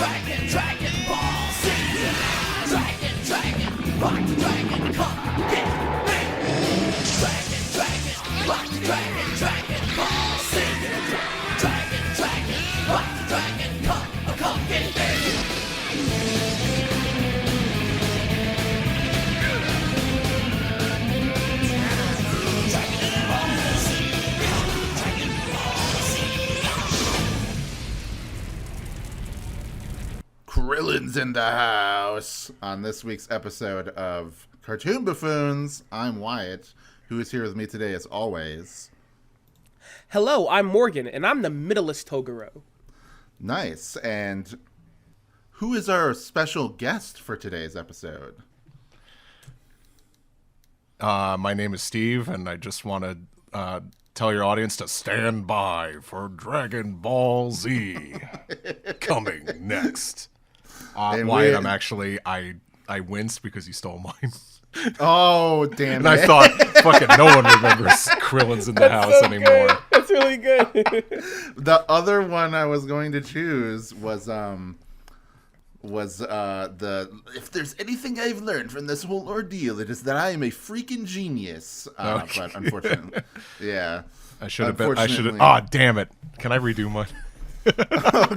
Dragon Ball Z. Dragon, rock the dragon, come get me. Dragon, rock the dragon Ball Z. Dragon, rock the dragon, come get me. Krillin's in the house. On this week's episode of Cartoon Buffoons, I'm Wyatt, who is here with me today as always. Hello, I'm Morgan, and I'm the middleest Toguro. Nice. And who is our special guest for today's episode? My name is Steve, and I just want to tell your audience to stand by for Dragon Ball Z coming next. Wyatt, I'm actually, I winced because you stole mine. Oh, damn and it. I thought, fucking no one remembers Krillin's in the house so anymore. Good. That's really good. The other one I was going to choose was if there's anything I've learned from this whole ordeal, it is that I am a freaking genius. But unfortunately, yeah. I should have damn it. Can I redo mine?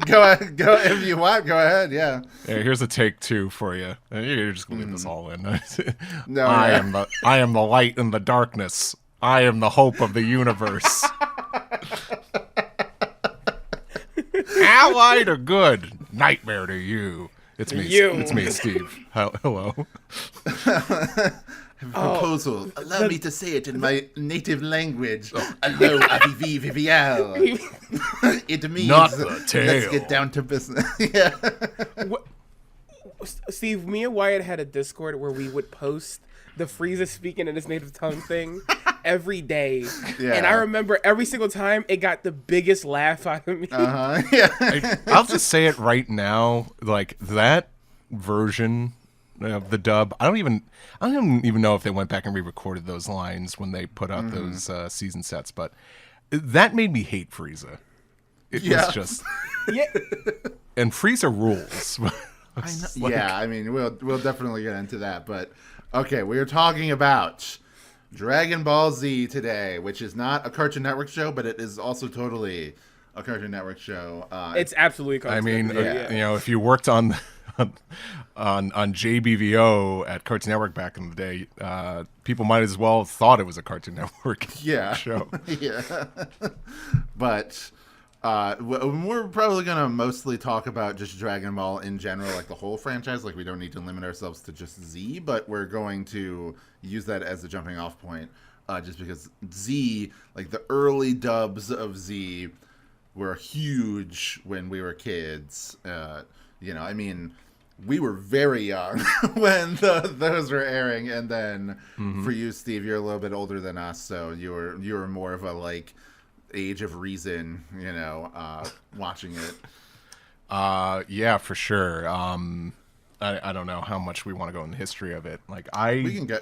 Go if you want. Go ahead. Yeah. Here's a take two for you. You're just gonna leave this all in. No, I am the light in the darkness. I am the hope of the universe. Allied or good? Nightmare to you. It's me. It's me, Steve. Hello. Proposal. Allow me to say it in my native language. Hello, Avivi Vivial. It means not the tail. Let's get down to business. Yeah. Steve, me and Wyatt had a Discord where we would post the Frieza speaking in his native tongue thing every day. Yeah. And I remember every single time it got the biggest laugh out of me. Yeah. I'll just say it right now. Like, that version of the dub, I don't even know if they went back and re-recorded those lines when they put out those season sets, but that made me hate Frieza. It was just and Frieza rules. I know. Yeah, I mean, we'll definitely get into that, but okay, we are talking about Dragon Ball Z today, which is not a Cartoon Network show, but it is also totally a Cartoon Network show. It's absolutely Cartoon Network. I mean, if you worked on JBVO at Cartoon Network back in the day, people might as well have thought it was a Cartoon Network show. Yeah. But we're probably going to mostly talk about just Dragon Ball in general, like the whole franchise. Like, we don't need to limit ourselves to just Z, but we're going to use that as a jumping off point, just because Z, like the early dubs of Z, were huge when we were kids. I mean, we were very young when those were airing, and then for you, Steve, you're a little bit older than us, so you were more of a like age of reason, watching it. Yeah, for sure. I don't know how much we want to go in the history of it. Like we can go.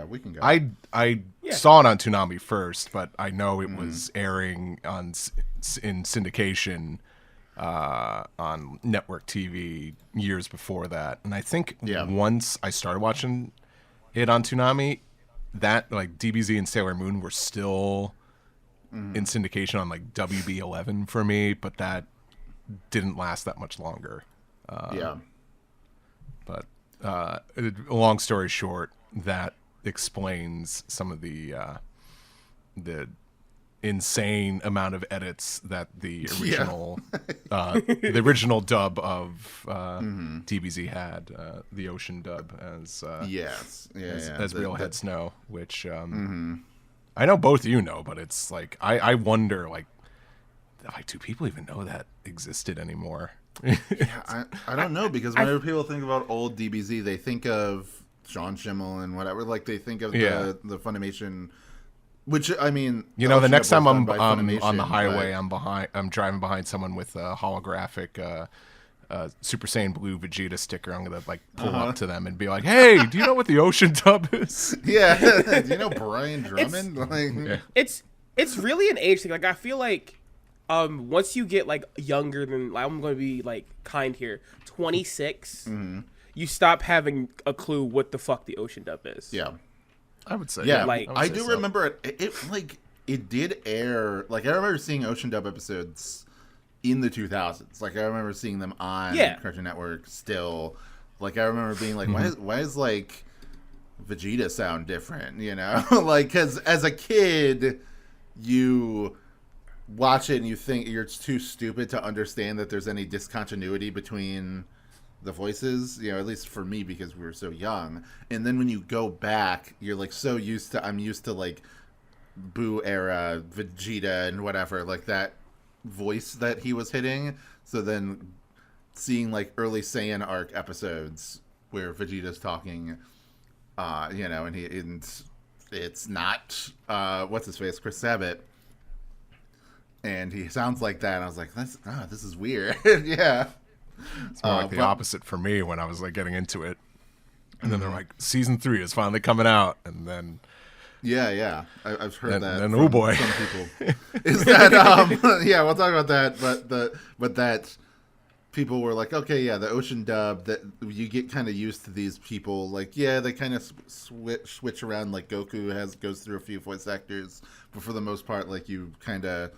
We can go. I saw it on Toonami first, but I know it was airing in syndication on network TV years before that. And I think once I started watching it on Toonami, that like DBZ and Sailor Moon were still in syndication on like WB11 for me, but that didn't last that much longer. But long story short, that explains some of the insane amount of edits that the original the original dub of DBZ had, the Ocean dub, as real heads know, which I know both you know, but it's like I wonder like do people even know that existed anymore? I don't know, because whenever people think about old DBZ, they think of Sean Schimmel and whatever. Like, they think of the Funimation, which, I mean, the next time I'm on the highway, I'm driving behind someone with a holographic Super Saiyan Blue Vegeta sticker. I'm gonna like pull up to them and be like, "Hey, do you know what the Ocean dub is?" Yeah, do you know Brian Drummond? It's really an age thing. Like, I feel like once you get like younger than, like, I'm going to be like kind here, 26, you stop having a clue what the fuck the ocean dub is. Yeah. I would say. Yeah, like- I do remember it like it did air. Like I remember seeing Ocean Dub episodes in the 2000s. Like I remember seeing them on Cartoon Network still. Like I remember being like, why is like Vegeta sound different? You know, like because as a kid, you watch it and you think you're too stupid to understand that there's any discontinuity between the voices, you know, at least for me, because we were so young. And then when you go back, you're like so I'm used to like Boo era Vegeta and whatever, like that voice that he was hitting. So then seeing like early Saiyan arc episodes where Vegeta's talking, you know, and it's not what's his face, Chris Sabat, and he sounds like that. And I was like, this is weird. Yeah. It's more like the opposite for me when I was like getting into it, and then they're like, season 3 is finally coming out, and then I've heard that. And from oh boy, some people is that yeah, we'll talk about that. But that people were like, okay, yeah, the ocean dub, that you get kind of used to these people. Like, yeah, they kind of switch around. Like Goku goes through a few voice actors, but for the most part, like you kind of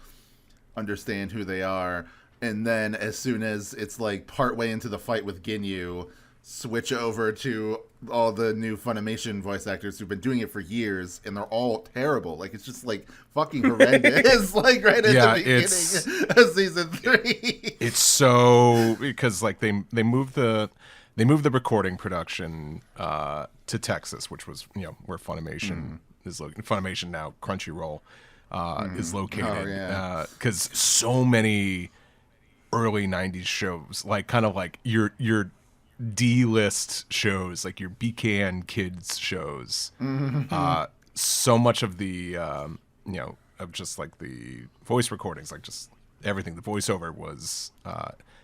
understand who they are. And then as soon as it's like partway into the fight with Ginyu, switch over to all the new Funimation voice actors who've been doing it for years, and they're all terrible. Like it's just like fucking horrendous. Like right at the beginning of season 3. It's so because like they moved the recording production to Texas, which was, you know, where Funimation is located. Funimation now, Crunchyroll is located. Because so many early 90s shows, like kind of like your D-list shows, like your BKN kids shows, so much of the you know, of just like the voice recordings, like just everything, the voiceover was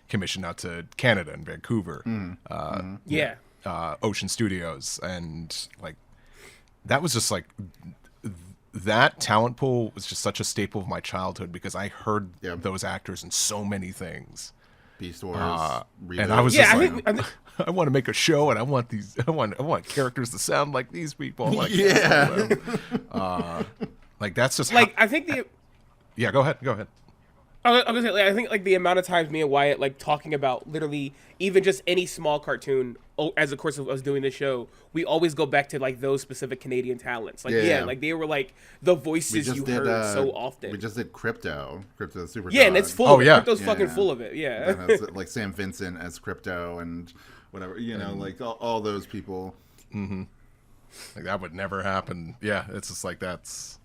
commissioned out to Canada and Vancouver, Ocean Studios, and like that was just like that talent pool was just such a staple of my childhood because I heard those actors in so many things. Beast Wars, and I was just like, I want to make a show, and I want characters to sound like these people. Like, like that's just like I think the. Yeah, go ahead. I was gonna say, like, I think like the amount of times me and Wyatt like talking about literally even just any small cartoon as a course of us doing the show, we always go back to like those specific Canadian talents. Like like they were like the voices you heard so often. We just did Crypto Super. Yeah, and it's full. Oh, yeah. Crypto's fucking full of it. Yeah, and has, like Sam Vincent as Crypto and whatever, you know, like all those people. Mm-hmm. Like that would never happen. Yeah, it's just like that's.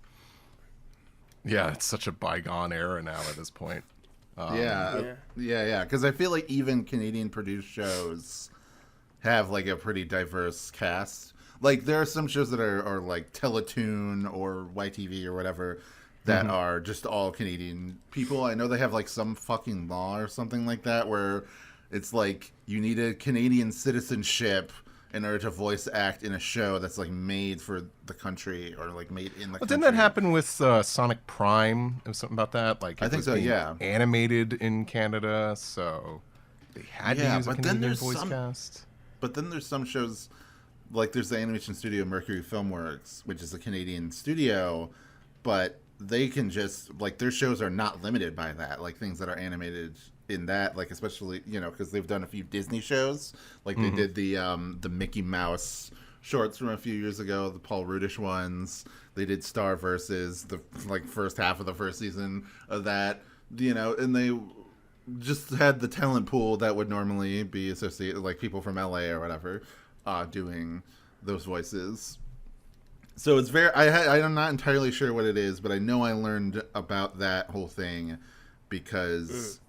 Yeah, it's such a bygone era now at this point. Yeah. Because I feel like even Canadian produced shows have like a pretty diverse cast. Like there are some shows that are like Teletoon or YTV or whatever that are just all Canadian people. I know they have like some fucking law or something like that where it's like you need a Canadian citizenship in order to voice act in a show that's like made for the country or like made in the country. Didn't that happen with Sonic Prime? It was something about that. Like I think so. Yeah, animated in Canada, so they had to use a Canadian voice cast. But then there's some shows, like there's the animation studio Mercury Filmworks, which is a Canadian studio, but they can just like their shows are not limited by that. Like things that are animated in that, like especially, you know, because they've done a few Disney shows, like they did the Mickey Mouse shorts from a few years ago, the Paul Rudish ones. They did Star Versus, the like first half of the first season of that, you know, and they just had the talent pool that would normally be associated, like people from LA or whatever, doing those voices. So it's very, I'm not entirely sure what it is, but I know I learned about that whole thing because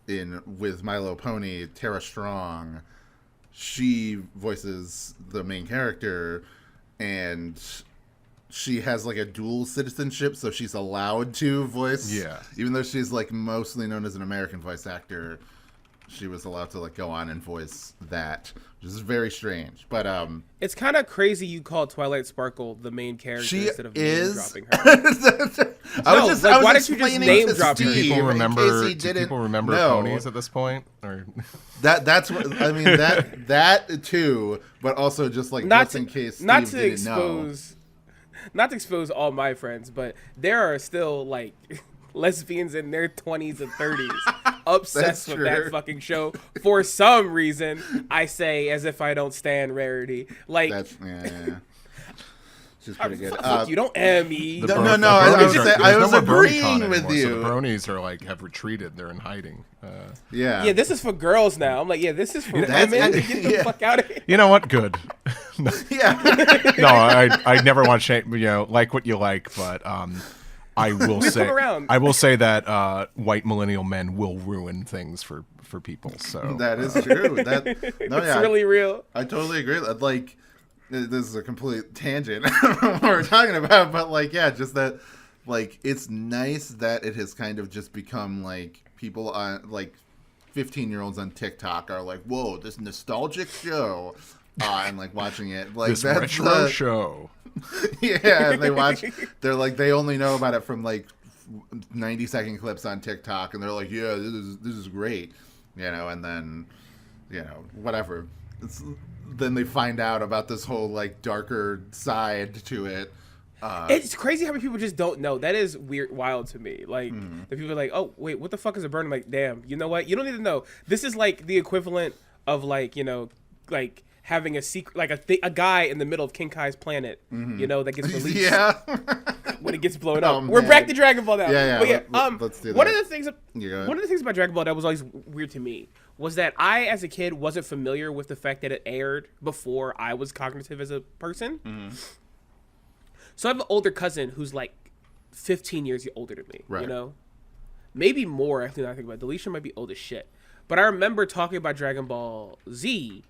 with My Little Pony, Tara Strong, she voices the main character, and she has like a dual citizenship, so she's allowed to voice. Yeah. Even though she's like mostly known as an American voice actor, she was allowed to like go on and voice that, which is very strange. But it's kind of crazy you call Twilight Sparkle the main character she instead of is. Dropping her. I was why don't you just name drop her? Do people remember? He Do people remember know. ponies at this point? Or That's what I mean. That too, but also just like just in case Steve not to didn't expose, not to expose all my friends, but there are still like lesbians in their 20s and 30s obsessed with that fucking show for some reason. I say as if I don't stand Rarity. Like that's yeah. She's pretty good. You don't me. No. I was agreeing with you. So the bronies are like have retreated. They're in hiding. Yeah. Yeah, this is for girls now. I'm like, yeah, this is for women. Get the fuck out of here. You know what? Good. Yeah. No, I never want to shame. You know, like what you like, but I will say that white millennial men will ruin things for people. So that is true. It's really real. I totally agree. Like, this is a complete tangent from what we're talking about, but like, yeah, just that, like, it's nice that it has kind of just become like people on like 15-year-olds on TikTok are like, whoa, this nostalgic show, and like watching it, like this that's retro show. Yeah, and they're like they only know about it from like 90-second clips on TikTok, and they're like, yeah, this is great, you know, and then, you know, whatever. Then they find out about this whole like darker side to it. It's crazy how many people just don't know. That is wild to me. Like the people are like, oh wait, what the fuck is a burn? I'm like, damn, you know what? You don't need to know. This is like the equivalent of like, you know, like having a secret, like a guy in the middle of King Kai's planet, you know, that gets released. Yeah. When it gets blown up. Oh, We're back to Dragon Ball now. Yeah. But yeah, let's do that. One of the things about Dragon Ball that was always weird to me was that I, as a kid, wasn't familiar with the fact that it aired before I was cognitive as a person. So I have an older cousin who's like 15 years older than me, you know? Maybe more, actually, now I think about it. Delisha might be old as shit. But I remember talking about Dragon Ball Z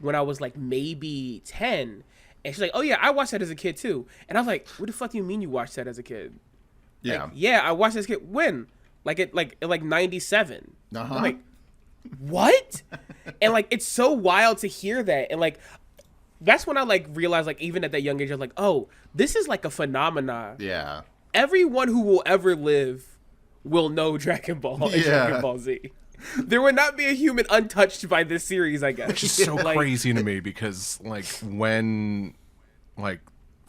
when I was like maybe 10. And she's like, oh yeah, I watched that as a kid too. And I was like, what the fuck do you mean you watched that as a kid? Yeah. Like, yeah, I watched that as a kid. When? Like at 97. I'm like, what? And like, it's so wild to hear that. And like, that's when I like realized, like, even at that young age, I was like, oh, this is like a phenomenon. Yeah. Everyone who will ever live will know Dragon Ball and Dragon Ball Z. There would not be a human untouched by this series, I guess. Which is so crazy to me because, like, when, like,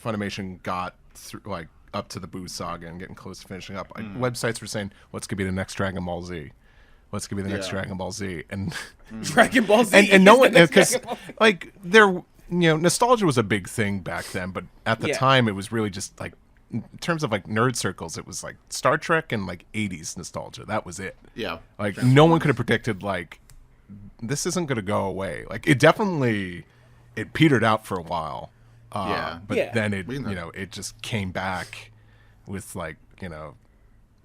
Funimation got through, like, up to the Boo saga and getting close to finishing up, websites were saying, what's going to be the next Dragon Ball Z? What's going to be the next Dragon Ball Z? And Dragon Ball Z. And no one, because, like, there, you know, nostalgia was a big thing back then, but at the time, it was really just, like, in terms of like nerd circles, it was like Star Trek and like 80s nostalgia. That was it. Yeah. Like no one could have predicted like this isn't going to go away. Like it definitely it petered out for a while. But then it you know it just came back with like you know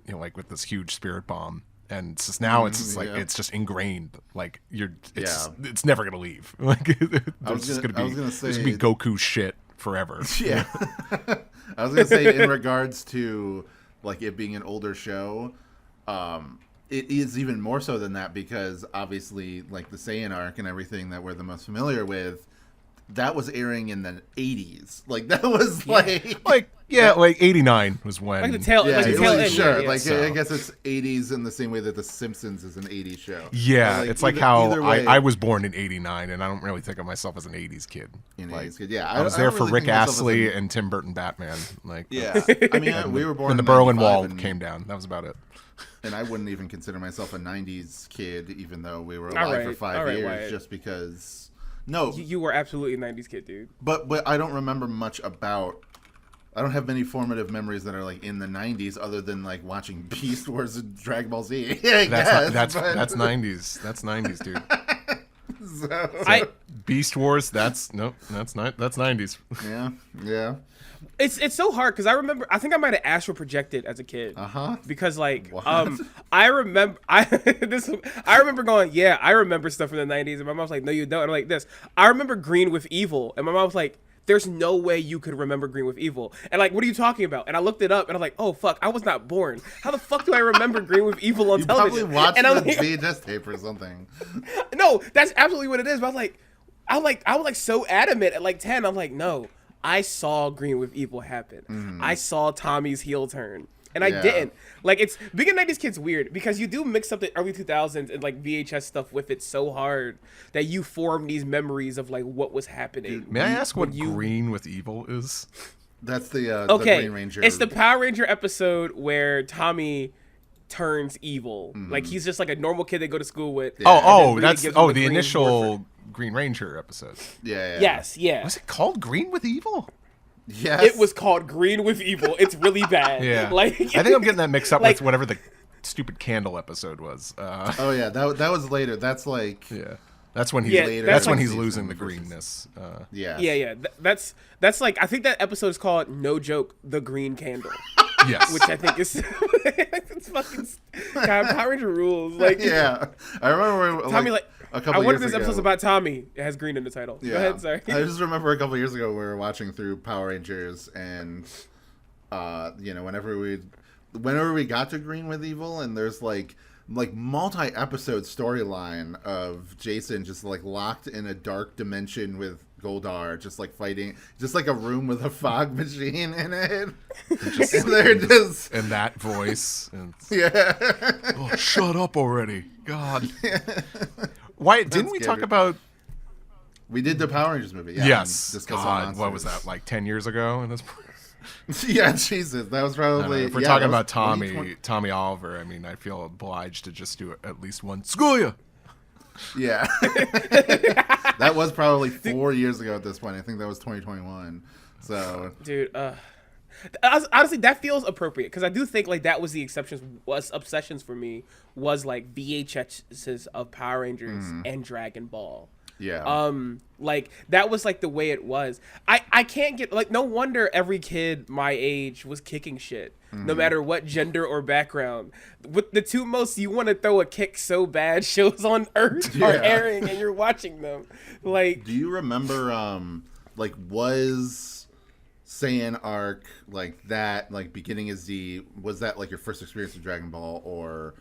like with this huge spirit bomb. And it's just now it's just like it's just ingrained. Like it's never gonna leave. Like there's just gonna be Goku shit forever. Yeah. I was gonna say in regards to like it being an older show, it is even more so than that because obviously like the Saiyan arc and everything that we're the most familiar with, that was airing in the 80s. Like that was like 89 was when like the tail end. Sure. Yeah. Like So. I guess it's 80s in the same way that The Simpsons is an 80s show. Yeah, like, it's like how I was born in 89 and I don't really think of myself as an 80s kid. Yeah, I was there for Rick Astley and Tim Burton Batman. Like I mean, we were born when the Berlin Wall came down. That was about it. And I wouldn't even consider myself a 90s kid, even though we were alive for 5 years, Wyatt. just because... No. You were absolutely a 90s kid, dude. But I don't remember much about... I don't have many formative memories that are like in the 90s other than like watching Beast Wars and Dragon Ball Z. That's 90s. That's 90s, dude. Beast Wars, that's 90s. Yeah. It's so hard because I think I might have astral projected as a kid. Because like What? I remember going, yeah, I remember stuff from the 90s, and my mom was like, no, you don't. And I'm like this. I remember Green with Evil, and my mom was like, there's no way you could remember Green with Evil. And like, what are you talking about? And I looked it up, and I'm like, oh fuck, I was not born. How the fuck do I remember Green with Evil on You television? probably watched and the I'm like, VHS tape or something. no, that's absolutely what it is. But I was like so adamant at like 10. I'm like, no, I saw Green with Evil happen. I saw Tommy's heel turn. And I didn't. Like, it's Big in 90s Kid's weird because you do mix up the early 2000s and like VHS stuff with it so hard that you form these memories of like what was happening. May I ask what Green with Evil is? That's the Okay, Green Ranger. it's the Power Ranger episode where Tommy turns evil. Like, he's just like a normal kid they go to school with. That's the initial Green Ranger episode. Yeah. Yes, yeah. Was it called Green with Evil? Yes. It was called Green with Evil. It's really bad. Yeah. Like, I think I'm getting that mixed up like- with whatever the stupid candle episode was. Oh yeah, that was later. That's like Yeah. That's when he's Yeah, that's when like- he's losing the greenness. yeah. Yeah. That's like, I think that episode is called, no joke, The Green Candle. Yes. Which I think is it's fucking God, Power Ranger rules. Like, Yeah. I remember Tommy, like, a couple I years wonder if this ago. episode's about Tommy. It has green in the title. Yeah. Go ahead, sorry. I just remember a couple years ago we were watching through Power Rangers, and whenever we got to Green with Evil, and there's like multi-episode storyline of Jason just like locked in a dark dimension with Goldar, just like fighting, just like a room with a fog machine in it. And they're just And that voice. And, yeah. oh, shut up already. God. Wyatt, didn't we talk scary. about... We did the Power Rangers movie. Yeah, Yes. and discussed God, Monsters. what was that, like 10 years ago? In this... Yeah, Jesus, that was probably. If we're yeah, talking that was about 2020. Tommy Oliver, I mean, I feel obliged to just do at least one. Screw ya! Yeah. That was probably 4 years ago at this point. I think that was 2021. So. Dude, honestly, that feels appropriate because I do think like that was the obsessions for me was like VHSs of Power Rangers and Dragon Ball. Yeah. Like that was like the way it was. I can't get like, no wonder every kid my age was kicking shit, no matter what gender or background. With the two most you want to throw a kick so bad shows on Earth are airing and you're watching them. Like, do you remember like was Saiyan arc like that, like beginning of Z, was that like your first experience with Dragon Ball, or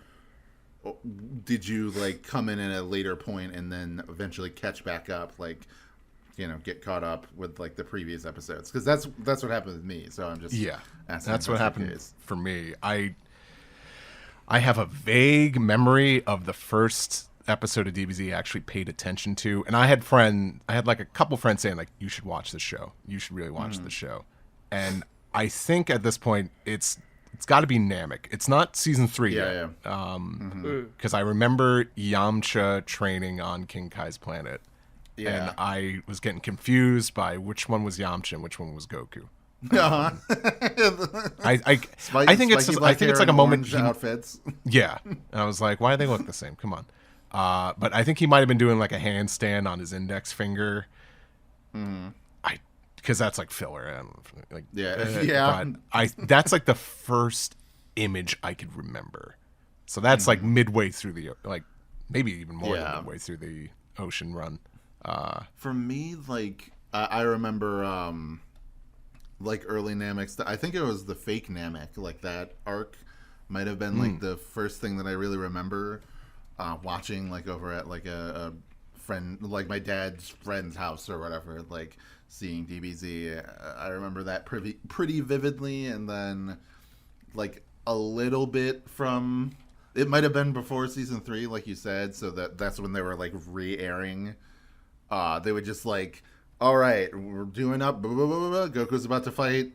did you like come in at a later point and then eventually catch back up, like get caught up with like the previous episodes? Because that's what happened with me. So I'm just asking. That's what happened for me. I have a vague memory of the first episode of DBZ I actually paid attention to, and I had like a couple friends saying like, you should watch this show, you should really watch this show. And I think at this point it's got to be Namek. It's not season 3 yet. Because I remember Yamcha training on King Kai's planet. Yeah. And I was getting confused by which one was Yamcha and which one was Goku. I think it's like a moment. Outfits. Yeah. And I was like, why do they look the same? Come on. But I think he might have been doing like a handstand on his index finger. Because that's like filler. I don't know, like, yeah. But that's like the first image I could remember. So that's like midway through the, like maybe even more than midway through the ocean run. For me, like I remember like early Namek. I think it was the fake Namek, like that arc might have been like the first thing that I really remember watching, like over at like a friend, like my dad's friend's house or whatever, like seeing DBZ. I remember that pretty vividly, and then like a little bit from, it might have been before season 3, like you said, so that's when they were like re-airing. They would just like, all right, we're doing up, blah, blah, blah, blah, blah. Goku's about to fight,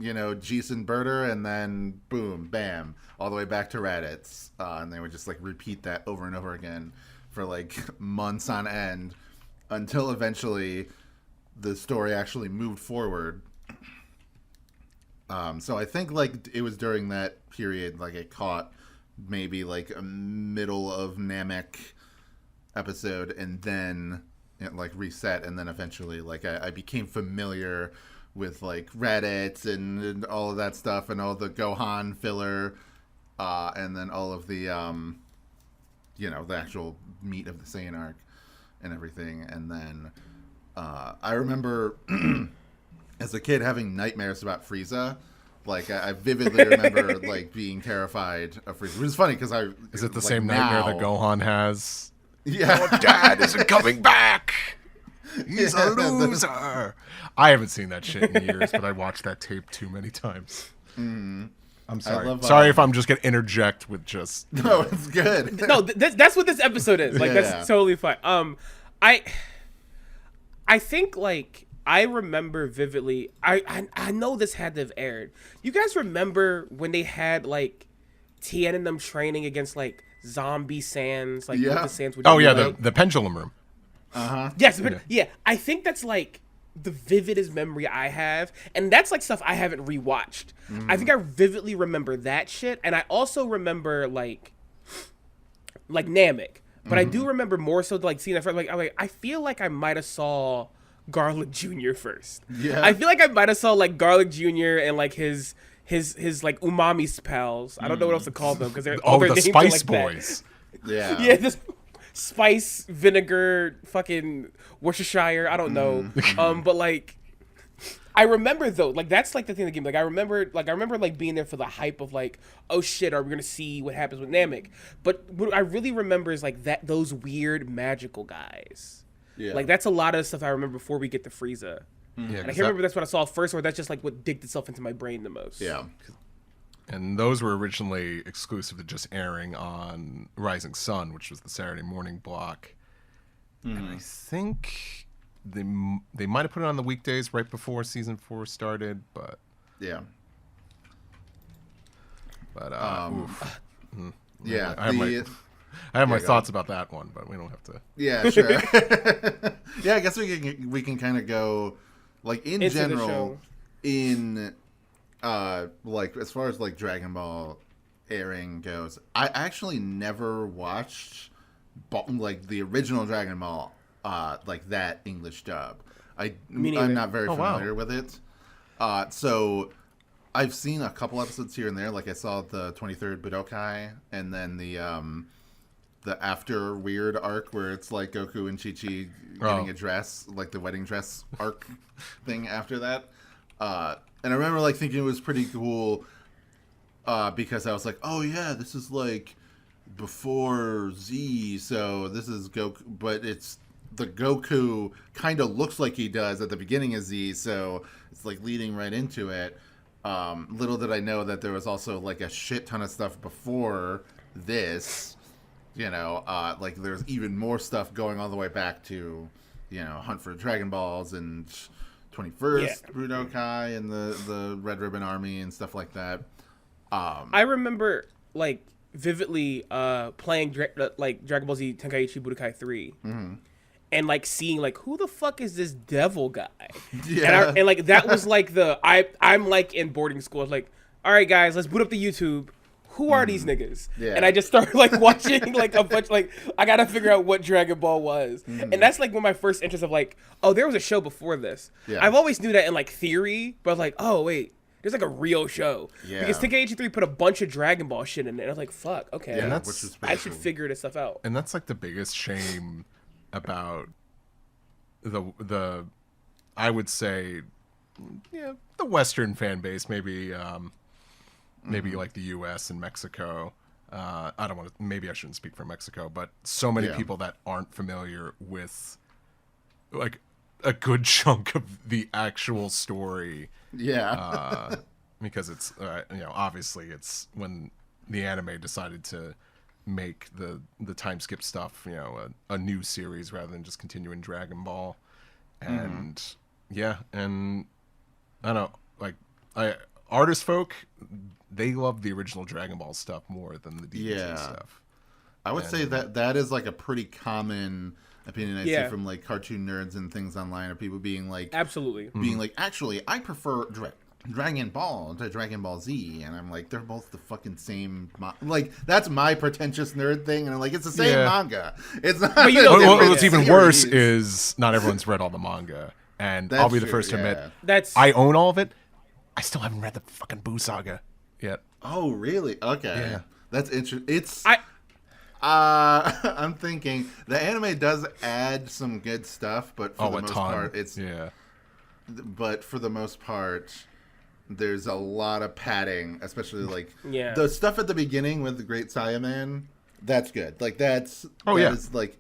Jason Birder, and then boom, bam, all the way back to Raditz. And they would just like repeat that over and over again for like months on end until eventually the story actually moved forward. So I think like it was during that period, like it caught maybe like a middle of Namek episode, and then it like reset, and then eventually like I became familiar with like Raditz and all of that stuff, and all the Gohan filler, and then all of the the actual meat of the Saiyan arc and everything. And then I remember as a kid having nightmares about Frieza. Like I vividly remember like being terrified of Frieza. Which is funny because Is it the like, same nightmare now- that Gohan has? Yeah, Your dad isn't coming back. He's a loser. I haven't seen that shit in years, but I watched that tape too many times. I'm sorry. love, Sorry if I'm just gonna interject with just. no, it's good. No, that's what this episode is. Like Yeah. that's totally fine. I think like I remember vividly. I know this had to have aired. You guys remember when they had like Tien and them training against like zombie Sans? Like Yeah. what the Sans would Oh do, yeah, right? the pendulum room. Yes, but yeah, I think that's like the vividest memory I have, and that's like stuff I haven't rewatched. I think I vividly remember that shit, and I also remember like Namek, but I do remember more so like seeing that first. Like I feel like I might have saw Garlic Jr. first. Yeah. I feel like I might have saw like Garlic Jr. and like his like umami pals. I don't know what else to call them because they're all Oh, their the names are Spice like that. Boys. Yeah, Yeah, this spice, vinegar, fucking Worcestershire. I don't know. But like, I remember though, like that's like the thing of the game. Like I remember like being there for the hype of like, oh shit, are we gonna see what happens with Namek? But what I really remember is like those weird magical guys. yeah. Like that's a lot of the stuff I remember before we get to Frieza. Yeah, And I 'cause can't remember if that's what I saw first or that's just like what digged itself into my brain the most. yeah. And those were originally exclusive to just airing on Rising Sun, which was the Saturday morning block. And I think they might have put it on the weekdays right before season 4 started, but Yeah. oof. Yeah. I have my go thoughts about that one, but we don't have to. Yeah, sure. Yeah, I guess we can kind of go like in Into the general show. in like as far as like Dragon Ball airing goes. I actually never watched like the original Dragon Ball like that English dub. Me neither. I'm not very Oh, wow. familiar with it. So I've seen a couple episodes here and there. Like I saw the 23rd Budokai and then the after weird arc where it's like Goku and Chi-Chi getting Oh. a dress, like the wedding dress arc thing after that. And I remember like thinking it was pretty cool because I was like, oh yeah, this is like before Z, so this is Goku, but it's the Goku kind of looks like he does at the beginning of Z, so it's like leading right into it. Little did I know that there was also like a shit ton of stuff before this, you know, like there's even more stuff going all the way back to, you know, Hunt for Dragon Balls and 21st Budokai and the Red Ribbon Army and stuff like that. I remember like vividly playing like Dragon Ball Z Tenkaichi Budokai 3 and like seeing like who the fuck is this devil guy? Yeah. And like that was like I'm like in boarding school. I was like, all right guys, let's boot up the YouTube. Who are these niggas? Yeah. And I just started like watching like a bunch like I gotta figure out what Dragon Ball was. And that's like when my first interest of like, oh, there was a show before this. Yeah. I've always knew that in like theory, but I was like, oh wait, there's like a real show. Yeah. Because Tenkaichi 3 put a bunch of Dragon Ball shit in it. And I was like, fuck, okay. Yeah, that's- which was pretty I should cool. figure this stuff out. And that's like the biggest shame about the I would say, yeah, the Western fan base, maybe like the U.S. and Mexico. I don't want to. Maybe I shouldn't speak for Mexico, but so many Yeah. people that aren't familiar with like a good chunk of the actual story. Yeah. Because it's you know, obviously it's when the anime decided to make the time skip stuff, you know, a new series rather than just continuing Dragon Ball. And yeah, and I don't know, like artist folk, they love the original Dragon Ball stuff more than the DBZ Yeah. stuff. I would say that is like a pretty common opinion I Yeah. see from like cartoon nerds and things online, of people being like, Absolutely. like, actually, I prefer Dragon Ball to Dragon Ball Z, and I'm like, they're both the fucking same. Like, that's my pretentious nerd thing, and I'm like, it's the same Yeah. manga. It's not. But you know, a different What's even worse series. is not everyone's read all the manga, and That's I'll be the true, first to admit yeah. That's I own all of it. I still haven't read the fucking Boo Saga yet. Oh, really? Okay. Yeah. That's interesting. It's. I I'm thinking the anime does add some good stuff, but for Oh, the a most ton. part, it's yeah. but for the most part, there's a lot of padding, especially like Yeah. the stuff at the beginning with the Great Saiyaman. That's good. Like that is like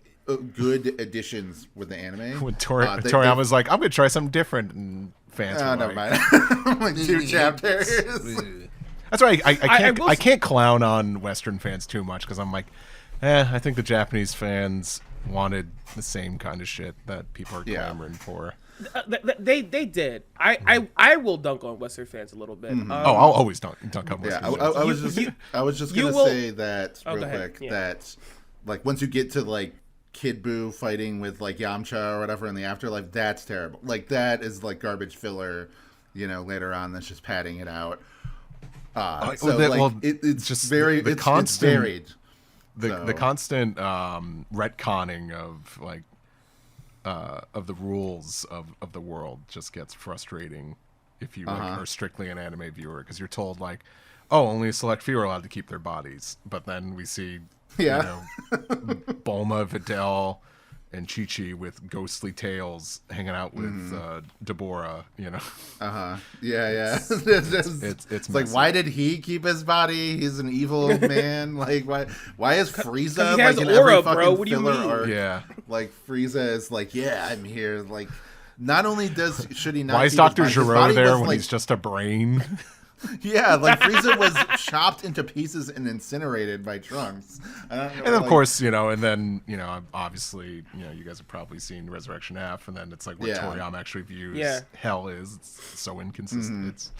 good additions with the anime. When Toriyama's like, I'm gonna try something different, and fans were never like, mind. Like 2 chapters. That's right. I can't clown on Western fans too much because I'm like, I think the Japanese fans wanted the same kind of shit that people are clamoring for. They did. I will dunk on Western fans a little bit. I'll always dunk on Western fans. I was just gonna say that real quick that like once you get to like Kid Buu fighting with like Yamcha or whatever in the afterlife, that's terrible. Like that is like garbage filler, later on that's just padding it out. It's just varied. The constant retconning of like of the rules of the world just gets frustrating if you are strictly an anime viewer, because you're told like, only a select few are allowed to keep their bodies, but then we see Bulma, Videl, and Chi-Chi with ghostly tails hanging out with Deborah, It's like, why did he keep his body? He's an evil man. Like, why is Frieza he has like in aura, every fucking bro. What do you filler mean? arc? Yeah, like Frieza is like, I'm here. Like, not only should he not. Why is Dr. Gero there when he's just a brain? Yeah, like Frieza was chopped into pieces and incinerated by Trunks. And of course, and then, obviously, you guys have probably seen Resurrection F, and then it's like what Toriyama actually views hell is. It's so inconsistent.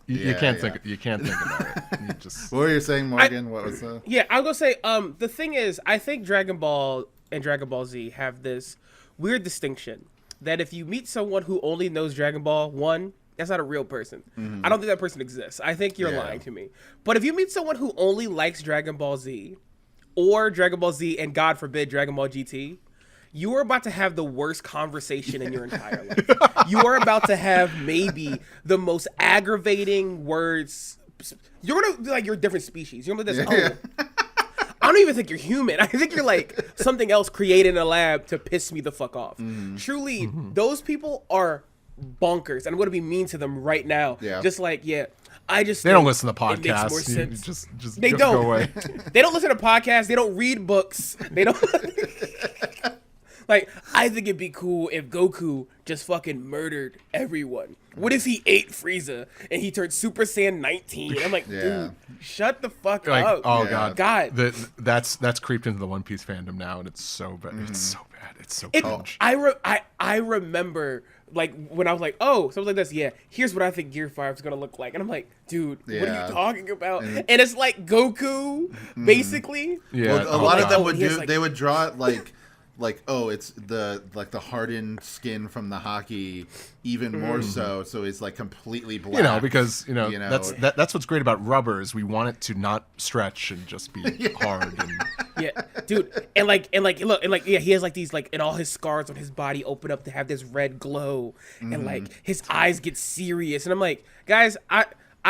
You can't think about it. You just... What were you saying, Morgan? What was that? Yeah, I was gonna say, the thing is, I think Dragon Ball and Dragon Ball Z have this weird distinction that if you meet someone who only knows Dragon Ball, one, that's not a real person. I don't think that person exists. I think you're lying to me. But if you meet someone who only likes Dragon Ball Z, or Dragon Ball Z, and God forbid Dragon Ball GT, you are about to have the worst conversation in your entire life. You are about to have maybe the most aggravating words. You're gonna be like, you're a different species. You're gonna be this. I don't even think you're human. I think you're like something else created in a lab to piss me the fuck off. Truly, those people are bonkers, and I'm going to be mean to them right now. Just like, I just they don't listen to podcasts. It makes more sense. Just they go don't. away. They don't listen to podcasts. They don't read books. They don't. Like, I think it'd be cool if Goku just fucking murdered everyone. What if he ate Frieza and he turned Super Saiyan 19? I'm like, dude, shut the fuck up. Oh God. That's creeped into the One Piece fandom now, and it's so bad. It's so bad. It's so cringe. I remember, like, when I was like, something like this. Yeah, here's what I think Gear 5 is gonna look like, and I'm like, dude, what are you talking about? And it's like Goku, basically. Yeah, well, a lot of them would do. Like, they would draw it like it's the hardened skin from the hockey, even more so it's like completely black, because that's what's great about rubber is we want it to not stretch and just be hard and dude, and he has like these, like, and all his scars on his body open up to have this red glow, and like his eyes get serious, and I'm like, guys, I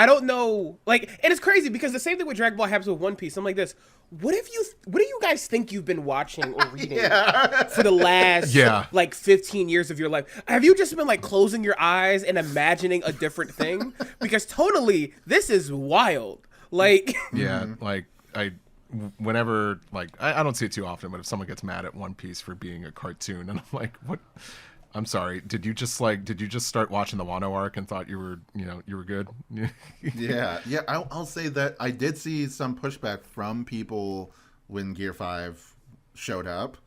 don't know, like, and it's crazy because the same thing with Dragon Ball happens with One Piece. I'm like this. What do you guys think you've been watching or reading for the last like 15 years of your life? Have you just been like closing your eyes and imagining a different thing? Because totally, this is wild. Like, like whenever, like, I don't see it too often, but if someone gets mad at One Piece for being a cartoon, and I'm like, what? I'm sorry. Did you just start watching the Wano arc and thought you were good? I'll say that I did see some pushback from people when Gear 5 showed up.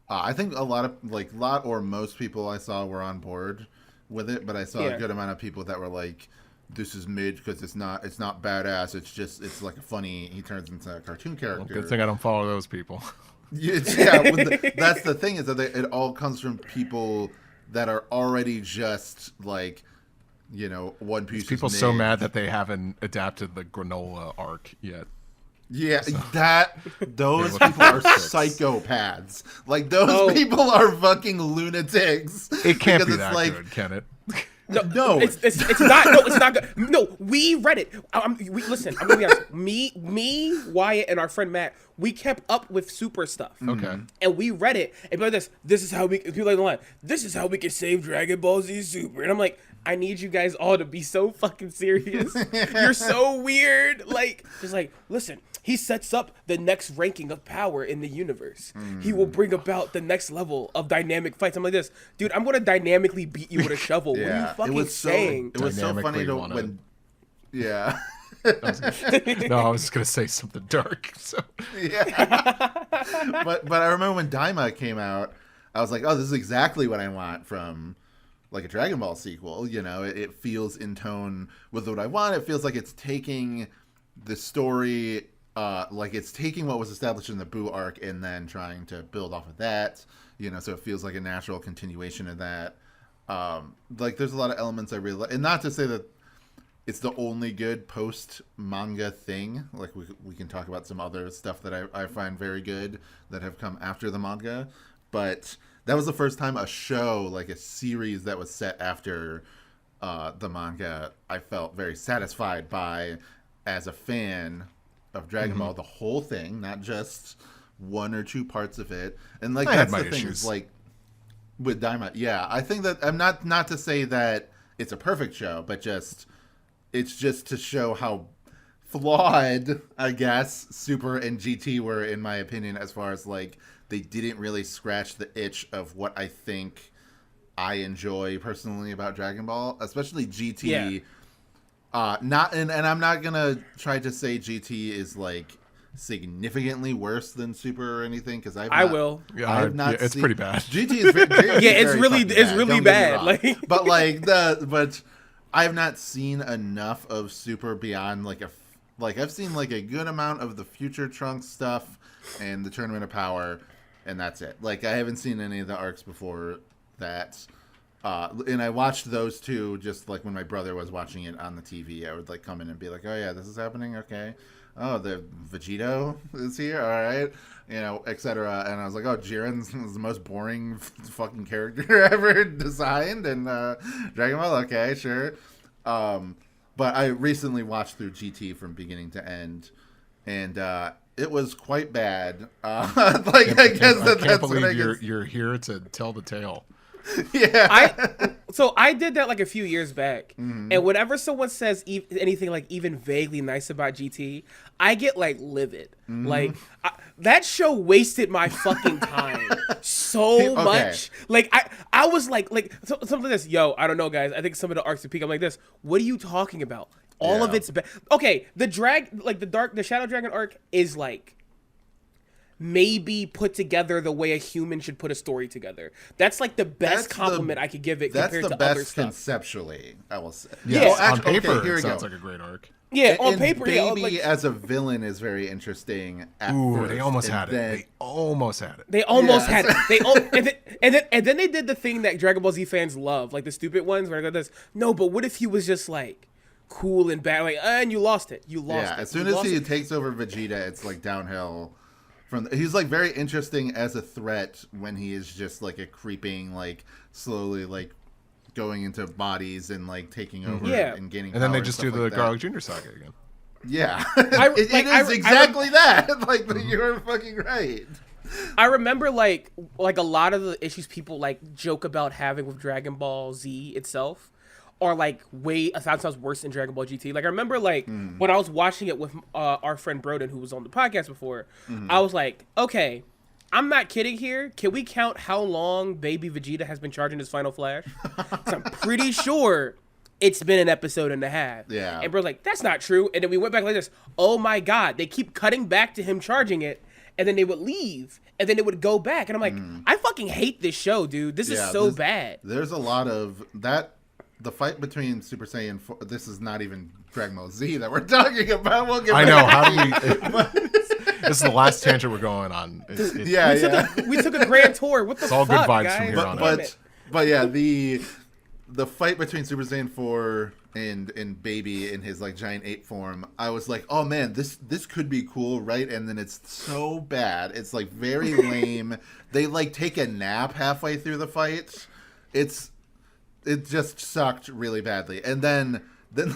I think a lot or most people I saw were on board with it, but I saw a good amount of people that were like, this is mid because it's not badass. It's like a funny, he turns into a cartoon character. Well, good thing I don't follow those people. That's the thing, is that it all comes from people that are already just like, One Piece. People so mad that they haven't adapted the granola arc yet. Yeah, those people are psychopaths. Like, those people are fucking lunatics. It can't be that good, can it? No. It's not. No, it's not good. No, we read it. Listen, I'm gonna be honest. Me, Wyatt, and our friend Matt, we kept up with Super stuff. Okay. And we read it, and people like this. This is how we. People like the line. This is how we can save Dragon Ball Z Super. And I'm like, I need you guys all to be so fucking serious. You're so weird. Like, just like, listen. He sets up the next ranking of power in the universe. He will bring about the next level of dynamic fights. I'm like this, dude. I'm gonna dynamically beat you with a shovel. What are you fucking saying? It was so funny to Dynamically when. Yeah. No, I was gonna say something dark. So Yeah. But I remember when Daima came out, I was like, oh, this is exactly what I want from like a Dragon Ball sequel. You know, it feels in tone with what I want. It feels like it's taking the story, like it's taking what was established in the Boo arc and then trying to build off of that. You know, so it feels like a natural continuation of that. Like there's a lot of elements I really like, and not to say that it's the only good post manga thing. Like we can talk about some other stuff that I find very good that have come after the manga, but that was the first time a show, like a series that was set after the manga, I felt very satisfied by as a fan of Dragon Ball, the whole thing, not just one or two parts of it. And like that's the thing, is like with Daima, yeah, I think that I'm not to say that it's a perfect show, but it's just to show how flawed, I guess, Super and GT were, in my opinion, as far as like they didn't really scratch the itch of what I think I enjoy personally about Dragon Ball, especially GT. Yeah. And I'm not gonna try to say GT is like significantly worse than Super or anything, because I will. Yeah, I've not. It's pretty bad. GT is very, yeah, it's really bad. Like, but but I have not seen enough of Super beyond like I've seen like a good amount of the Future Trunks stuff and the Tournament of Power, and that's it. Like I haven't seen any of the arcs before that. And I watched those two just like when my brother was watching it on the TV. I would like come in and be like, oh yeah, this is happening. Okay. Oh, the Vegito is here. All right. You know, etc. And I was like, oh, Jiren's the most boring fucking character ever designed in Dragon Ball. Okay, sure. But I recently watched through GT from beginning to end, and it was quite bad. I can't believe you're here to tell the tale. Yeah. So I did that like a few years back, and whenever someone says anything like even vaguely nice about GT, I get like livid. Like that show wasted my fucking time so much. Like I was like something like this. Yo, I don't know, guys. I think some of the arcs are peak. I'm like this. What are you talking about? All of it's bad. Okay, the Shadow Dragon arc is like maybe put together the way a human should put a story together. That's like the best compliment I could give it compared to other stuff. That's the best conceptually, I will say. Yeah, on paper, it sounds like a great arc. Yeah, on paper, Baby as a villain is very interesting. First, they almost had it. They almost had it. They almost had it. And then they did the thing that Dragon Ball Z fans love, like the stupid ones where they're this. No, but what if he was just like cool and bad? Like, and you lost it. You lost it. As soon as he takes over Vegeta, it's like downhill. He's like very interesting as a threat when he is just like a creeping, like slowly like going into bodies and like taking over and gaining power. And then they just do the like Garlic Jr. saga again. Yeah. It is exactly that. Like, you're fucking right. I remember like a lot of the issues people like joke about having with Dragon Ball Z itself are like way 1,000 times worse than Dragon Ball GT. Like I remember like when I was watching it with our friend Broden, who was on the podcast before, I was like, okay, I'm not kidding here. Can we count how long Baby Vegeta has been charging his Final Flash? 'Cause I'm pretty sure it's been an episode and a half. Yeah. And bro's like, that's not true. And then we went back like this. Oh my God, they keep cutting back to him charging it, and then they would leave, and then it would go back. And I'm like, I fucking hate this show, dude. This is so bad. There's a lot of that. The fight between Super Saiyan 4, this is not even Dragon Ball Z that we're talking about. We'll get I know. How do we... This is the last tangent we're going on. We took a grand tour. What the fuck, it's all good vibes guys? from here on out. But yeah, the fight between Super Saiyan 4 and Baby in his like giant ape form, I was like, oh man, this could be cool, right? And then it's so bad. It's like very lame. They like take a nap halfway through the fight. it just sucked really badly. And then the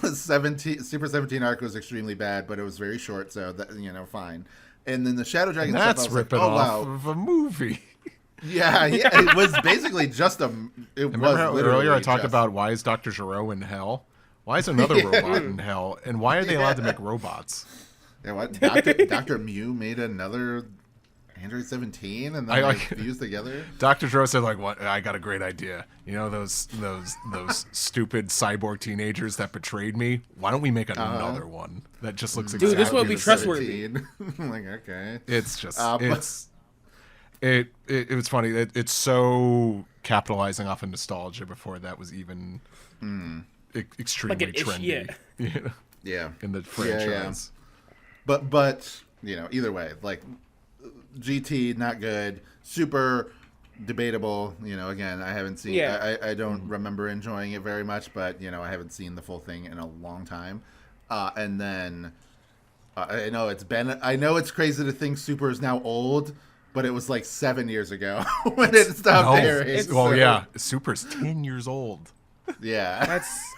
Super 17 arc was extremely bad, but it was very short, so that, fine. And then the Shadow Dragon stuff, That's I was like, ripping oh off wow, of a movie. yeah, it was basically just a. Remember how earlier I talked about why is Dr. Gero in hell? Why is another robot in hell? And why are they allowed to make robots? Yeah, what? Dr. Mew made another Android 17 and then fused together? Dr. Gero said, like, what? I got a great idea. You know those stupid cyborg teenagers that betrayed me? Why don't we make another one that just looks exactly this won't be the trustworthy. 17? I'm like, okay. It's just it was funny. It's so capitalizing off of nostalgia before that was even extremely Like an trendy. Yeah. In the franchise. Yeah. But either way, like GT not good, Super debatable. Again, I haven't seen. Yeah. I don't remember enjoying it very much, but I haven't seen the full thing in a long time. And then I know it's crazy to think Super is now old, but it was like 7 years ago when it stopped airing. Yeah, Super's 10 years old. Yeah, That's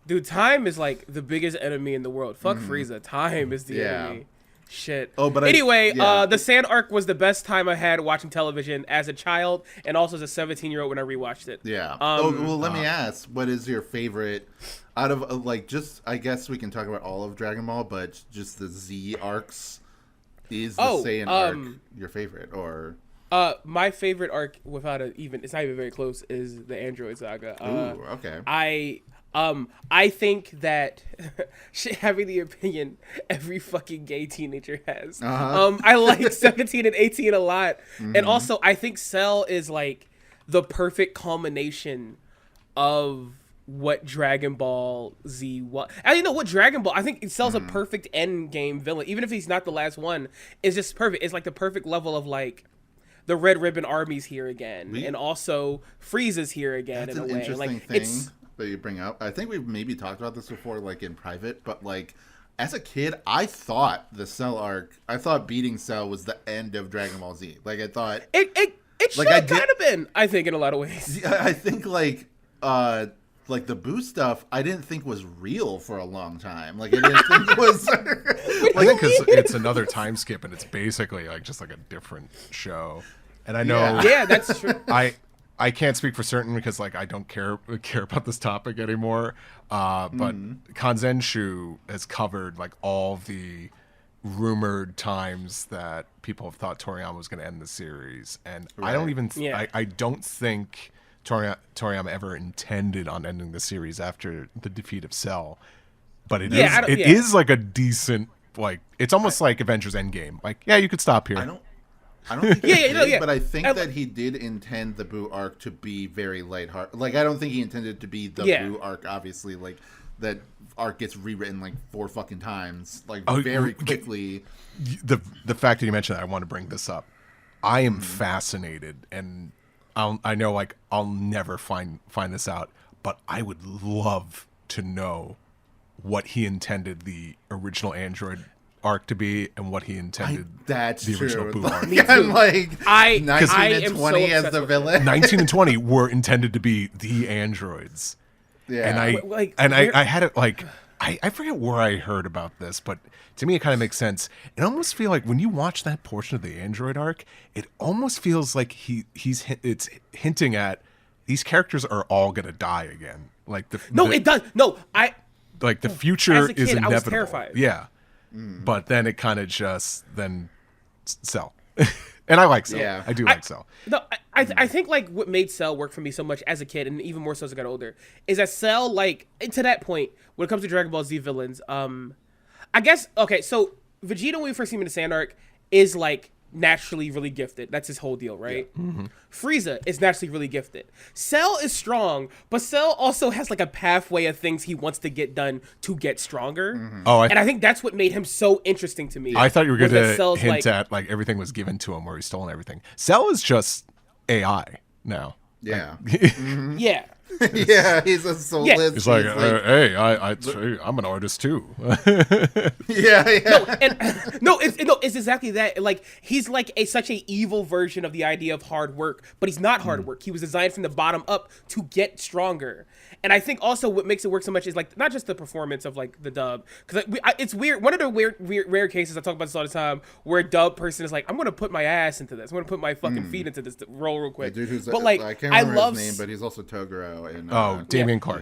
dude. Time is like the biggest enemy in the world. Fuck Frieza. Time is the enemy. Shit. Oh, but anyway, the Sand arc was the best time I had watching television as a child, and also as a 17-year-old when I rewatched it. Yeah. Let me ask, what is your favorite out of I guess we can talk about all of Dragon Ball, but just the Z arcs. Is the Saiyan arc your favorite, or? My favorite arc, it's not even very close, is the Android Saga. Ooh, okay. I think that having the opinion every fucking gay teenager has. I like 17 and 18 a lot, and also I think Cell is like the perfect culmination of what Dragon Ball Z was. I don't know what Dragon Ball. I think Cell's a perfect end game villain, even if he's not the last one. It's just perfect. It's like the perfect level of like the Red Ribbon Army's here again, and also Frieza's here again. That's in a an way. interesting Like thing that you bring up. I think we've maybe talked about this before, like in private, but like as a kid, I thought the Cell arc. I thought beating Cell was the end of Dragon Ball Z. Like I thought it should have kind of been. I think in a lot of ways. I think like the Boo stuff, I didn't think was real for a long time. Like I didn't think it was. I think because it's another time skip, and it's basically like just like a different show. And I know, yeah, that's true. I can't speak for certain because like I don't care about this topic anymore. But Kanzenshu has covered like all the rumored times that people have thought Toriyama was going to end the series, and I don't even. I don't think Toriyama ever intended on ending the series after the defeat of Cell, but it is like a decent, like it's almost like Avengers Endgame. Like, yeah, you could stop here. I don't think he did, but I think that he did intend the Boo arc to be very lighthearted. Like, I don't think he intended to be the Boo arc. Obviously, like that arc gets rewritten like 4 fucking times, like very quickly. The fact that you mentioned that, I want to bring this up. I am fascinated, and I know like I'll never find this out, but I would love to know what he intended the original Android arc to be and what he intended the original Boo arc. I 19 and 20 as the villain. 19 and 20 were intended to be the androids. Yeah. And I had it like I forget where I heard about this, but to me it kind of makes sense. It almost feels like when you watch that portion of the Android arc, it almost feels like it's hinting at these characters are all gonna die again. Like it does. No, like the future as a kid, is inevitable. I was terrified. Yeah. But then it kind of just Cell. And I like Cell. Yeah. I do like Cell. No, I think like what made Cell work for me so much as a kid, and even more so as I got older, is that Cell, like to that point, when it comes to Dragon Ball Z villains, I guess so Vegeta, when we first see him in the Sand arc, is like naturally really gifted. That's his whole deal, right? Yeah. Frieza is naturally really gifted. Cell is strong, but Cell also has like a pathway of things he wants to get done to get stronger. And I think that's what made him so interesting to me. I thought you were going to hint at like everything was given to him or he's stolen everything. Cell is just AI now. Yeah. Yeah. Yeah, he's a soulless. He's like, hey, I'm an artist too. Yeah. It's exactly that. Like he's like such a evil version of the idea of hard work, but he's not hard work. He was designed from the bottom up to get stronger. And I think also what makes it work so much is like not just the performance of like the dub, because it's weird. One of the rare cases I talk about this all the time, where a dub person is like, I'm gonna put my ass into this. I'm gonna put my fucking feet into this role real quick. Dude who's, but like I can't remember his name, but he's also Toguro in Damian Clark.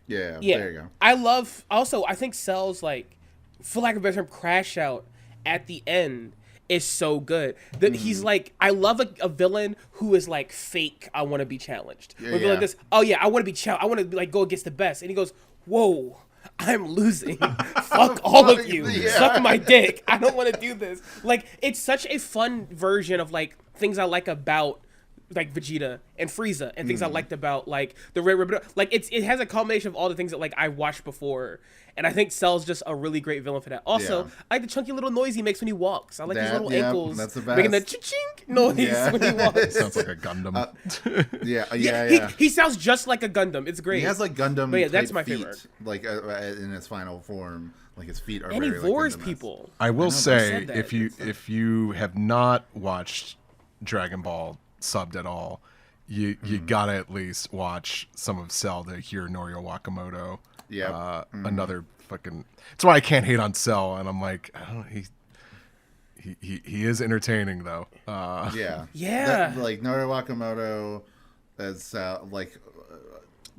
Yeah, Yeah, there you go. I love. Also, I think Cell's like, for lack of a better term, crash out at the end is so good. That he's like, I love a villain who is like fake. I want to be challenged. Yeah, Or villain like this. Oh yeah, I want to be challenged. I want to like go against the best. And he goes, whoa. I'm losing. Fuck all of you. Yeah. Suck my dick. I don't want to do this. Like, it's such a fun version of like things I like about like Vegeta and Frieza and things I liked about like the Red Ribbon. Like it has a culmination of all the things that like I watched before, and I think Cell's just a really great villain for that. Also, I like the chunky little noise he makes when he walks. I like his little ankles that's the best. making the chink noise when he walks. Sounds like a Gundam. He sounds just like a Gundam. It's great. He has like Gundam. But yeah, that's type my feet, favorite. Like in his final form, like his feet are And he very vores like Gundam-esque. people. I will say, said that. if you have not watched Dragon Ball subbed at all, you gotta at least watch some of Cell to hear Norio Wakamoto. Yeah. Another fucking. That's why I can't hate on Cell, and I'm like, I don't know, he is entertaining though. Yeah. Like Norio Wakamoto as the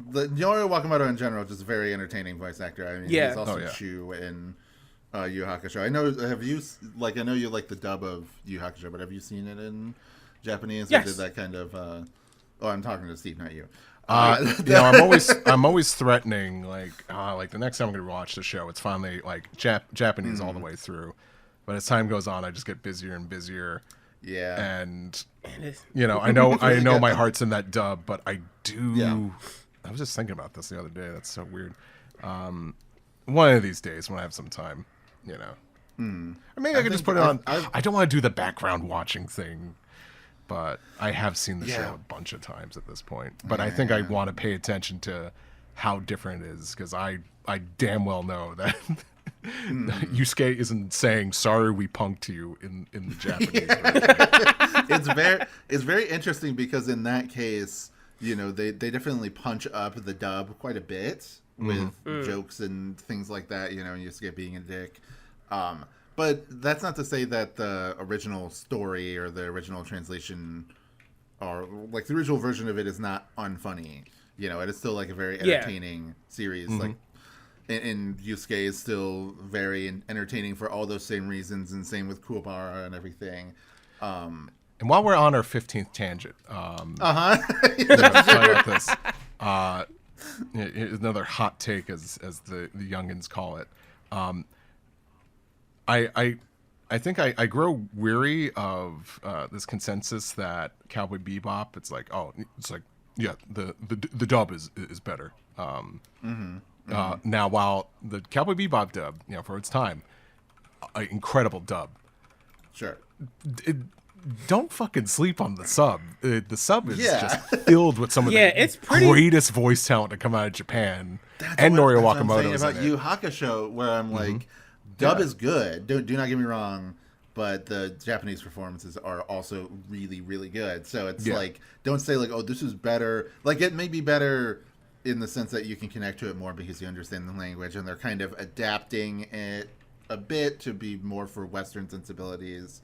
Norio Wakamoto in general, just a very entertaining voice actor. I mean, he's also Shu in Yu Yu Hakusho. I know you like the dub of Yu Yu Hakusho, but have you seen it in Japanese? Yes. Or did that kind of I'm talking to Steve, not you. I'm always threatening like the next time I'm gonna watch the show, it's finally like Japanese all the way through. But as time goes on, I just get busier and busier. Yeah. And I know my heart's in that dub, but I do. Yeah. I was just thinking about this the other day. That's so weird. One of these days when I have some time, I mean, I could just put it on. I don't want to do the background watching thing, but I have seen the show a bunch of times at this point. But I think I want to pay attention to how different it is, because I damn well know that Yusuke isn't saying sorry we punked you in the Japanese version. It's very interesting, because in that case, they definitely punch up the dub quite a bit with jokes and things like that, Yusuke being a dick. But that's not to say that the original story or the original translation, or like the original version of it, is not unfunny. It is still like a very entertaining series. Like, and Yusuke is still very entertaining for all those same reasons, and same with Kuwabara and everything. And while we're on our 15th tangent, Uh-huh. about this. Another hot take, as the youngins call it. I think I grow weary of this consensus that Cowboy Bebop. It's like the dub is better. Now, while the Cowboy Bebop dub, for its time, an incredible dub. Sure. Don't fucking sleep on the sub. The sub is just filled with some of it's the pretty... greatest voice talent to come out of Japan. And Norio Wakamoto is about in Yu it. Hakusho, where I'm like, dub is good. Do not get me wrong, but the Japanese performances are also really, really good. So it's like, don't say like, oh, this is better. Like, it may be better in the sense that you can connect to it more because you understand the language, and they're kind of adapting it a bit to be more for Western sensibilities.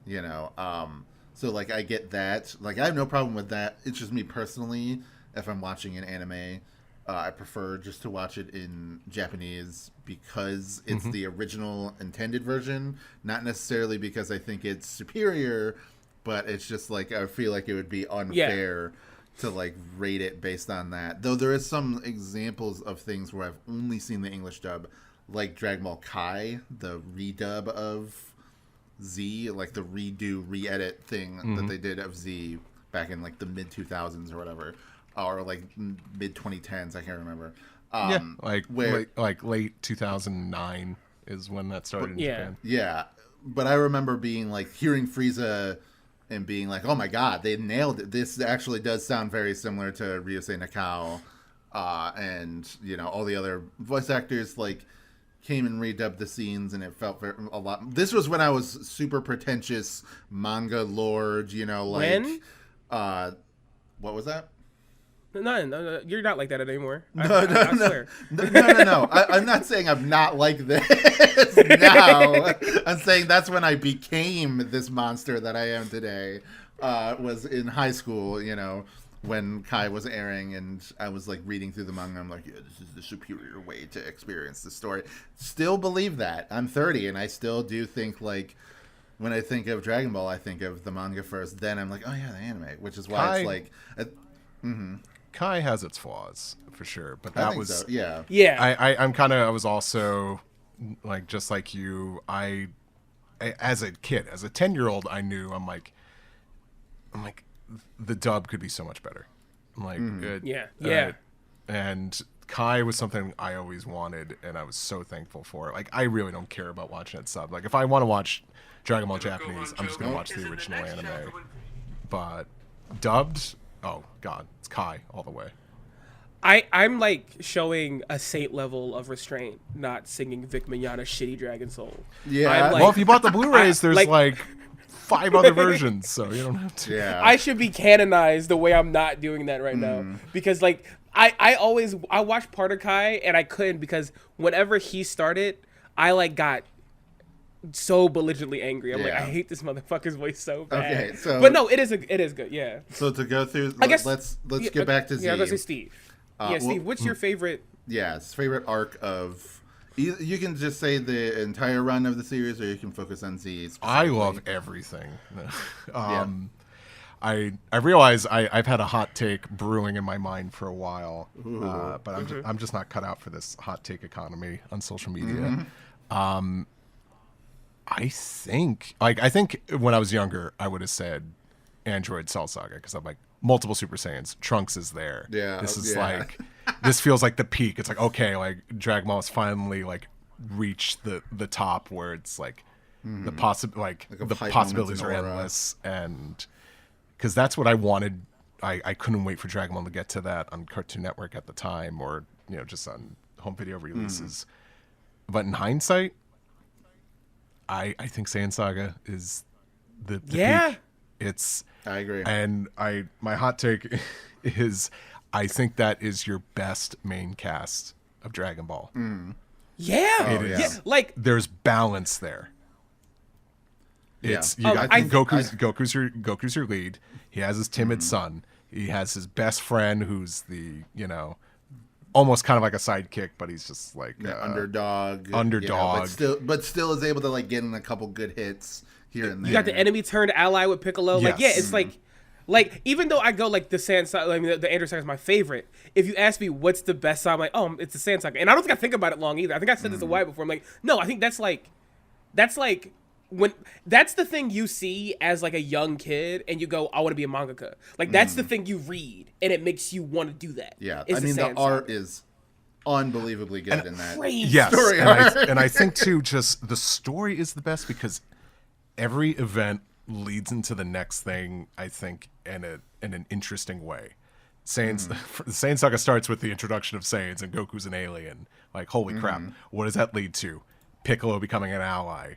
So like I get that. Like, I have no problem with that. It's just me personally. If I'm watching an anime, I prefer just to watch it in Japanese, because it's the original intended version, not necessarily because I think it's superior, but it's just like I feel like it would be unfair to like rate it based on that. Though there is some examples of things where I've only seen the English dub, like Dragon Ball Kai, the redub of Z, like the re-edit thing that they did of Z back in like the mid 2000s or whatever, or like mid 2010s. I can't remember. Like late 2009 is when that started in Japan. Yeah, but I remember being like hearing Frieza and being like, oh my god, they nailed it. This actually does sound very similar to Ryusei Nakao, and all the other voice actors like came and redubbed the scenes, and it felt a lot. This was when I was super pretentious manga lord, When? What was that? No, you're not like that anymore. No. Swear. No. I'm not saying I'm not like this now. I'm saying that's when I became this monster that I am today. Was in high school, when Kai was airing, and I was like reading through the manga. I'm like, yeah, this is the superior way to experience the story. Still believe that. I'm 30, and I still do think like when I think of Dragon Ball, I think of the manga first. Then I'm like, oh yeah, the anime, which is why it's like. Kai has its flaws for sure, but I that think was so, yeah. I was also like just like you. I as a kid, as a 10-year-old, I knew I'm like the dub could be so much better. I'm like and Kai was something I always wanted, and I was so thankful for it. Like I really don't care about watching it sub. Like if I want to watch Dragon Ball Japanese, I'm just gonna watch the original anime. But dubbed. Oh God, it's Kai all the way. I'm like showing a saint level of restraint, not singing Vic Mignogna's shitty Dragon Soul. Yeah. Like, well, if you bought the Blu-rays, there's like 5 other versions, so you don't have to. Yeah. I should be canonized the way I'm not doing that right now, because like I watched part of Kai and I couldn't, because whenever he started, I like got so belligerently angry. I'm like, I hate this motherfucker's voice so bad. Okay, so but no, it is good. Yeah. So to go through, I guess let's get back to Z. Yeah, I'm gonna say Steve. Steve, what's your favorite? Yeah, favorite arc of. You can just say the entire run of the series, or you can focus on Z. I love everything. I realize I've had a hot take brewing in my mind for a while, but I'm just not cut out for this hot take economy on social media. I think when I was younger, I would have said Android Cell Saga, because I'm like, multiple Super Saiyans, Trunks is there. Yeah, this is like, this feels like the peak. It's like, okay, like Dragon Ball has finally like reached the top where it's like the possibilities are endless, and because that's what I wanted. I couldn't wait for Dragon Ball to get to that on Cartoon Network at the time, or just on home video releases. But in hindsight, I think Saiyan Saga is the peak. I agree. And my hot take is I think that is your best main cast of Dragon Ball. Yeah. It is. Yeah. Like there's balance there. It's Yeah. you got Goku's your lead. He has his timid son. He has his best friend who's the, almost kind of like a sidekick, but he's just like underdog. Yeah, but still is able to like get in a couple good hits here and there. You got the enemy turned ally with Piccolo. Yes. Like, yeah, it's like even though I go like the Saiyan Saga, I mean the Android Saga is my favorite. If you ask me what's the best song, I'm like, oh, it's the Saiyan Saga. And I don't think I think about it long either. I think I said this to Wyatt before. I'm like, no, I think that's like when that's the thing you see as like a young kid and you go, I want to be a mangaka. Like that's the thing you read and it makes you want to do that. Yeah, I mean the art is unbelievably good in that. Yes, story and I think too, just the story is the best because every event leads into the next thing. I think in an interesting way. Saiyan Saga starts with the introduction of Saiyans and Goku's an alien. Like holy crap, what does that lead to? Piccolo becoming an ally.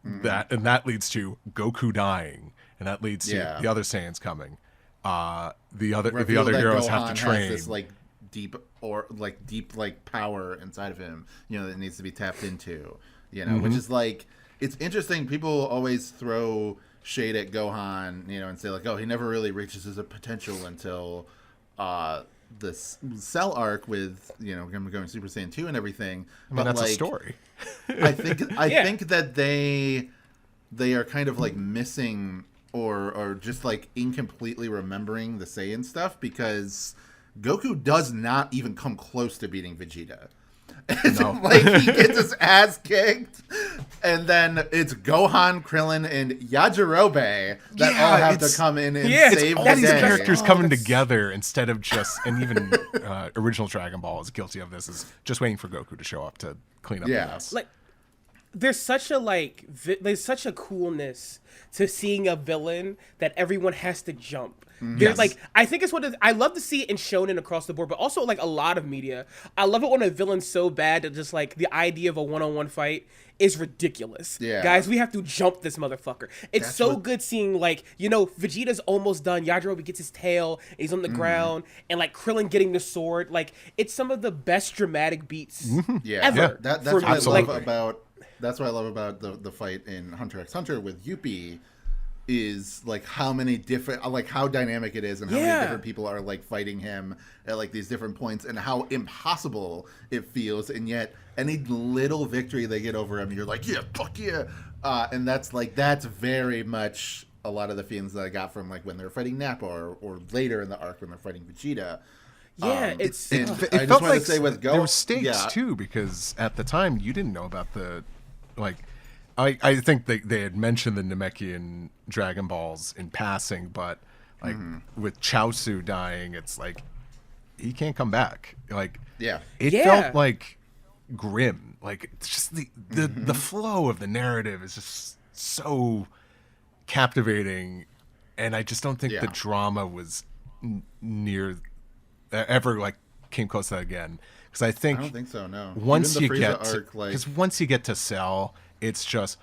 That leads to Goku dying, and that leads to the other Saiyans coming. The other heroes have to train. Has this deep power inside of him, that needs to be tapped into. Which is like, it's interesting. People always throw shade at Gohan, and say like, oh, he never really reaches his potential until this Cell arc with him going Super Saiyan 2 and everything. I mean, that's a story. I think that they are kind of like missing or just like incompletely remembering the Saiyan stuff, because Goku does not even come close to beating Vegeta. No. Like he gets his ass kicked, and then it's Gohan, Krillin, and Yajirobe that all have to come in and save all the these day. characters coming together instead of just, and even original Dragon Ball is guilty of this, is just waiting for Goku to show up to clean up the mess. there's such a there's such a coolness to seeing a villain that everyone has to jump. There's Yes. I think it's I love to see it in shonen across the board, but also like a lot of media. I love it when a villain's so bad that just like the idea of a one-on-one fight is ridiculous. Yeah. Guys, we have to jump this motherfucker. It's That's so what- good seeing Vegeta's almost done. Yajirobe gets his tail, and he's on the ground, and like Krillin getting the sword. Like it's some of the best dramatic beats Yeah, ever. That's for what me. I Absolutely. love about. That's what I love about the fight in Hunter x Hunter with Yuppie, is like how many different, like how dynamic it is, and how Yeah. many different people are like fighting him at like these different points, and how impossible it feels, and yet any little victory they get over him, you're like, yeah, fuck yeah, and that's very much a lot of the feelings that I got from like when they're fighting Nappa or later in the arc when they're fighting Vegeta. Yeah, it's and It I just felt wanted like to say with there were stakes yeah. too, because at the time you didn't know about the like. I think they had mentioned the Namekian Dragon Balls in passing, but like with Chaozu dying, it's like he can't come back. Like Yeah. it Yeah. felt like grim. Like it's just the flow of the narrative is just so captivating, and I just don't think the Yeah. drama was near ever like came close to that again. Because I think I don't think so. No. once Even you the Frieza get to, arc, like because once you get to Cell, it's just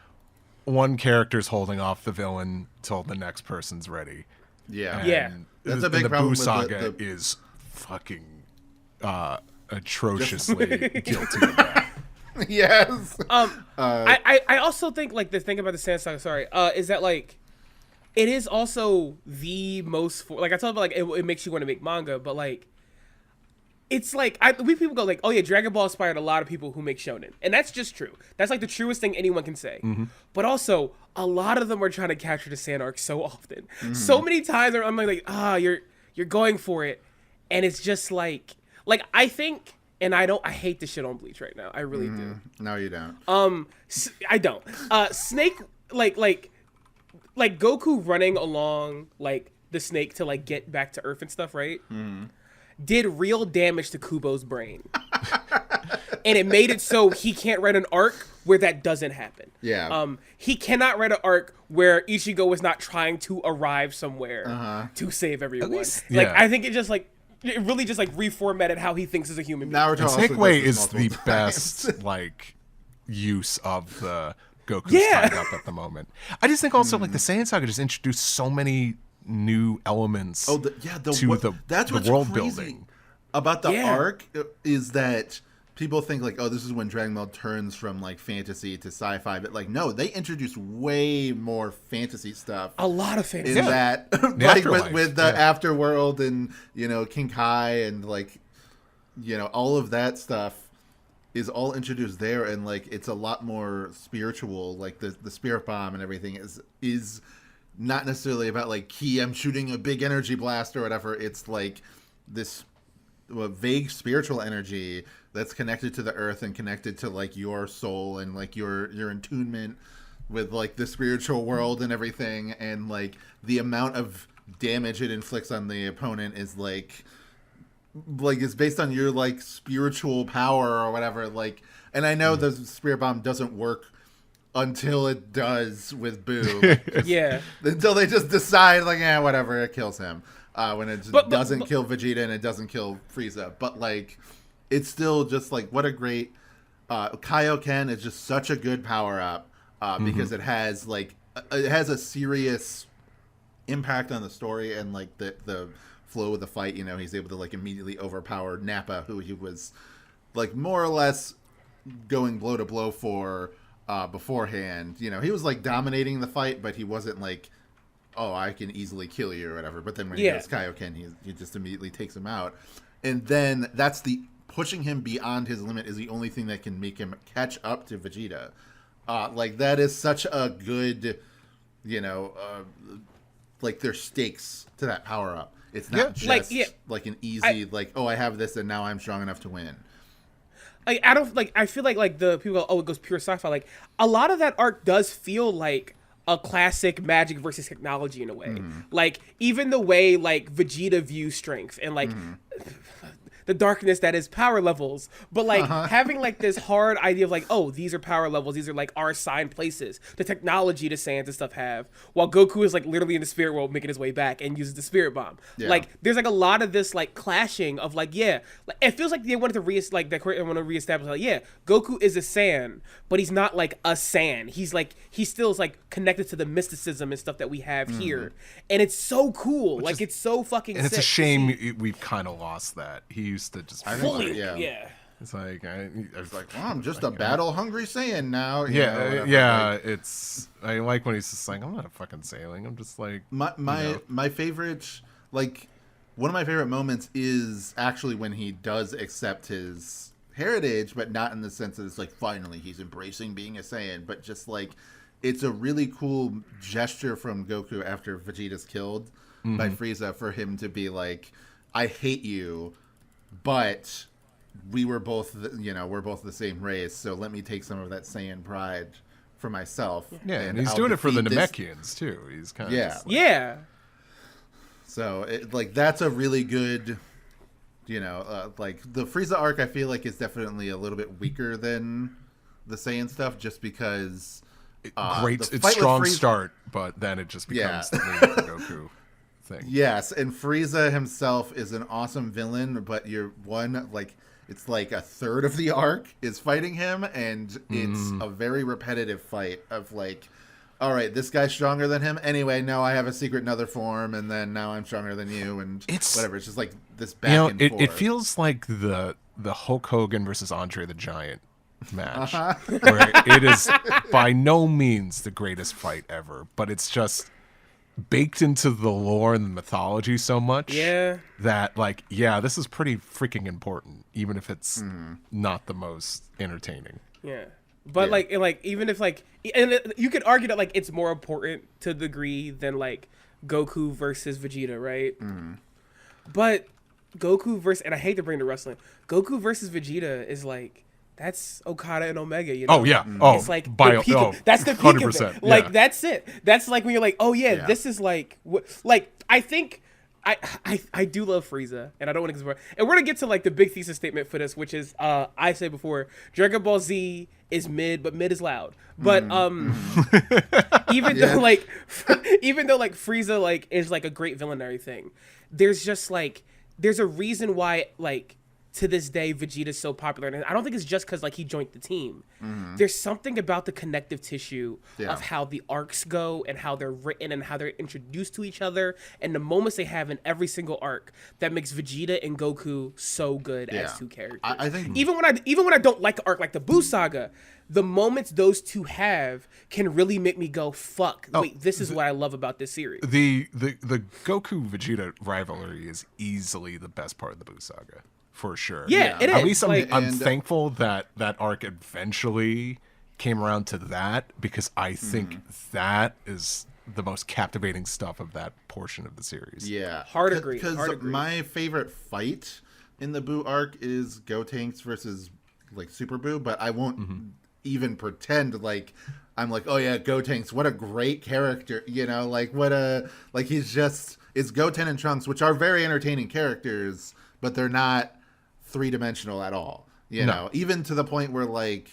one character's holding off the villain till the next person's ready. yeah, Yeah. And That's the, a big and the problem Boo with saga the- is fucking atrociously guilty of that. yes. I also think like the thing about the Sand Saga, is that like it is also the most like I talked about like it makes you want to make manga, but like it's like we people go like, oh yeah, Dragon Ball inspired a lot of people who make shonen, and that's just true. That's like the truest thing anyone can say. But also, a lot of them are trying to capture the Sand arc so often, so many times. I'm like, you're going for it, and it's just like I think, and I hate the shit on Bleach right now. I really do. No, you don't. I don't. Snake like Goku running along like the snake to like get back to Earth and stuff, right? Did real damage to Kubo's brain. And it made it so he can't write an arc where that doesn't happen. Yeah. He cannot write an arc where Ichigo is not trying to arrive somewhere to save everyone. least- Like yeah. I think it just like it really just like reformatted how he thinks as a human being. Naruto also Snake does Way this is the multiple times. best like use of the Goku's Yeah. tied up at the moment. I just think also like the Saiyan Saga just introduced so many new elements Oh, to that's the what's world crazy building. about the Yeah. arc is that people think like, oh, this is when Dragon Ball turns from like fantasy to sci-fi, but like no, they introduced way more fantasy stuff A lot of in fantasy. that, The like afterlife, with the yeah. afterworld and King Kai and like all of that stuff is all introduced there, and like it's a lot more spiritual. Like the spirit bomb and everything is not necessarily about like I'm shooting a big energy blast or whatever. It's like this vague spiritual energy that's connected to the earth and connected to like your soul and like your attunement with like the spiritual world and everything, and like the amount of damage it inflicts on the opponent is like it's based on your like spiritual power or whatever. Like, and I know the spirit bomb doesn't work until it does with Boo. Yeah. Until they just decide like, whatever, it kills him. When it just But- doesn't kill Vegeta and it doesn't kill Frieza. But like, it's still just like, what a great Kaioken is just such a good power up because it has a serious impact on the story and like the flow of the fight. He's able to like immediately overpower Nappa, who he was like more or less going blow to blow for beforehand. He was like dominating the fight, but he wasn't like, oh, I can easily kill you or whatever. But then when he Yeah. goes Kaioken, he just immediately takes him out. And then that's pushing him beyond his limit is the only thing that can make him catch up to Vegeta. Like that is such a good, like there's stakes to that power up. It's not just like an easy I have this and now I'm strong enough to win. I feel like the people go, oh, it goes pure sci-fi. Like a lot of that arc does feel like a classic magic versus technology in a way. Like even the way like Vegeta views strength and like the darkness that is power levels. But like having like this hard idea of like, oh, these are power levels, these are like our assigned places, the technology the Saiyans and stuff have, while Goku is like literally in the spirit world making his way back and uses the spirit bomb. Like there's like a lot of this like clashing of like, like, it feels like they wanted to reestablish like, Goku is a Saiyan, but he's not like a Saiyan. He still is like connected to the mysticism and stuff that we have here, and it's so cool. It's so fucking. And sick it's a shame we've kind of lost that. He used to just fully, It's like I was like, well, I'm just a battle hungry Saiyan now. It's I like when he's just like, I'm not a fucking sailing. I'm just like my favorite, like one of my favorite moments is actually when he does accept his heritage, but not in the sense that it's like finally he's embracing being a Saiyan, but just like it's a really cool gesture from Goku after Vegeta's killed by Frieza for him to be like, I hate you, but we were both, we're both the same race, so let me take some of that Saiyan pride for myself. Yeah, and he's doing it for the Namekians too. He's kind of So that's a really good, like the Frieza arc. I feel like is definitely a little bit weaker than the Saiyan stuff, just because. It's strong start, but then it just becomes the Goku thing. Yes, and Frieza himself is an awesome villain, but it's like a third of the arc is fighting him, and it's a very repetitive fight of like, all right, this guy's stronger than him. Anyway, no, I have a secret another form, and then now I'm stronger than you, and whatever. It's just like this back and forth. It feels like the Hulk Hogan versus Andre the Giant match, where it is by no means the greatest fight ever, but it's just baked into the lore and the mythology so much that like this is pretty freaking important, even if it's not the most entertaining. But even if you could argue that like it's more important to the degree than like Goku versus Vegeta, right? But Goku versus, and I hate to bring the wrestling, Goku versus Vegeta is like, that's Okada and Omega, you know? Oh, yeah. Oh, it's like the peak that's the peak 100%, of it. Like, that's it. That's like when you're like, oh, yeah, this is like, I think, I do love Frieza, and I don't want to, and we're going to get to like the big thesis statement for this, which is, I said before, Dragon Ball Z is mid, but mid is loud. But, even though like Frieza like is like a great villain and everything, there's just like, there's a reason why like, to this day, Vegeta's so popular, and I don't think it's just because like he joined the team. There's something about the connective tissue of how the arcs go and how they're written and how they're introduced to each other and the moments they have in every single arc that makes Vegeta and Goku so good as two characters. I think even when I don't like an arc like the Buu Saga, the moments those two have can really make me go, fuck, wait, this is what I love about this series. The Goku Vegeta rivalry is easily the best part of the Buu Saga. For sure. Yeah, it is. At least I'm thankful that arc eventually came around to that, because I think that is the most captivating stuff of that portion of the series. Yeah. Hard agree. Because my favorite fight in the Buu arc is Gotenks versus like Super Buu, but I won't even pretend like I'm like, oh yeah, Gotenks, what a great character, like he's just, it's Goten and Trunks, which are very entertaining characters, but they're not three-dimensional at all, even to the point where like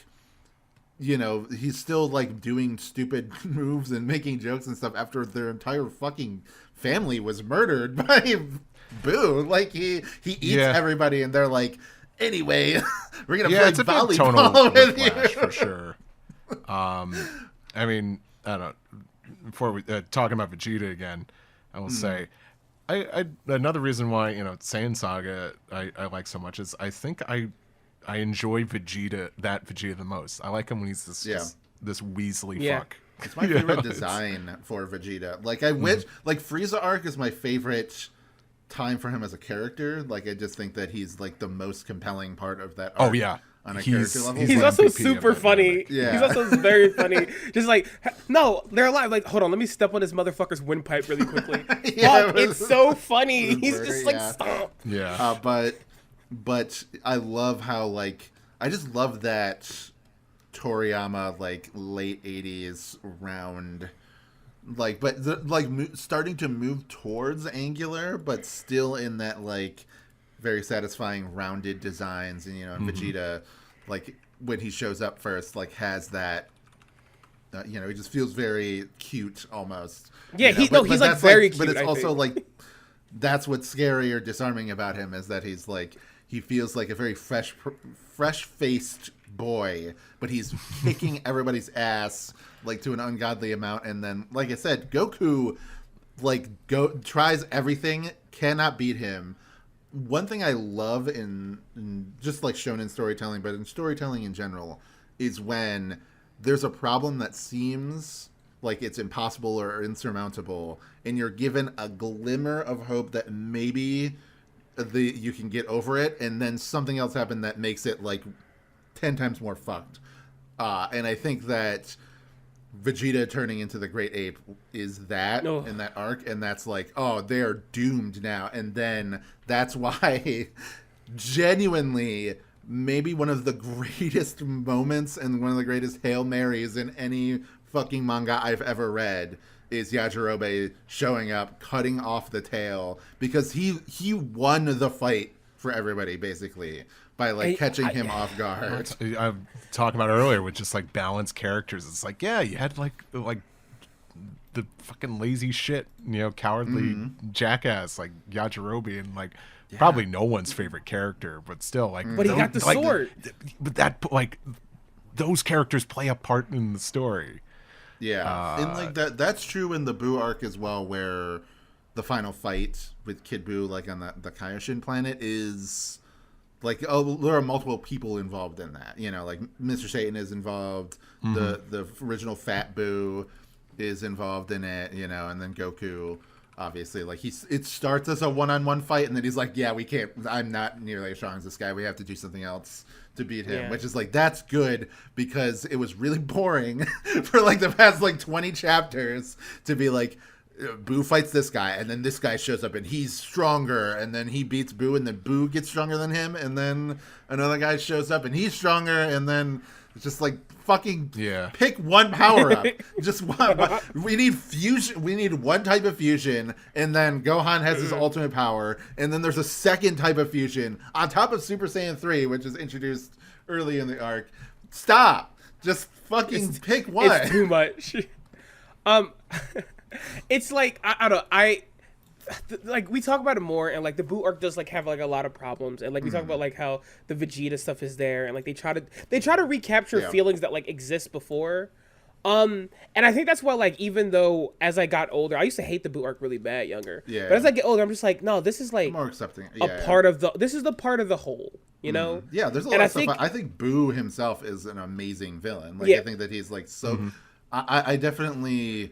he's still like doing stupid moves and making jokes and stuff after their entire fucking family was murdered by Boo. Like he eats everybody, and they're like, anyway, we're gonna play volleyball with you for sure. I mean, I don't know, before we talking about Vegeta again, I will say I another reason why Saiyan Saga I like so much is I think I enjoy Vegeta the most. I like him when he's this Weasley fuck. It's my favorite design for Vegeta. Like I wish like Frieza arc is my favorite time for him as a character. Like I just think that he's like the most compelling part of that arc. Oh yeah. On a character level. He's also super funny. Yeah. He's also very funny. Just like, no, they're alive. Like, hold on, let me step on this motherfucker's windpipe really quickly. It's so funny. He's just like, stomp. Yeah. But I love how like, I just love that Toriyama like late 80s round, like, but starting to move towards angular, but still in that like very satisfying rounded designs, and and Vegeta, like when he shows up first, like has that. He just feels very cute almost. Yeah, he's like very cute. But it's also like that's what's scary or disarming about him is that he feels like a very fresh-faced boy, but he's kicking everybody's ass like to an ungodly amount. And then, like I said, Goku tries everything, cannot beat him. One thing I love in just like shonen storytelling, but in storytelling in general, is when there's a problem that seems like it's impossible or insurmountable, and you're given a glimmer of hope that maybe you can get over it, and then something else happened that makes it like 10 times more fucked. And I think that Vegeta turning into the Great Ape is that in that arc, and that's like, oh, they're doomed now. And then that's why genuinely maybe one of the greatest moments and one of the greatest Hail Marys in any fucking manga I've ever read is Yajirobe showing up, cutting off the tail, because he won the fight for everybody, basically, by catching him off guard. I'm talking about earlier with just like balanced characters. It's like, yeah, you had like the fucking lazy shit, cowardly jackass like Yajirobe, and like probably no one's favorite character, but still like. But he got the sword. But that those characters play a part in the story. Yeah, and like that's true in the Buu arc as well, where the final fight with Kid Buu, like on the Kaioshin planet, is like there are multiple people involved in that. Like Mr. Satan is involved, the original Fat Buu is involved in it, and then Goku. Obviously, like it starts as a one-on-one fight, and then he's like, "Yeah, we can't. I'm not nearly as strong as this guy. We have to do something else to beat him." Yeah. Which is like that's good because it was really boring for like the past 20 chapters to be like, Buu fights this guy, and then this guy shows up, and he's stronger, and then he beats Buu, and then Buu gets stronger than him, and then another guy shows up, and he's stronger, and then it's just like fucking pick one power up. Just one. We need fusion. We need one type of fusion, and then Gohan has his ultimate power, and then there's a second type of fusion on top of Super Saiyan 3, which is introduced early in the arc. Stop. Just fucking pick one. It's too much. It's like I don't know. Like we talk about it more, and like the Buu arc does like have like a lot of problems, and like we talk about like how the Vegeta stuff is there, and like they try to recapture feelings that like exist before, and I think that's why like even though as I got older, I used to hate the Buu arc really bad younger, but as I get older, I'm just like, no, this is like more accepting, part of this is the part of the whole, Yeah, there's a lot of stuff. I think Buu himself is an amazing villain. Like I think that he's like so. I definitely.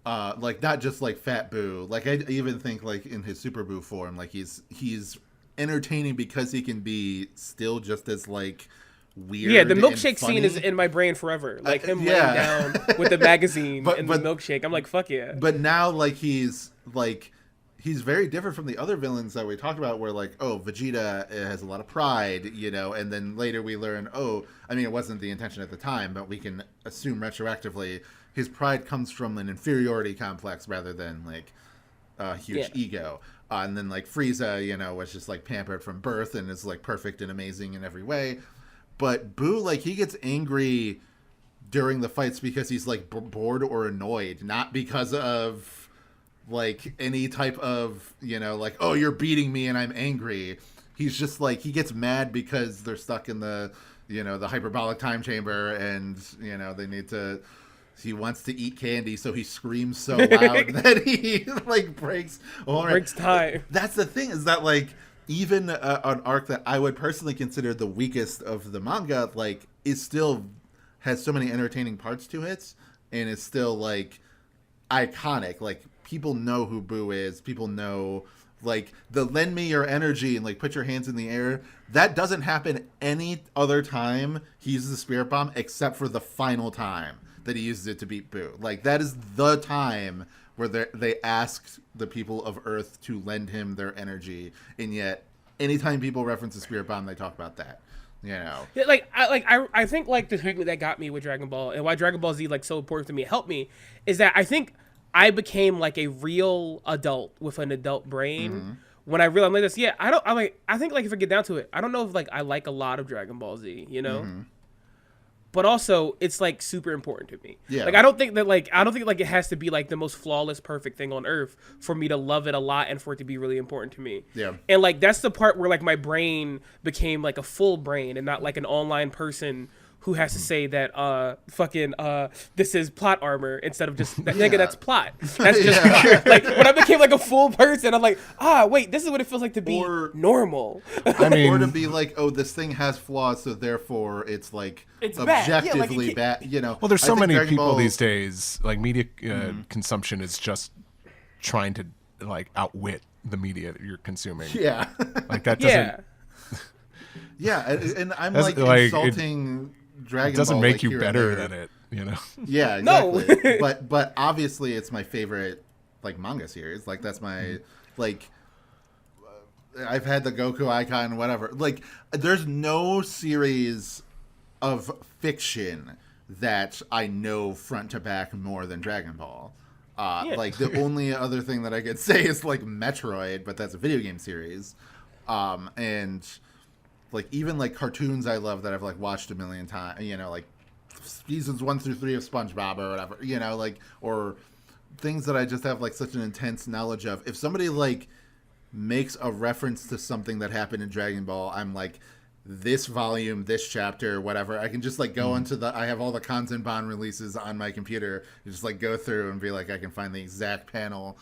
Like not just like Fat Buu, like I even think like in his Super Buu form, like he's entertaining because he can be still just as like weird. Yeah, the milkshake scene is in my brain forever. Like him laying down with the magazine and the milkshake. I'm like, fuck yeah. But now like he's very different from the other villains that we talked about, where like, oh, Vegeta has a lot of pride, and then later we learn, it wasn't the intention at the time, but we can assume retroactively his pride comes from an inferiority complex rather than like a huge ego. And then like Frieza, was just like pampered from birth and is like perfect and amazing in every way. But Buu, like he gets angry during the fights because he's like bored or annoyed, not because of like any type of, like, oh, you're beating me and I'm angry. He's just like, he gets mad because they're stuck in the, the hyperbolic time chamber, and, they need to, he wants to eat candy, so he screams so loud that he like breaks time. That's the thing, is that like even an arc that I would personally consider the weakest of the manga, like is still has so many entertaining parts to it, and it's still like iconic. Like people know who Buu is. People know like the lend me your energy and like put your hands in the air. That doesn't happen any other time he uses the spirit bomb except for the final time that he uses it to beat Buu. Like that is the time where they asked the people of Earth to lend him their energy, and yet anytime people reference the spirit bomb, they talk about that. Yeah, I think like the thing that got me with Dragon Ball and why Dragon Ball Z like so important to me, helped me, is that I think I became like a real adult with an adult brain when I realized like this, yeah, I think like if I get down to it, I don't know if like I like a lot of Dragon Ball Z, you know. But also, it's like super important to me. Yeah. Like I don't think like it has to be like the most flawless, perfect thing on earth for me to love it a lot and for it to be really important to me. Yeah. And like that's the part where like my brain became like a full brain and not like an online person who has to say that this is plot armor instead of just nigga, that's plot. That's just like when I became like a full person, I'm like, wait, this is what it feels like to be normal. I mean, or to be like, oh, this thing has flaws, so therefore it's like it's objectively bad. You know. Well, there's so many Dragon people Ball... these days. Like media consumption is just trying to like outwit the media that you're consuming. Yeah. Like that doesn't. Yeah, and I'm That's, like insulting. Dragon It doesn't Ball, make like, you here better and there. than it, you know. Yeah, exactly. but obviously it's my favorite like manga series. Like that's my like I've had the Goku icon, whatever. Like there's no series of fiction that I know front to back more than Dragon Ball. Like the only other thing that I could say is like Metroid, but that's a video game series. And like even like cartoons I love that I've like watched a million times, you know, like seasons 1 through 3 of SpongeBob or whatever, you know, like, or things that I just have like such an intense knowledge of. If somebody like makes a reference to something that happened in Dragon Ball, I'm like, this volume, this chapter, whatever, I can just like go into I have all the Kanzenban releases on my computer, just like go through and be like, I can find the exact panel.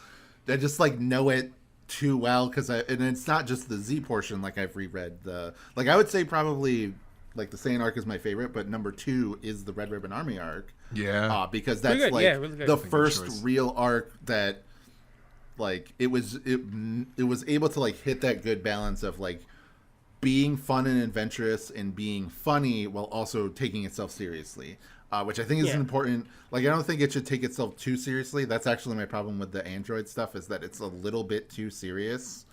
I just like know it too well and it's not just the Z portion. Like I've reread I would say probably like the Saiyan arc is my favorite, but number 2 is the Red Ribbon Army arc. Yeah, because that's really like really the first real arc that like it was able to like hit that good balance of like being fun and adventurous and being funny while also taking itself seriously. Which I think is important. Like, I don't think it should take itself too seriously. That's actually my problem with the Android stuff, is that it's a little bit too serious.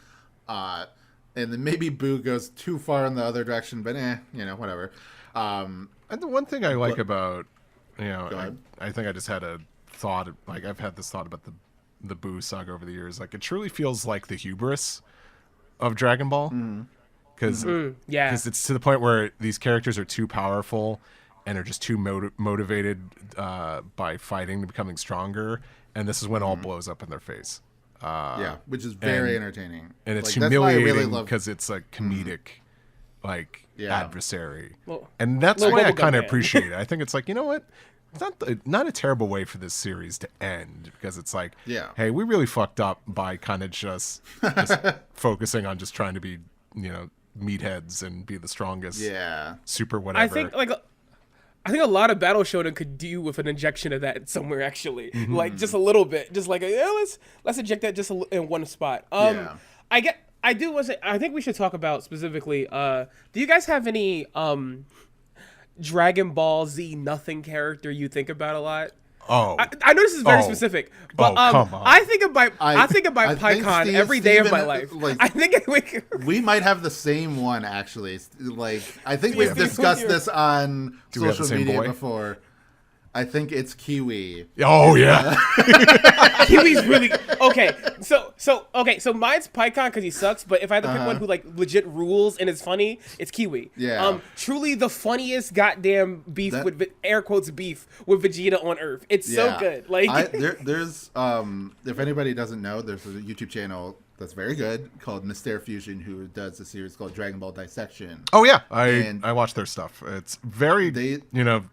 And then maybe Boo goes too far in the other direction, but you know, whatever. And the one thing I like about, you know, I think I just had a thought, like I've had this thought about the Boo saga over the years. Like it truly feels like the hubris of Dragon Ball. Because it's to the point where these characters are too powerful and are just too motivated by fighting to becoming stronger, and this is when all blows up in their face. Which is very entertaining, and it's like, humiliating because it's a comedic, adversary, and that's why I kind of appreciate it. I think it's like, you know what, it's not a terrible way for this series to end, because it's like, hey, we really fucked up by kind of just focusing on just trying to be, you know, meatheads and be the strongest, super whatever. I think a lot of Battle Shonen could do with an injection of that somewhere, actually. Like, just a little bit. Just like, let's inject that just in one spot. I think we should talk about specifically, do you guys have any Dragon Ball Z nothing character you think about a lot? I know this is very specific, but come on. I think about PyCon every day of my life. Like, I think we might have the same one, actually. Like, I think we've discussed this on social media before. I think it's Kiwi. Oh yeah, Kiwi's really okay. So mine's PyCon because he sucks. But if I had to pick one who like legit rules and is funny, it's Kiwi. Yeah. Truly the funniest goddamn beef with air quotes beef with Vegeta on Earth. It's so good. Like there's if anybody doesn't know, there's a YouTube channel that's very good called Myster Fusion, who does a series called Dragon Ball Dissection. Oh yeah, I watch their stuff. It's very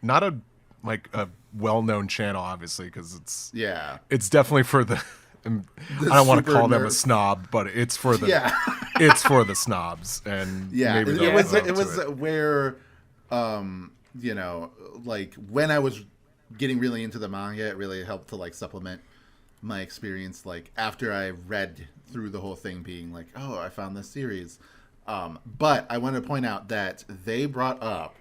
not a like a well-known channel, obviously, because it's definitely for the I don't want to call them a snob, but it's for the it's for the snobs, and maybe it was where you know, like when I was getting really into the manga, it really helped to like supplement my experience, like after I read through the whole thing, being like, oh, I found this series. But I want to point out that they brought up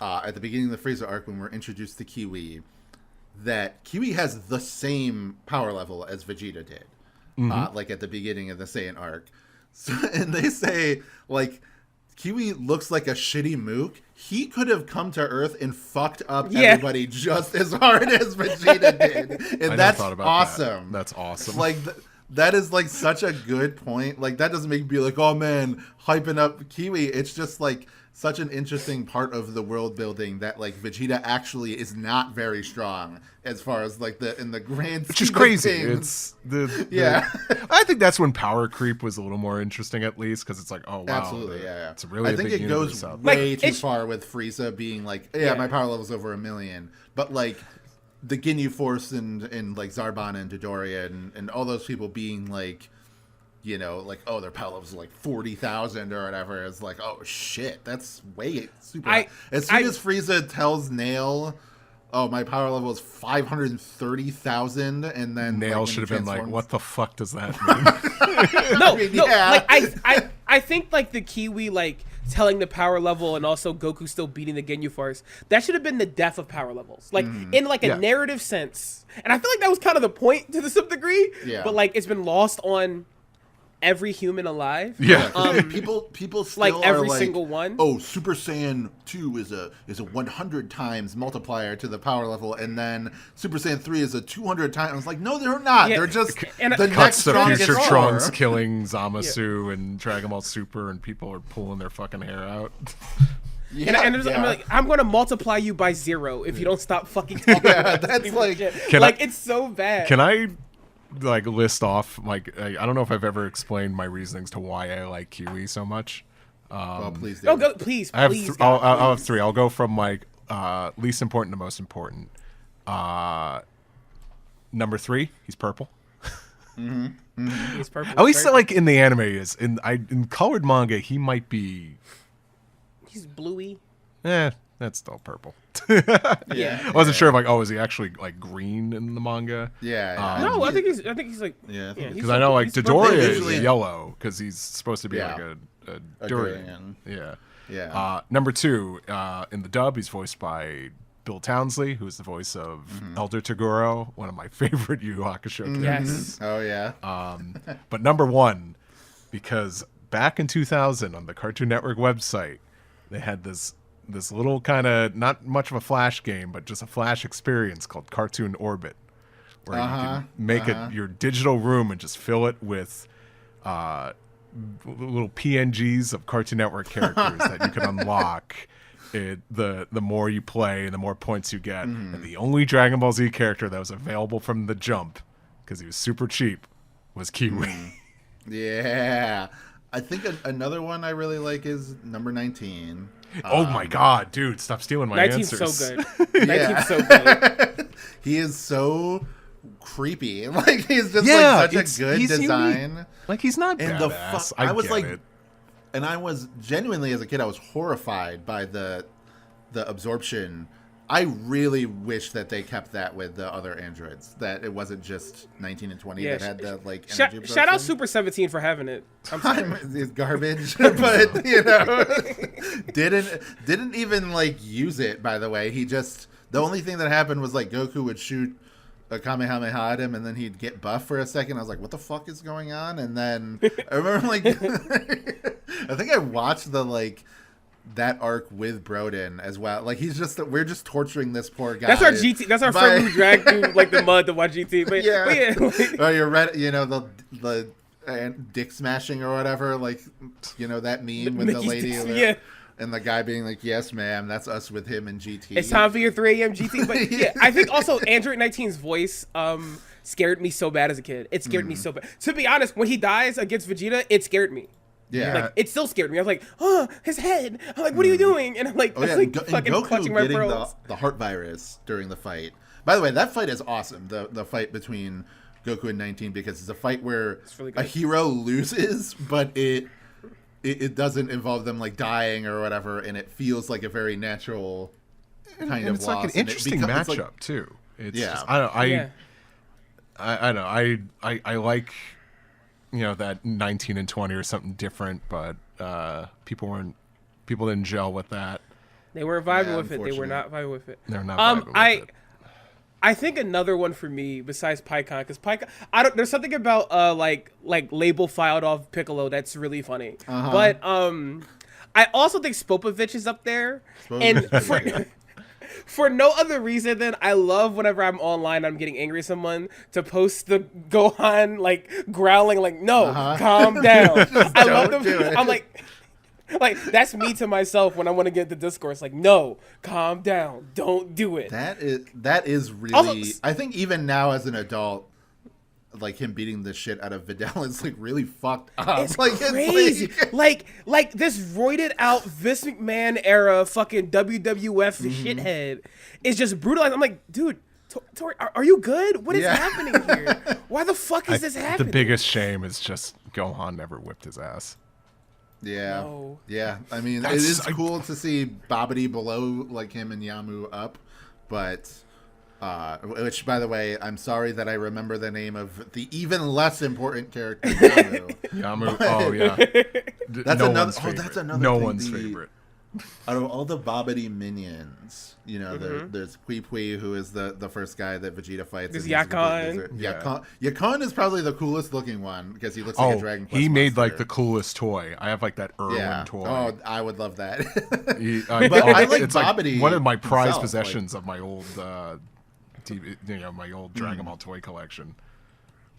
at the beginning of the Frieza arc, when we're introduced to Kiwi, that Kiwi has the same power level as Vegeta did, like at the beginning of the Saiyan arc. So, and they say, like, Kiwi looks like a shitty mook. He could have come to Earth and fucked up everybody just as hard as Vegeta did. And that's awesome. That's awesome. Like, that is like such a good point. Like that doesn't make me be like, oh man, hyping up Kiwi. It's just like such an interesting part of the world building that like Vegeta actually is not very strong as far as like in the grand Which is scheme of crazy. things. It's the Yeah. I think that's when power creep was a little more interesting, at least, because it's like, oh wow, Absolutely, yeah. it's really I think it goes out way Like, too it's- far with Frieza being like, Yeah. my power level's over 1 million, but like the Ginyu Force and like Zarbon and Dodoria and all those people being like, you know, like, oh, their power level's like 40,000 or whatever. It's like, oh shit, that's way super high. As soon as Frieza tells Nail, oh, my power level is 530,000, and then Nail like, should have been like, transforms- what the fuck does that mean? No, yeah. like I think like the Kiwi like telling the power level and also Goku still beating the Ginyu Force, that should have been the death of power levels. Like in like a Yeah. narrative sense. And I feel like that was kind of the point to some degree. Yeah. But like it's been lost on every human alive. Yeah. People still like every are like, single one. oh, Super Saiyan 2 is a 100 times multiplier to the power level, and then Super Saiyan 3 is a 200 times. I was like, no, they're not. Yeah. They're just And the Cuts next To strongest future power. Trunks killing Zamasu and Dragon Ball Super, and people are pulling their fucking hair out. Yeah, And I'm like, I'm going to multiply you by 0 if you don't stop fucking talking. Yeah, about that's this like- shit. Can like I- it's so bad. Can I like list off like I don't know if I've ever explained my reasonings to why I like Kiwi so much. Well, please do. Oh, go, please, I have please. I'll God, have please. 3. I'll go from like least important to most important. Number 3, he's purple. He's purple. At least Very- like in the anime is in colored manga he might be he's bluey. that's still purple. Yeah. I wasn't sure if like is he actually like green in the manga? Yeah. No, I think he's like Yeah, I think he's Because I know like he's purple. Dodoria Visually- is yellow because he's supposed to be Yeah. like a A durian. durian. Yeah. Yeah. Number 2, in the dub, he's voiced by Bill Townsley, who's the voice of Elder Toguro, one of my favorite Yu Yu Hakusho characters. Yes. Oh yeah. But number 1, because back in 2000 on the Cartoon Network website, they had this little kind of not much of a flash game, but just a flash experience called Cartoon Orbit, where you can make your digital room and just fill it with little PNGs of Cartoon Network characters that you can unlock. The more you play, the more points you get. And the only Dragon Ball Z character that was available from the jump, because he was super cheap, was Kiwi. Yeah. I think another one I really like is number 19. Oh my god, dude! Stop stealing my 19's answers. so good. 19's so good. He is so creepy. Like he's just Yeah, like such a good he's design. unique. Like he's not And badass. I was get like, it. and I was genuinely as a kid, I was horrified by the absorption. I really wish that they kept that with the other androids. That it wasn't just 19 and 20 Yeah, that had the like Shout, energy shout out absorption. Super 17 for having it. I'm sorry. It's garbage, but you know, didn't even like use it. By the way, he just the only thing that happened was like Goku would shoot a Kamehameha at him, and then he'd get buff for a second. I was like, "What the fuck is going on?" And then I remember like, I think I watched that arc with Broden as well. Like we're just torturing this poor guy. That's our GT. That's our friend who dragged through like the mud to watch GT. But Yeah. but yeah. Oh, you're right. You know the dick smashing or whatever. Like you know that meme with the Mickey's lady. dicks, that- yeah. And the guy being like, "Yes, ma'am, that's us with him in GT." It's time for your 3 a.m. GT. But yeah, I think also Android 19's voice scared me so bad as a kid. It scared me so bad. To be honest, when he dies against Vegeta, it scared me. Yeah. Like it still scared me. I was like, oh, his head. I'm like, what are you doing? And I'm like, Oh yeah, like and fucking Goku clutching my getting pearls. the heart virus during the fight. By the way, that fight is awesome. The fight between Goku and 19, because it's a fight where really a good. hero loses, but it doesn't involve them like dying or whatever, and it feels like a very natural kind And of it's loss. like an and it interesting becomes, matchup like- too. It's Yeah. just, I don't Yeah. I know I like that 19 and 20 or something different, but people didn't gel with that. They weren't vibing Yeah, with it. They were unfortunate. not vibing with it. They're not vibing with it. I think another one for me besides PyCon, because PyCon, there's something about like label filed off Piccolo that's really funny. Uh-huh. But I also think Spopovich is up there, and For no other reason than I love whenever I'm online, I'm getting angry at someone to post the Gohan like growling like, no, calm down. I love them. do it. I'm like that's me to myself when I want to get the discourse. Like, no, calm down, don't do it. That is really. Also, I think even now as an adult, like him beating the shit out of Vidal is like really fucked up. It's like crazy. It's like, like this roided out Vince McMahon era fucking WWF shithead is just brutalized. I'm like, dude, Tori, are you good? What is happening here? Why the fuck is this happening? The biggest shame is just Gohan never whipped his ass. yeah, No. yeah. I mean, it That's- is cool to see Babidi below like him and Yamu up, but. Which, by the way, I'm sorry that I remember the name of the even less important character, Yamu. Yamu, oh yeah. That's no another. one's favorite. That's another. No thing, one's favorite. Out of all the Babidi minions, you know, there's Kui Pui, who is the first guy that Vegeta fights. There's and he's a complete Yakon. loser. Yakon is probably the coolest looking one because he looks like a Dragon Quest he made monster. like the coolest toy. I have like that Irwin toy. Oh, I would love that. But I like it's Babidi like one of my prized himself, possessions of my old, my old Dragon Ball toy collection.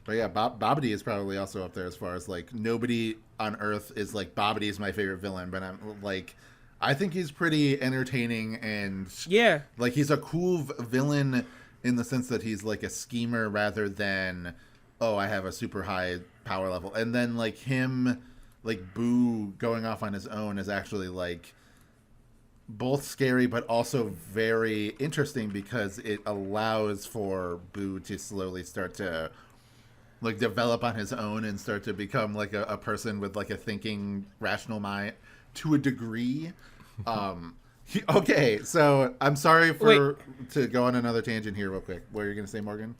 But yeah, Babidi is probably also up there as far as like nobody on Earth is like Babidi is my favorite villain, but I'm like. I think he's pretty entertaining and like he's a cool villain in the sense that he's like a schemer rather than I have a super high power level. And then like him like Boo going off on his own is actually like both scary but also very interesting because it allows for Boo to slowly start to like develop on his own and start to become like a person with like a thinking rational mind to a degree. Okay, so I'm sorry to go on another tangent here real quick. What are you gonna say, Morgan?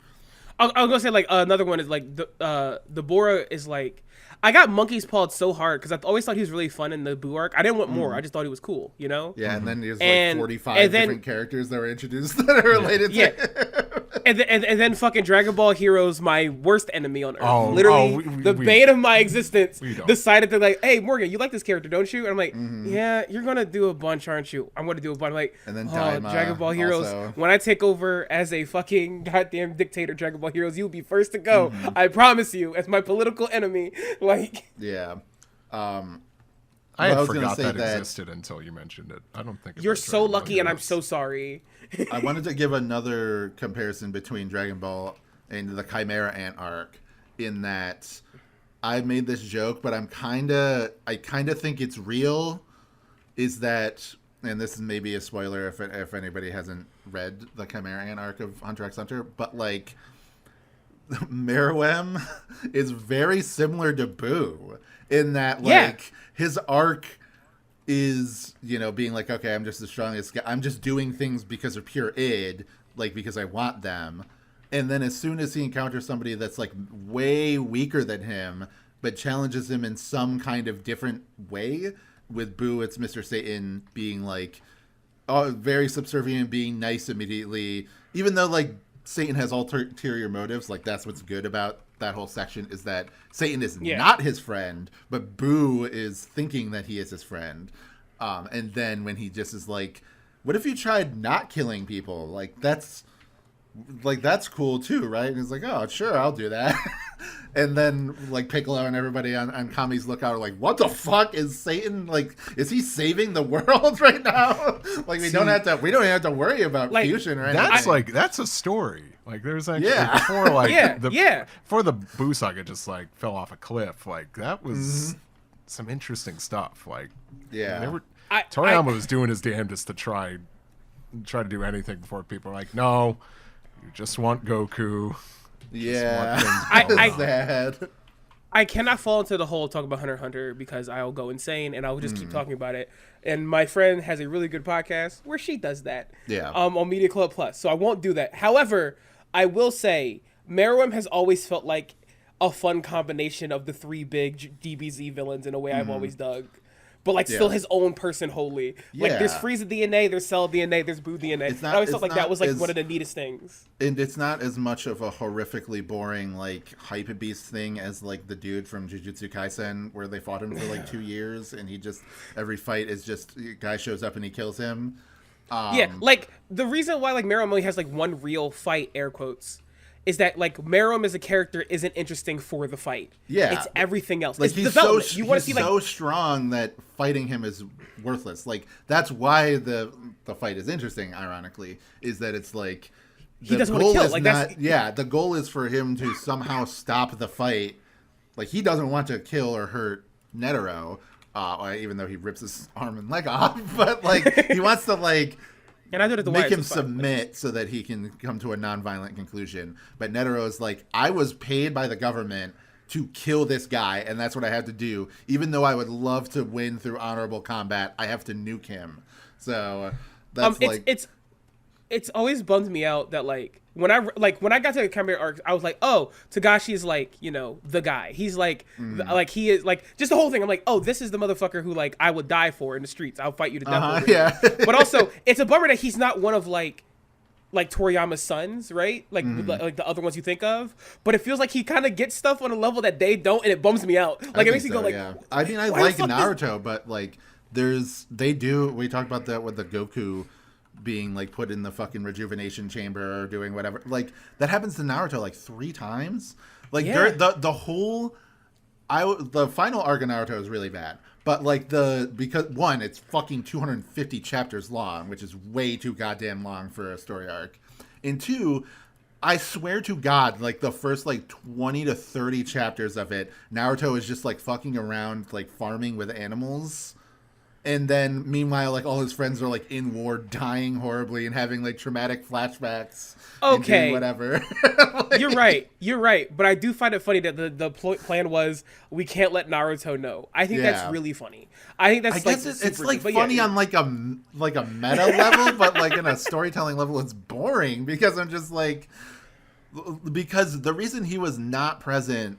I was gonna say like another one is like the Bora is like I got monkey's pawed so hard because I always thought he was really fun in the Boo arc. I didn't want more. I just thought he was cool, you know? Yeah, and then there's And- 45 and then- different characters that were introduced that are related to him. And then fucking Dragon Ball Heroes, my worst enemy on Earth. Oh, Literally, the we- bane of my existence we don't. decided to like, hey, Morgan, you like this character, don't you? And I'm like, yeah, you're going to do a bunch, aren't you? I'm going to do a bunch. I'm like, And then Daima Dragon Ball Heroes. also. When I take over as a fucking goddamn dictator, Dragon Ball Heroes, you'll be first to go. I promise you, as my political enemy. Like, Yeah. I I had was gonna forgot say that, that- existed until you mentioned it. I don't think you're about so Dragon Ball lucky, and I'm Heroes. so sorry. I wanted to give another comparison between Dragon Ball and the Chimera Ant arc in that I made this joke, but I kind of think it's real. Is that, and this is maybe a spoiler if anybody hasn't read the Chimera Ant arc of Hunter x Hunter, but like Meruem is very similar to Boo in that like his arc is, you know, being like, okay, I'm just the strongest guy. I'm just doing things because of pure id, like because I want them. And then as soon as he encounters somebody that's like way weaker than him, but challenges him in some kind of different way, with Boo, it's Mr. Satan being like, very subservient, being nice immediately, even though like Satan has ulterior motives. Like that's what's good about that whole section is that Satan is not his friend, but Boo is thinking that he is his friend. And then when he just is like, what if you tried not killing people? Like that's cool too, right? And he's like, oh, sure, I'll do that. And then like Piccolo and everybody on Kami's lookout are like, what the fuck is Satan? Like, is he saving the world right now? Like we don't have to worry about like, fusion or That's anything. that's a story. Like there's actually Yeah. before like before the Boo saga just like fell off a cliff. Like that was some interesting stuff. Like Yeah. they were I- Toriyama was doing his damnedest to try to do anything before people are like, no, you just want Goku. Yeah. I- sad. I cannot fall into the hole talk about Hunter x Hunter because I'll go insane and I'll just keep talking about it. And my friend has a really good podcast where she does that. Yeah. On Media Club Plus. So I won't do that. However, I will say Meruem has always felt like a fun combination of the three big DBZ villains in a way I've always dug. But like still his own person wholly. Like there's Yeah. Frieza DNA, there's Cell DNA, there's Boo DNA. It's not- I always it's felt like not that was like as- one of the neatest things. And it's not as much of a horrifically boring like hype beast thing as like the dude from Jujutsu Kaisen where they fought him for like 2 years and he just every fight is just guy shows up and he kills him. Yeah, like the reason why like Meruem only has like one real fight, air quotes, is that like Meruem as a character isn't interesting for the fight. Yeah, it's everything else. Like It's he's development. You want to see so like strong that fighting him is worthless. Like that's why the fight is interesting. Ironically, is that it's like he doesn't want to kill. Like the goal is for him to somehow stop the fight. Like he doesn't want to kill or hurt Netero, even though he rips his arm and leg off. But like he wants to like. And I did it the make him submit so that he can come to a non-violent conclusion. But Netero is like, I was paid by the government to kill this guy, and that's what I had to do. Even though I would love to win through honorable combat, I have to nuke him. So that's it's always bummed me out that like when I got to the Chimera arc, I was like, oh, Togashi is like, you know, the guy. He's like like he is like just the whole thing. I'm like, oh, this is the motherfucker who like I would die for in the streets. I'll fight you to death. Over yeah. But also, it's a bummer that he's not one of like Toriyama's sons, right? Like like the other ones you think of. But it feels like he kind of gets stuff on a level that they don't, and it bums me out. Like it makes me go like, yeah. I mean, I like Naruto, but like we talked about that with the Goku being like put in the fucking rejuvenation chamber or doing whatever. Like that happens to Naruto like 3 times. Like the final arc of Naruto is really bad. But like because one, it's fucking 250 chapters long, which is way too goddamn long for a story arc. And 2, I swear to God, like the first like 20 to 30 chapters of it, Naruto is just like fucking around, like farming with animals. And then, meanwhile, like all his friends are like in war, dying horribly, and having like traumatic flashbacks. Okay, and whatever. Like, You're right. But I do find it funny that the plan was we can't let Naruto know. I think that's really funny. I think that's. I guess it's like funny on like a meta level, but like in a storytelling level, it's boring because I'm just like, because the reason he was not present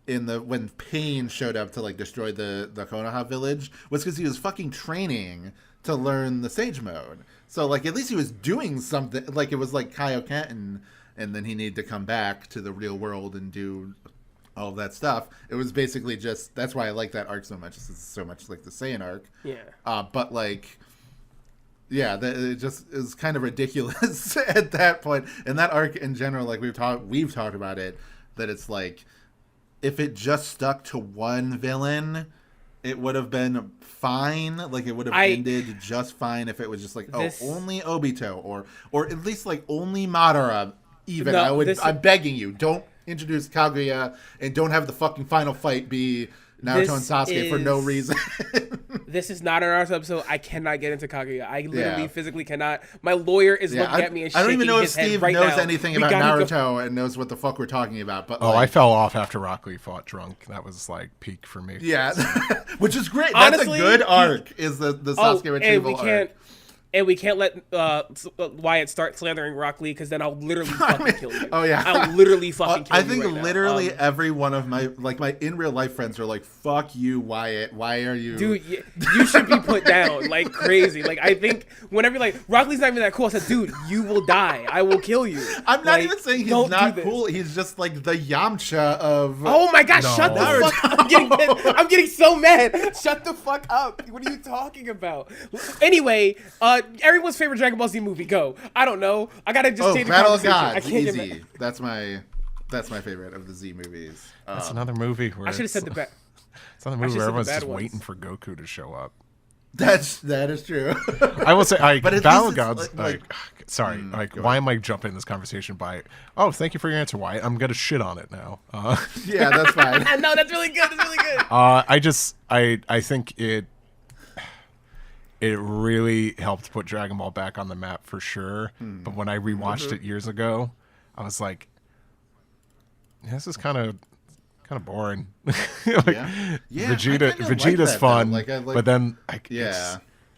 when Pain showed up to like destroy the Konoha village was because he was fucking training to learn the Sage Mode. So like at least he was doing something. Like it was like Kaioken, and then he needed to come back to the real world and do all of that stuff. It was basically just that's why I like that arc so much. It's so much like the Saiyan arc. Yeah. But like. Yeah, it just is kind of ridiculous at that point. And that arc in general, like we've talked about it, that it's like. If it just stuck to one villain, it would have been fine. Like it would have ended just fine if it was just like, only Obito or at least like only Madara. Even I'm begging you, don't introduce Kaguya and don't have the fucking final fight be Naruto and Sasuke for no reason. This is not an Naruto episode. I cannot get into Kaguya. I literally physically cannot. My lawyer is looking at me and shaking his head. I don't even know if Steve knows anything about Naruto and knows what the fuck we're talking about. But I fell off after Rock Lee fought drunk. That was like peak for me. Yeah, which is great. Honestly, that's a good arc. Is the Sasuke retrieval arc. And we can't let Wyatt start slandering Rock Lee because then I'll literally fucking kill you. Oh yeah, I'll literally fucking kill you. I think right literally now. Every one of my in real life friends are like, "Fuck you, Wyatt. Why are you?" Dude, you should be put down like crazy. Like I think whenever you're like Rock Lee's not even that cool, I said, "Dude, you will die. I will kill you." I'm not even saying he's not cool. He's just like the Yamcha of. Oh my gosh! Shut the fuck up! I'm getting so mad. Shut the fuck up! What are you talking about? Anyway, everyone's favorite Dragon Ball Z movie. Go. I don't know. I gotta just change the conversation. I can't easy. That's my favorite of the Z movies. That's another movie where I should have said the best. It's another movie where everyone's just waiting for Goku to show up. That is true. I will say, but Battle Gods. Sorry, why am I jumping in this conversation by? Oh, thank you for your answer, Wyatt. I'm gonna shit on it now. Yeah, that's fine. No, that's really good. That's really good. I think it really helped put Dragon Ball back on the map for sure. But when I rewatched it years ago, I was like, this is kind of boring. Vegeta's fun, but then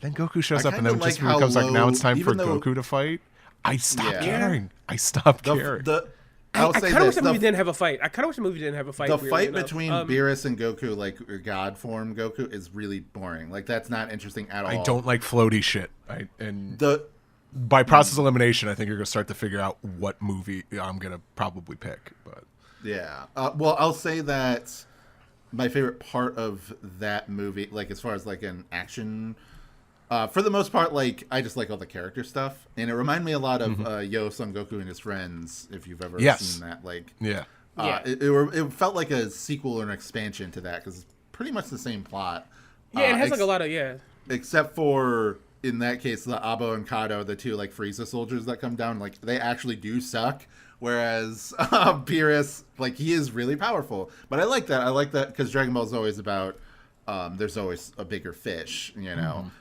then Goku shows up and then just becomes like, now it's time for Goku to fight. I stopped caring. I stopped caring. I kind of wish the movie didn't have a fight. The fight between Beerus and Goku, like God form Goku, is really boring. Like that's not interesting at all. I don't like floaty shit. By process elimination, I think you're gonna start to figure out what movie I'm gonna probably pick. But yeah, well, I'll say that my favorite part of that movie, like as far as like an action For the most part, like I just like all the character stuff, and it reminded me a lot of Yo Son Goku and His Friends. If you've ever seen that, like it felt like a sequel or an expansion to that because it's pretty much the same plot. Yeah, it has like a lot of except for in that case the Abo and Kado, the two like Frieza soldiers that come down, like they actually do suck. Whereas Beerus, like he is really powerful, but I like that. I like that because Dragon Ball is always about there's always a bigger fish, you know.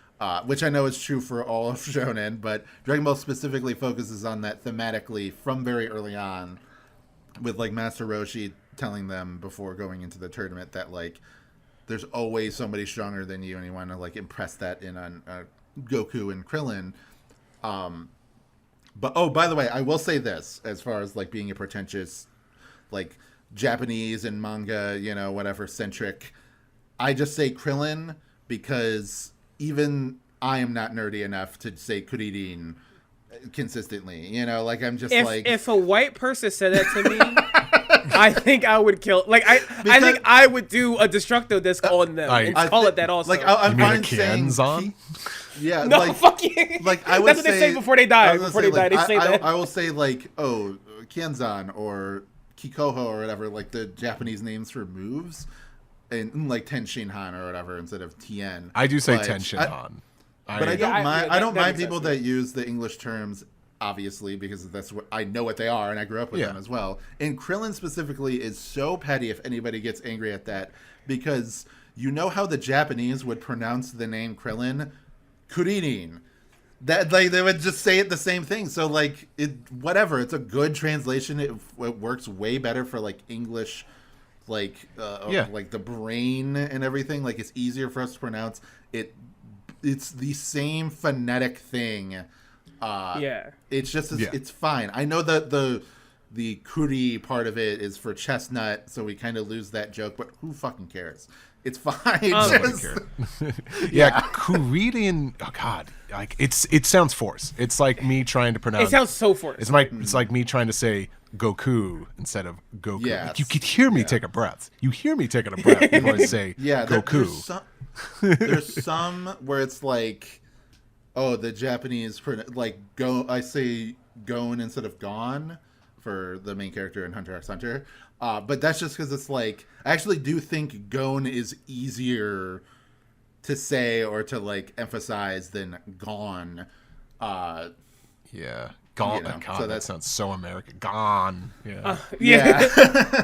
Which I know is true for all of Shonen, but Dragon Ball specifically focuses on that thematically from very early on, with like Master Roshi telling them before going into the tournament that like there's always somebody stronger than you, and you want to like impress that in on Goku and Krillin. But oh, by the way, I will say this as far as like being a pretentious, like Japanese and manga, you know, whatever centric. I just say Krillin because even I am not nerdy enough to say Kuririn consistently. You know, like I'm just if a white person said that to me, I think I would kill. Like I think I would do a destructo disc on them and call it that also. Like I'm you mean fine a Kanzon? Yeah, no, like, fuck you. Like I would that's what they say before they die. Before they die, they say that. I will say like Kanzan or Kikoho or whatever, like the Japanese names for moves. And like Tenshinhan or whatever instead of Tien. I do say Tenshinhan. But I don't mind. I don't mind people that use the English terms, obviously, because that's what I know what they are, and I grew up with them as well. And Krillin specifically is so petty if anybody gets angry at that, because you know how the Japanese would pronounce the name Krillin, Kuririn. That like they would just say it the same thing. So like whatever. It's a good translation. It works way better for like English. Like the brain and everything, like it's easier for us to pronounce it. It's the same phonetic thing. It's just it's fine. I know that the kuri part of it is for chestnut, so we kind of lose that joke, but who fucking cares? It's fine. Kuririn. Oh God, like it sounds forced. It's like me trying to pronounce. It sounds so forced. It's like me trying to say Goku instead of Goku. Yeah, like you could hear me take a breath. You hear me taking a breath before I say Goku. There's some where it's like, oh, the Japanese like go. I say Gon instead of Gon for the main character in Hunter x Hunter. But that's just because it's like I actually do think Gon is easier to say or to like emphasize than Gone. Gone. You know, God, so that sounds so American. Gone. Yeah.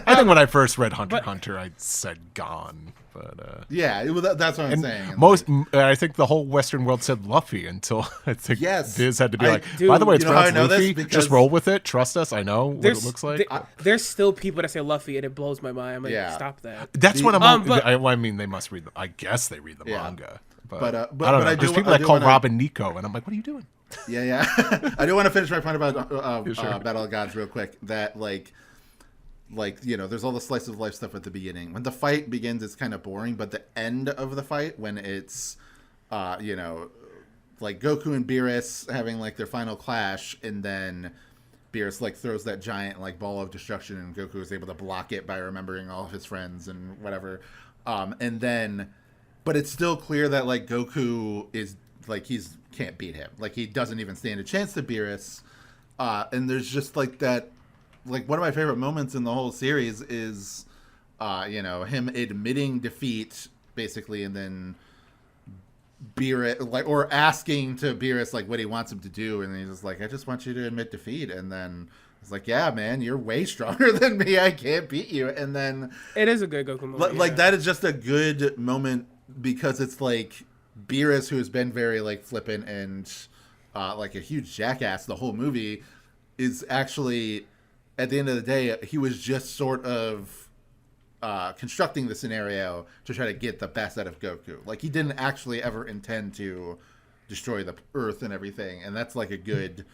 I think when I first read Hunter x Hunter, I said gone. But that's what I'm saying. I think the whole Western world said Luffy until I think Viz had to be dude, by the way, it's pronounced Luffy. Because just roll with it. Trust us. I know what it looks like. There's still people that say Luffy, and it blows my mind. I'm like, stop that. That's what I'm. I mean, they must read. I guess they read the manga. But I don't know. There's people that call Robin Nico, and I'm like, what are you doing? Yeah. I do want to finish my point about Battle of Gods real quick. That like you know, there's all the slice of life stuff at the beginning. When the fight begins, it's kind of boring, but the end of the fight, when it's you know, like Goku and Beerus having like their final clash, and then Beerus like throws that giant like ball of destruction, and Goku is able to block it by remembering all of his friends and whatever. And then, but it's still clear that like Goku is like can't beat him. Like he doesn't even stand a chance to Beerus. And there's just like that. Like one of my favorite moments in the whole series is, you know, him admitting defeat basically, and then Beerus or asking to Beerus like what he wants him to do, and he's just like, I just want you to admit defeat, and then it's like, yeah, man, you're way stronger than me. I can't beat you. And then it is a good Goku moment. Like that is just a good moment because it's like Beerus, who has been very like flippant and like a huge jackass the whole movie, is actually, at the end of the day, he was just sort of constructing the scenario to try to get the best out of Goku. Like he didn't actually ever intend to destroy the Earth and everything, and that's like a good,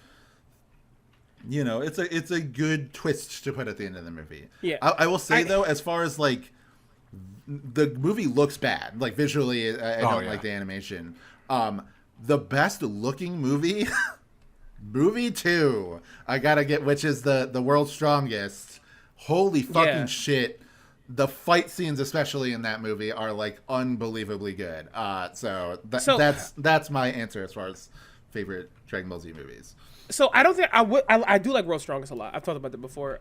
you know, it's a good twist to put at the end of the movie. Yeah, I will say though, as far as like the movie looks bad, like visually, I don't like the animation. The best looking movie. Movie 2, I gotta get, which is the world's strongest. Holy fucking shit. the fight scenes, especially in that movie, are like unbelievably good. So that's my answer as far as favorite Dragon Ball Z movies. So I don't think I would. I do like World's Strongest a lot. I've talked about that before.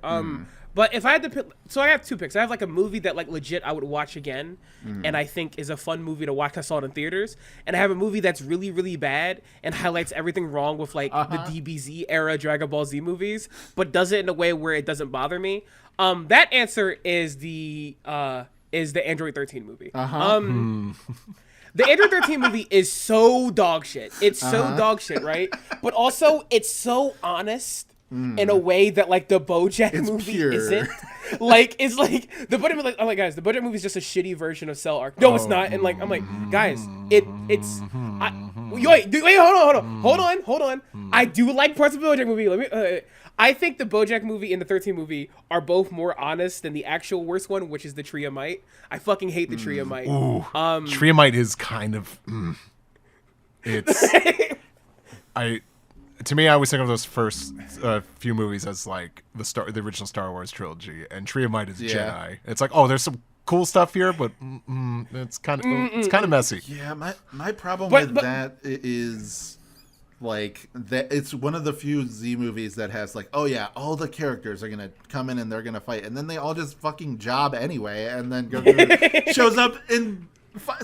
But if I had to pick, so I have two picks. I have like a movie that like legit I would watch again, and I think is a fun movie to watch. I saw it in theaters, and I have a movie that's really really bad and highlights everything wrong with like the DBZ era Dragon Ball Z movies, but does it in a way where it doesn't bother me. That answer is the Android 13 movie. The Android 13 movie is so dog shit. It's so dog shit, right? But also, it's so honest in a way that, like, the BoJack movie pure. isn't. Like, it's like, the BoJack, like, I'm like, guys, the BoJack movie is just a shitty version of Cell Arc. No, it's not. And, like, I'm like, guys, wait, hold on. I do like parts of the BoJack movie. I think the BoJack movie and the 13 movie are both more honest than the actual worst one, which is the Tree of Might. I fucking hate the Tree of Might. Tree of Might is kind of it's to me I always think of those first few movies as like the original Star Wars trilogy, and Tree of Might is Jedi. It's like, oh, there's some cool stuff here, but it's kind of messy. Yeah, my problem with that is like that it's one of the few Z movies that has like, oh yeah, all the characters are gonna come in and they're gonna fight, and then they all just fucking job anyway, and then Goku shows up and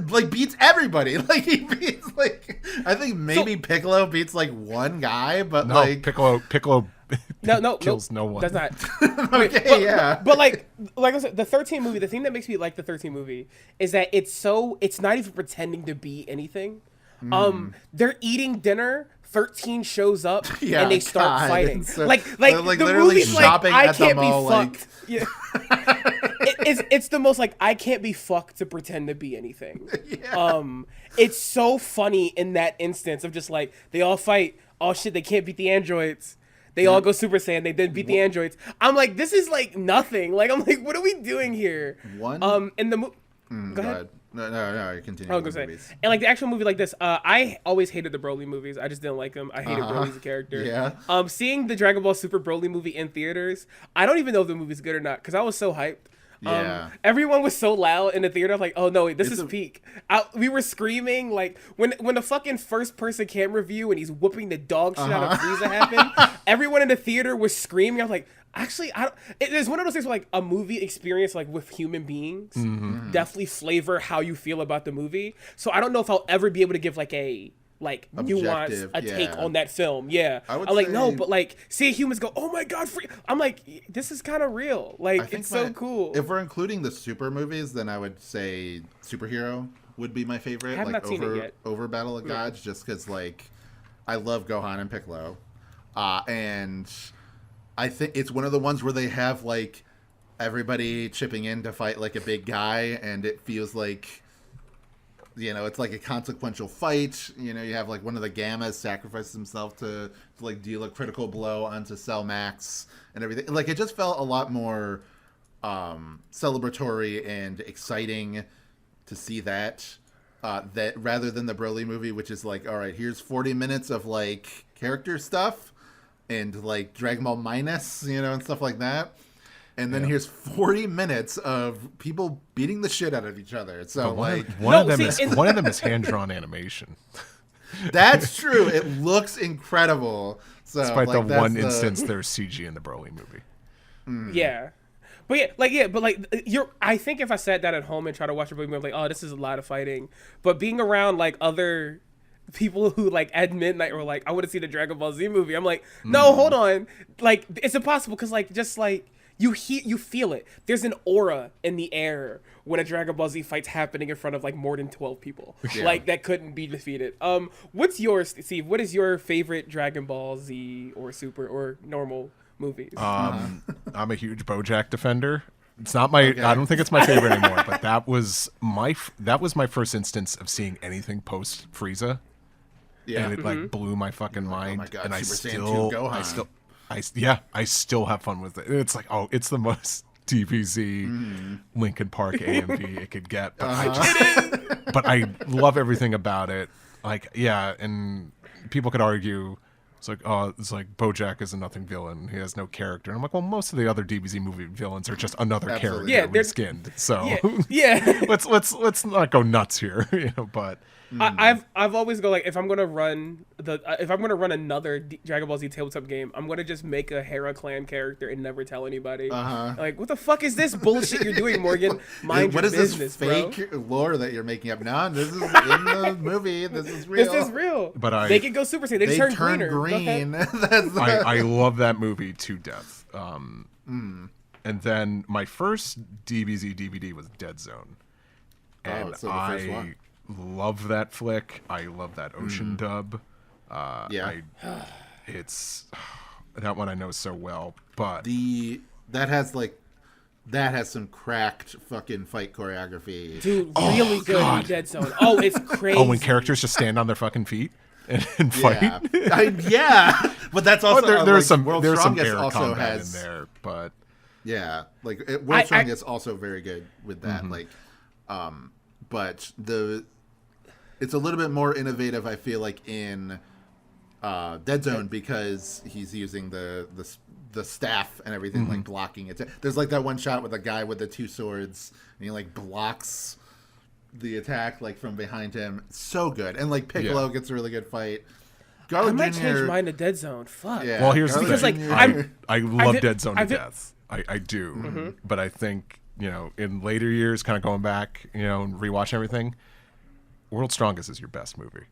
like beats everybody. Like he beats like, I think maybe Piccolo beats like one guy, but no, like Piccolo kills no one. Does not. Okay, but like I said, the 13 movie, the thing that makes me like the 13 movie is that it's not even pretending to be anything. They're eating dinner. 13 shows up and they start fighting. So, like the literally movie's shopping like, I at the can't mall, be fucked. Yeah. It's the most like, I can't be fucked to pretend to be anything. Yeah. It's so funny in that instance of just like, they all fight. Oh shit, they can't beat the androids. They all go Super Saiyan. They then beat the androids. I'm like, this is like nothing. Like, I'm like, what are we doing here? In the go ahead. No, continue. I was gonna say, and like the actual movie like this, I always hated the Broly movies. I just didn't like them. I hated Broly as a character. Yeah. Seeing the Dragon Ball Super Broly movie in theaters, I don't even know if the movie's good or not because I was so hyped. Yeah. Everyone was so loud in the theater. I'm like, oh no, this is peak. We were screaming like when the fucking first person camera view and he's whooping the dog shit out of Frieza happened. Everyone in the theater was screaming. I was like, actually, it's one of those things where like a movie experience like with human beings definitely flavor how you feel about the movie. So I don't know if I'll ever be able to give like a nuance, take on that film. Yeah. I'm like, no, but like seeing humans go, oh my god, I'm like, this is kind of real. Like, it's so cool. If we're including the super movies, then I would say Superhero would be my favorite. I have not seen it yet. Over Battle of Gods, just because like I love Gohan and Piccolo, and I think it's one of the ones where they have like everybody chipping in to fight like a big guy, and it feels like, you know, it's like a consequential fight. You know, you have like one of the Gammas sacrifice himself to like deal a critical blow onto Cell Max and everything. Like it just felt a lot more celebratory and exciting to see that rather than the Broly movie, which is like, all right, here's 40 minutes of like character stuff and like Dragon Ball minus, you know, and stuff like that. And then here's 40 minutes of people beating the shit out of each other. So one of them is hand-drawn animation. That's true. It looks incredible. So despite like, the one instance there's CG in the Broly movie. Yeah. But I think if I sat down at home and tried to watch a movie, I'm like, oh, this is a lot of fighting. But being around like other people who like at midnight were like, I want to see the Dragon Ball Z movie. I'm like, no, hold on. Like, it's impossible because like just like you feel it. There's an aura in the air when a Dragon Ball Z fight's happening in front of like more than 12 people. Yeah. Like that couldn't be defeated. What's yours, Steve? What is your favorite Dragon Ball Z or Super or normal movies? I'm a huge BoJack defender. It's not my. Okay. I don't think it's my favorite anymore. But that was my first instance of seeing anything post Frieza. Yeah, and it like blew my fucking mind. Oh my god! And I still have fun with it. It's like, oh, it's the most DBZ Linkin Park AMV it could get. But I love everything about it. Like, yeah, and people could argue It's like, oh, it's like BoJack is a nothing villain. He has no character. And I'm like, well, most of the other DBZ movie villains are just another Absolutely. character Yeah, reskinned. So Yeah. let's not go nuts here, But I've always go like, if I'm gonna run another Dragon Ball Z tabletop game, I'm gonna just make a Hera clan character and never tell anybody. Like, what the fuck is this bullshit you're doing, Morgan? Mind what your is business, this fake lore that you're making up? No, this is in the movie. This is real. This is real. But they can go Super Saiyan. They They turn turn greener. green. That's I love that movie to death. And then my first DBZ DVD was Dead Zone. And so the first one. love that flick. I love that ocean dub. Yeah. It's that one I know so well, but that has some cracked fucking fight choreography. Dude, really good in Dead Zone. Oh, it's crazy. when characters just stand on their fucking feet and fight. Yeah, but that's also there's like, some World there's some Strongest air also combat has in there, but World Strongest also very good with that. But it's a little bit more innovative, I feel like, in Dead Zone because he's using the staff and everything, like blocking it. There's like that one shot with a guy with the two swords and he like blocks the attack like from behind him. So good. And like Piccolo gets a really good fight. Garlic I might Jr. change mine to Dead Zone. Fuck. Yeah, well, here's the Garlic thing. Because, like, Jr. I love Dead Zone to I've- death. I do, but I think in later years, kind of going back, and rewatching everything, World's Strongest is your best movie.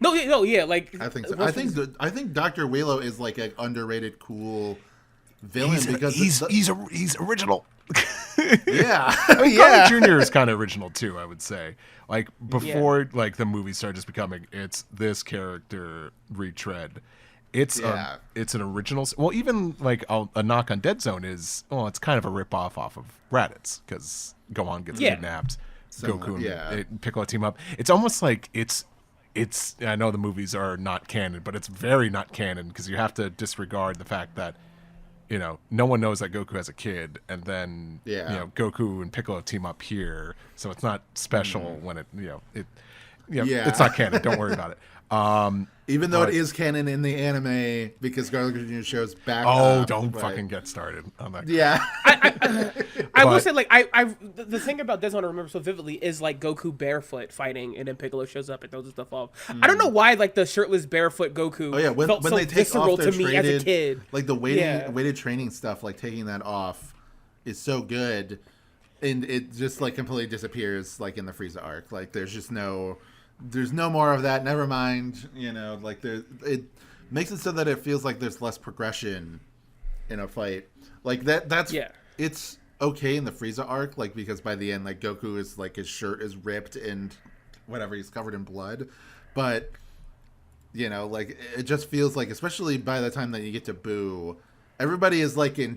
No, yeah, like I think so. I think Dr. Wheelo is like an underrated, cool villain because He's original. yeah, Garlic Jr. is kind of original too, I would say. Like before, like the movies started just becoming it's this character retread. It's an original. Well, even like a knock on Dead Zone is it's kind of a rip off of Raditz because Gohan gets kidnapped, Goku and Piccolo team up. It's almost like it's. I know the movies are not canon, but it's very not canon because you have to disregard the fact that no one knows that Goku has a kid, and then Goku and Piccolo team up here, so it's not special when it's not canon. Don't worry about it. Even though it is canon in the anime because Garlic Jr. shows back. Don't fucking get started on that. Yeah, I will say, like, the thing about Dead Zone I remember so vividly is like Goku barefoot fighting, and then Piccolo shows up and throws his stuff off. I don't know why, like, the shirtless barefoot Goku. Oh yeah, when felt so they take visceral off their to me as a kid. like the weighted training stuff, like taking that off is so good, and it just like completely disappears, like in the Frieza arc. Like there's no more of that. Never mind, like it makes it so that it feels like there's less progression in a fight. Like that's it's okay in the Frieza arc, like because by the end, like Goku is like his shirt is ripped and whatever, he's covered in blood, but like it just feels like, especially by the time that you get to Boo, everybody is like in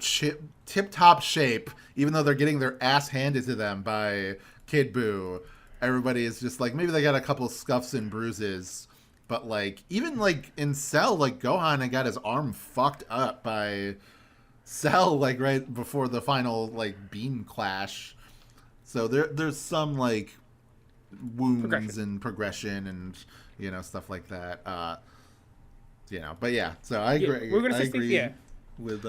tip-top shape, even though they're getting their ass handed to them by Kid Boo. Everybody is just like, maybe they got a couple scuffs and bruises, but like even like in Cell, like Gohan got his arm fucked up by Cell like right before the final like beam clash. So there's some like wounds and progression and stuff like that. But yeah, so I agree. We're gonna I agree with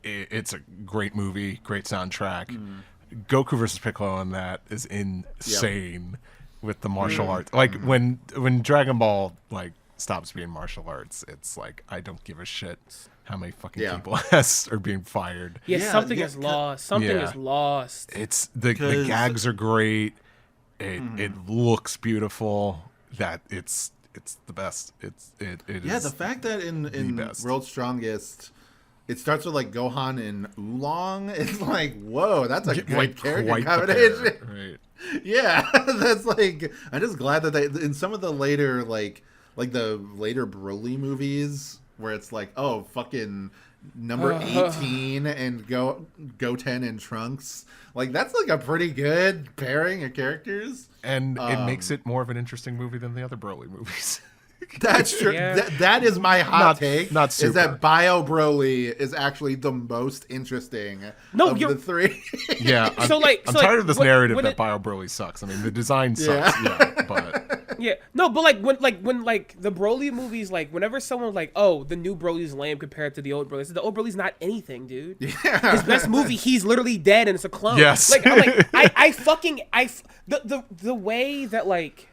it's a great movie, great soundtrack. Goku versus Piccolo in that is insane with the martial arts. Like when Dragon Ball like stops being martial arts, it's like I don't give a shit how many fucking people are being fired. Something is lost. Something is lost. It's the gags are great. It looks beautiful. That it's the best. It is. The fact that in World's Strongest, it starts with like Gohan and Oolong. It's like, whoa, that's a great character combination. Right. Yeah, that's like, I'm just glad that they in some of the later like the later Broly movies where it's like, oh, fucking number 18 and Goten and Trunks. Like that's like a pretty good pairing of characters. And it makes it more of an interesting movie than the other Broly movies. That's true. Yeah. That is my hot take. Not super. Is that Bio Broly is actually the most interesting of the three. Yeah. I'm tired of this narrative that Bio Broly sucks. I mean, the design sucks. Yeah, but Yeah, no, but when the Broly movies, like whenever someone's like, "Oh, the new Broly's lame compared to the old Broly," the old Broly's not anything, dude. Yeah. His best movie, he's literally dead and it's a clone. Yes. Like I'm like the way that like.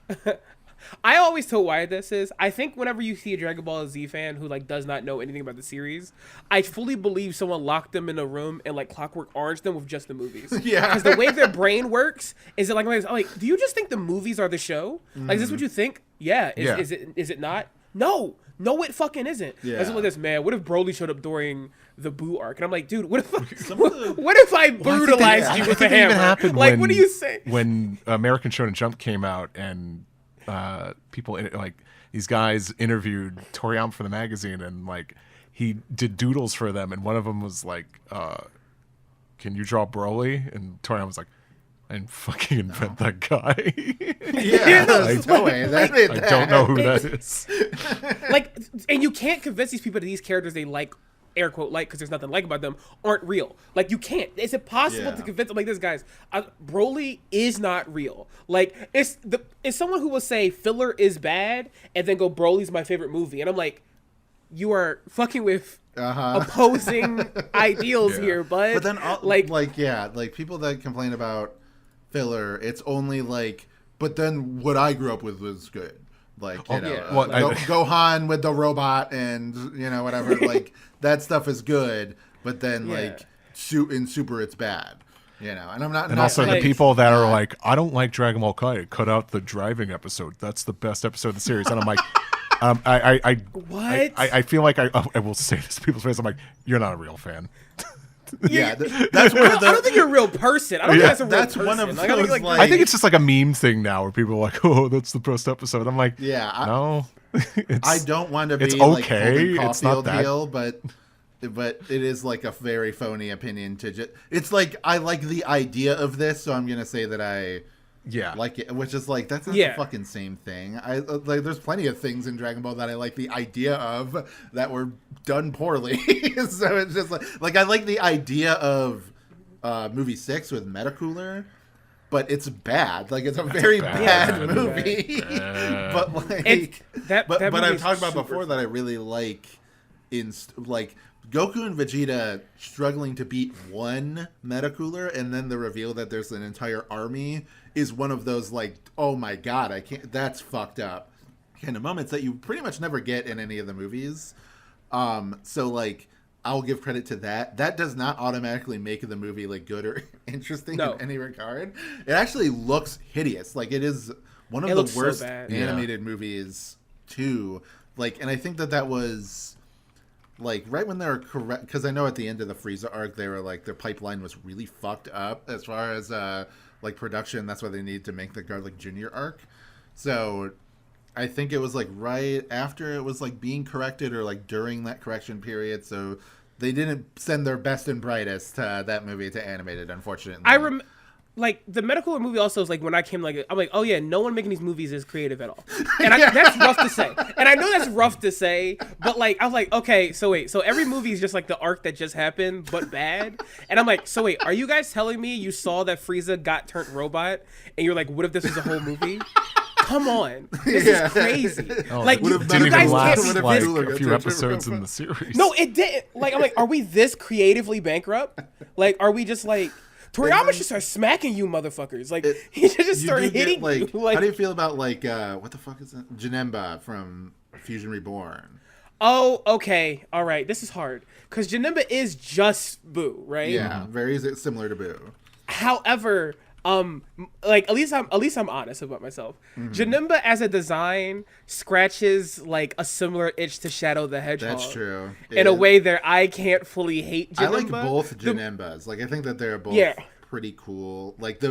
I always tell Wyatt this is, I think whenever you see a Dragon Ball Z fan who like does not know anything about the series, I fully believe someone locked them in a room and like Clockwork Orange them with just the movies. Yeah. Because the way their brain works is it like, do you just think the movies are the show? Like, is this what you think? Yeah. Is it not? No, it fucking isn't. Yeah. That's like this, man. What if Broly showed up during the Boo arc? And I'm like, dude, what if I brutalized you with a hammer? Even happened like, when, what do you say? When American Shonen Jump came out and people like these guys interviewed Toriyama for the magazine, and like he did doodles for them, and one of them was like, "Can you draw Broly?" And Toriyama was like, "I didn't fucking invent that guy." Yeah, there's no way. I don't know who that is. Like, and you can't convince these people that these characters they like, air quote like, because there's nothing like about them, aren't real. Like, you can't. It's impossible to convince them. Like, this guys, Broly is not real. Like, it's someone who will say filler is bad and then go Broly's my favorite movie, and I'm like, you are fucking with opposing ideals here, bud. But then, like people that complain about filler, it's only like, but then what I grew up with was good. Like, Gohan with the robot and, whatever. Like, that stuff is good, but then, like, in Super, it's bad. And I'm not. And not also saying the people that are like, I don't like Dragon Ball Kai. Cut out the driving episode. That's the best episode of the series. And I'm like, what? I feel like I will say this to people's face. I'm like, you're not a real fan. Yeah, that's where I don't think you're a real person. I don't think that's a real that's person. one of like, those, I think it's just like a meme thing now, where people are like, "Oh, that's the best episode." I'm like, no, I don't want to be it's like okay. It's not that. heel, but it is like a very phony opinion to just. It's like I like the idea of this, so I'm gonna say that I like it, which is like that's not the fucking same thing. I like there's plenty of things in Dragon Ball that I like the idea of that were done poorly. So it's just like I like the idea of movie 6 with Metacooler, but it's bad. Like, it's a very bad movie. But like but I've talked about before that I really like like Goku and Vegeta struggling to beat one Metacooler, and then the reveal that there's an entire army is one of those like, oh my god, I can't. That's fucked up kind of moments that you pretty much never get in any of the movies. So like, I'll give credit to that. That does not automatically make the movie like good or interesting in any regard. It actually looks hideous. Like, it is one of the worst animated movies too. Like, and I think that was like right when they were correct, because I know at the end of the Frieza arc they were like their pipeline was really fucked up as far as like production. That's why they needed to make the Garlic Jr. arc. So I think it was like right after it was like being corrected, or like during that correction period. So they didn't send their best and brightest that movie to animated, unfortunately. Like, the Metacooler movie also is like, when I came, like, I'm like, oh yeah, no one making these movies is creative at all. And that's rough to say. And I know that's rough to say, but like, I was like, okay, so wait, so every movie is just like the arc that just happened, but bad. And I'm like, so wait, are you guys telling me you saw that Frieza got turned robot, and you're like, what if this was a whole movie? Come on, this is crazy. Like, you guys can't be like a few episodes in the series. No, it didn't. Like, I'm like, are we this creatively bankrupt? Like, are we just like, Toriyama should start smacking you motherfuckers. Like, he should just start hitting you. Like, how do you feel about like what the fuck is that? Janemba from Fusion Reborn. Oh, okay, all right. This is hard because Janemba is just Boo, right? Yeah, very similar to Boo. However, like at least I'm honest about myself. Mm-hmm. Janemba as a design scratches like a similar itch to Shadow the Hedgehog. That's true. In a way that I can't fully hate Janemba. I like both Janembas. Like, I think that they're both pretty cool. Like,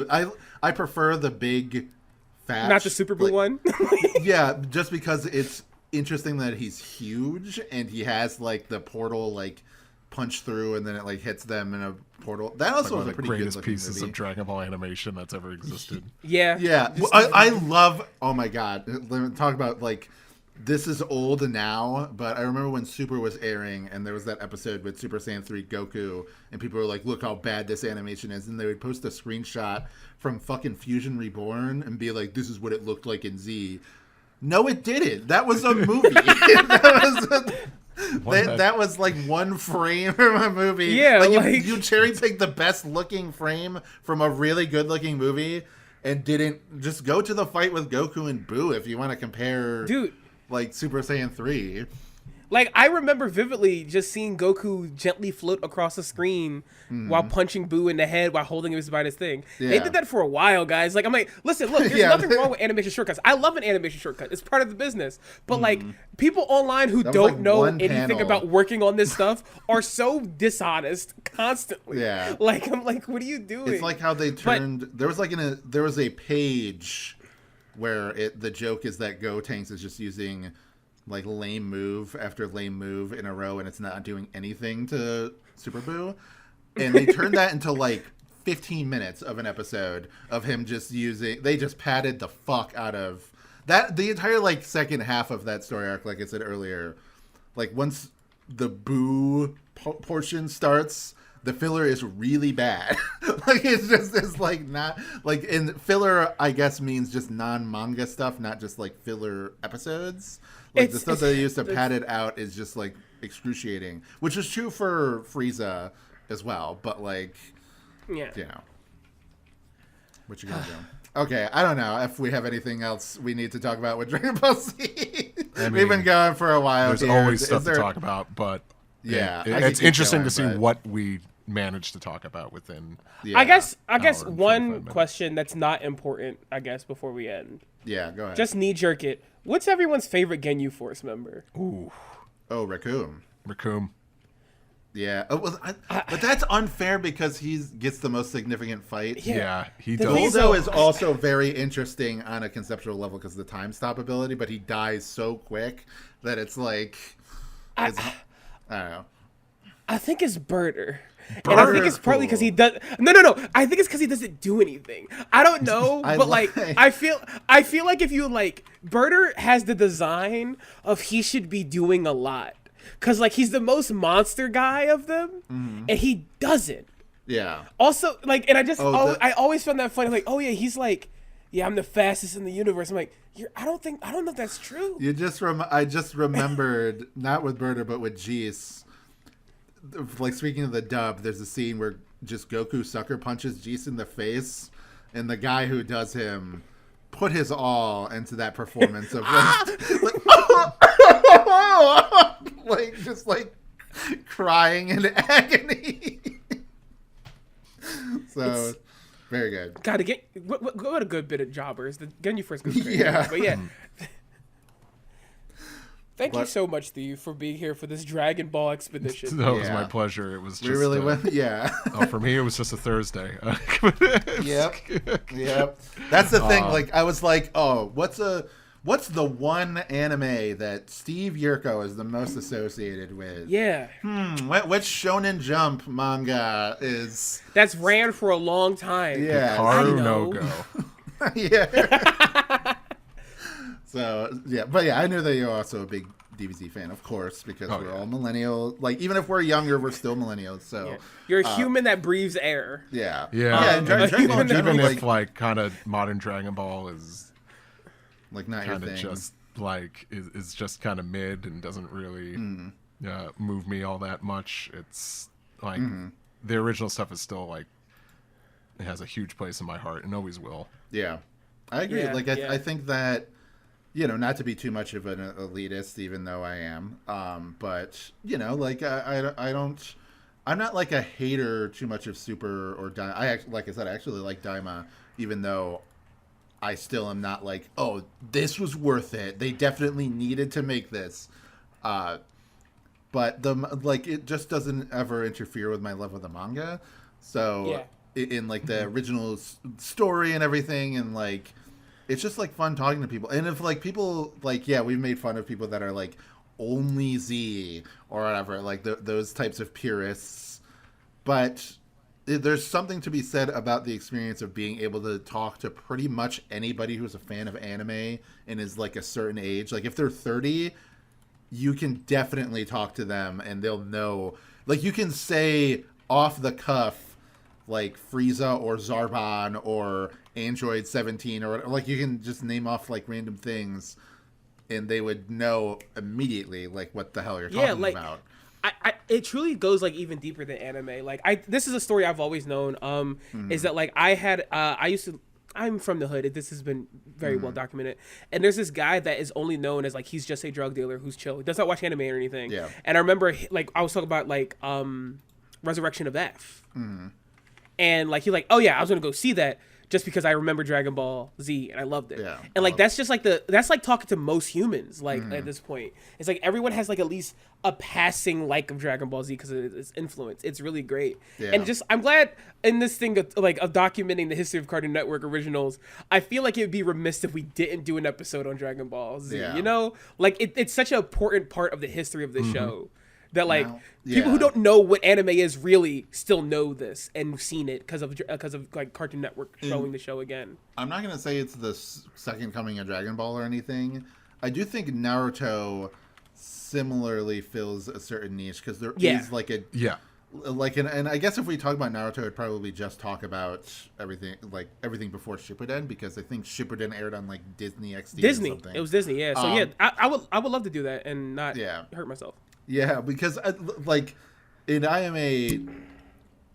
I prefer the big fat, not the Super Boo one. Yeah, just because it's interesting that he's huge and he has like the portal like punch through and then it like hits them in a portal. That also was a pretty greatest good pieces movie. of Dragon Ball animation that's ever existed. Yeah. Well, I love. Oh my god! Let me talk about like. This is old now, but I remember when Super was airing, and there was that episode with Super Saiyan 3 Goku, and people were like, "Look how bad this animation is," and they would post a screenshot from fucking Fusion Reborn and be like, "This is what it looked like in Z." No, it didn't. That was a movie. That was like one frame from a movie. Yeah, like you cherry picked the best looking frame from a really good looking movie and didn't just go to the fight with Goku and Boo if you want to compare, dude. like Super Saiyan 3. Like, I remember vividly just seeing Goku gently float across the screen while punching Boo in the head while holding him by his thing. Yeah. They did that for a while, guys. Like, I'm like, listen, look, there's nothing wrong with animation shortcuts. I love an animation shortcut. It's part of the business. But, like, people online who don't know anything about working on this stuff are so dishonest constantly. Yeah. Like, I'm like, what are you doing? It's like how they turned... there was a page where the joke is that Gotenks is just using... like lame move after lame move in a row, and it's not doing anything to Super Boo. And they turned that into like 15 minutes of an episode of him just using. They just padded the fuck out of that. The entire like second half of that story arc, like I said earlier, like once the Boo portion starts, the filler is really bad. Like it's like not like in filler. I guess means just non-manga stuff, not just like filler episodes. Like the stuff that they used to pad it out is just like excruciating, which is true for Frieza as well. But like, yeah, you know, what you gonna do? Okay, I don't know if we have anything else we need to talk about with Dragon Ball Z. We've been going for a while. There's always stuff to talk about, but yeah, it's interesting to see what we managed to talk about within. Yeah, I guess one question that's not important, I guess, before we end. Yeah, go ahead. Just knee jerk it. What's everyone's favorite Ginyu Force member? Ooh. Oh, Raccoon. Yeah. Oh, well, but that's unfair because he gets the most significant fight. Yeah, he does. Goldo is also very interesting on a conceptual level because of the time stop ability, but he dies so quick that it's like... I don't know. I think it's Birder. And I think it's partly because he does. No. I think it's because he doesn't do anything. I don't know, but like I feel like if you like Birder has the design of he should be doing a lot because like he's the most monster guy of them, and he doesn't. Yeah. Also, like, and I always found that funny. Like, oh yeah, he's like, yeah, I'm the fastest in the universe. I'm like, I don't know if that's true. I just remembered not with Birder but with Jeese. Like, speaking of the dub, there's a scene where just Goku sucker punches Jeese in the face, and the guy who does him put his all into that performance of like just like crying in agony. So very good. God, what a good bit of jobbers. The Ginyu Force goes crazy. Yeah. But yeah. Thank you so much, Steve, for being here for this Dragon Ball expedition. That was my pleasure. It was just... We really went... Yeah. For me, it was just a Thursday. Yep. That's the thing. Like, I was like, oh, what's the one anime that Steve Yurko is the most associated with? Yeah. Which Shonen Jump manga is... That's ran for a long time. Yeah. Hikaru no Go. Yeah. So, yeah. But yeah, I knew that you're also a big DBZ fan, of course, because we're all millennial. Like, even if we're younger, we're still millennials. So yeah. You're a human that breathes air. Yeah. Even if, like, kind of modern Dragon Ball is... like not kind of just like is just kind of mid and doesn't really move me all that much. It's like the original stuff is still like it has a huge place in my heart and always will. Yeah, I agree. Yeah, I think that, you know, not to be too much of an elitist, even though I am, but you know, like I'm not like a hater too much of Super or Daima. Like I said, I actually like Daima, even though I still am not like, oh, this was worth it. They definitely needed to make this. But it just doesn't ever interfere with my love of the manga. So in like the original story and everything, and like, it's just like fun talking to people. And if like people like, we've made fun of people that are like only Z or whatever, like those types of purists. But there's something to be said about the experience of being able to talk to pretty much anybody who's a fan of anime and is like a certain age. Like if they're 30, you can definitely talk to them and they'll know. Like you can say off the cuff, like Frieza or Zarbon or Android 17 or like you can just name off like random things and they would know immediately like what the hell you're talking about. It truly goes like even deeper than anime. Like this is a story I've always known. Is that like I'm from the hood. This has been very well documented. And there's this guy that is only known as like he's just a drug dealer who's chill. He does not watch anime or anything. Yeah. And I remember like I was talking about like Resurrection of F. And like he's like, oh yeah, I was gonna go see that just because I remember Dragon Ball Z and I loved it. Yeah. And like that's just like that's like talking to most humans like at this point. It's like everyone has like at least a passing like of Dragon Ball Z because of its influence. It's really great. Yeah. And just I'm glad in this thing of documenting the history of Cartoon Network originals, I feel like it would be remiss if we didn't do an episode on Dragon Ball Z. Yeah. You know? Like it's such an important part of the history of the show. That like yeah. people who don't know what anime is really still know this and seen it because of like Cartoon Network showing the show again. I'm not gonna say it's the second coming of Dragon Ball or anything. I do think Naruto similarly fills a certain niche because there is like a and I guess if we talk about Naruto, I'd probably just talk about everything before Shippuden because I think Shippuden aired on like Disney XD. Disney, or something. it was Disney, yeah. So I would love to do that and not hurt myself. Yeah, because like, and I am a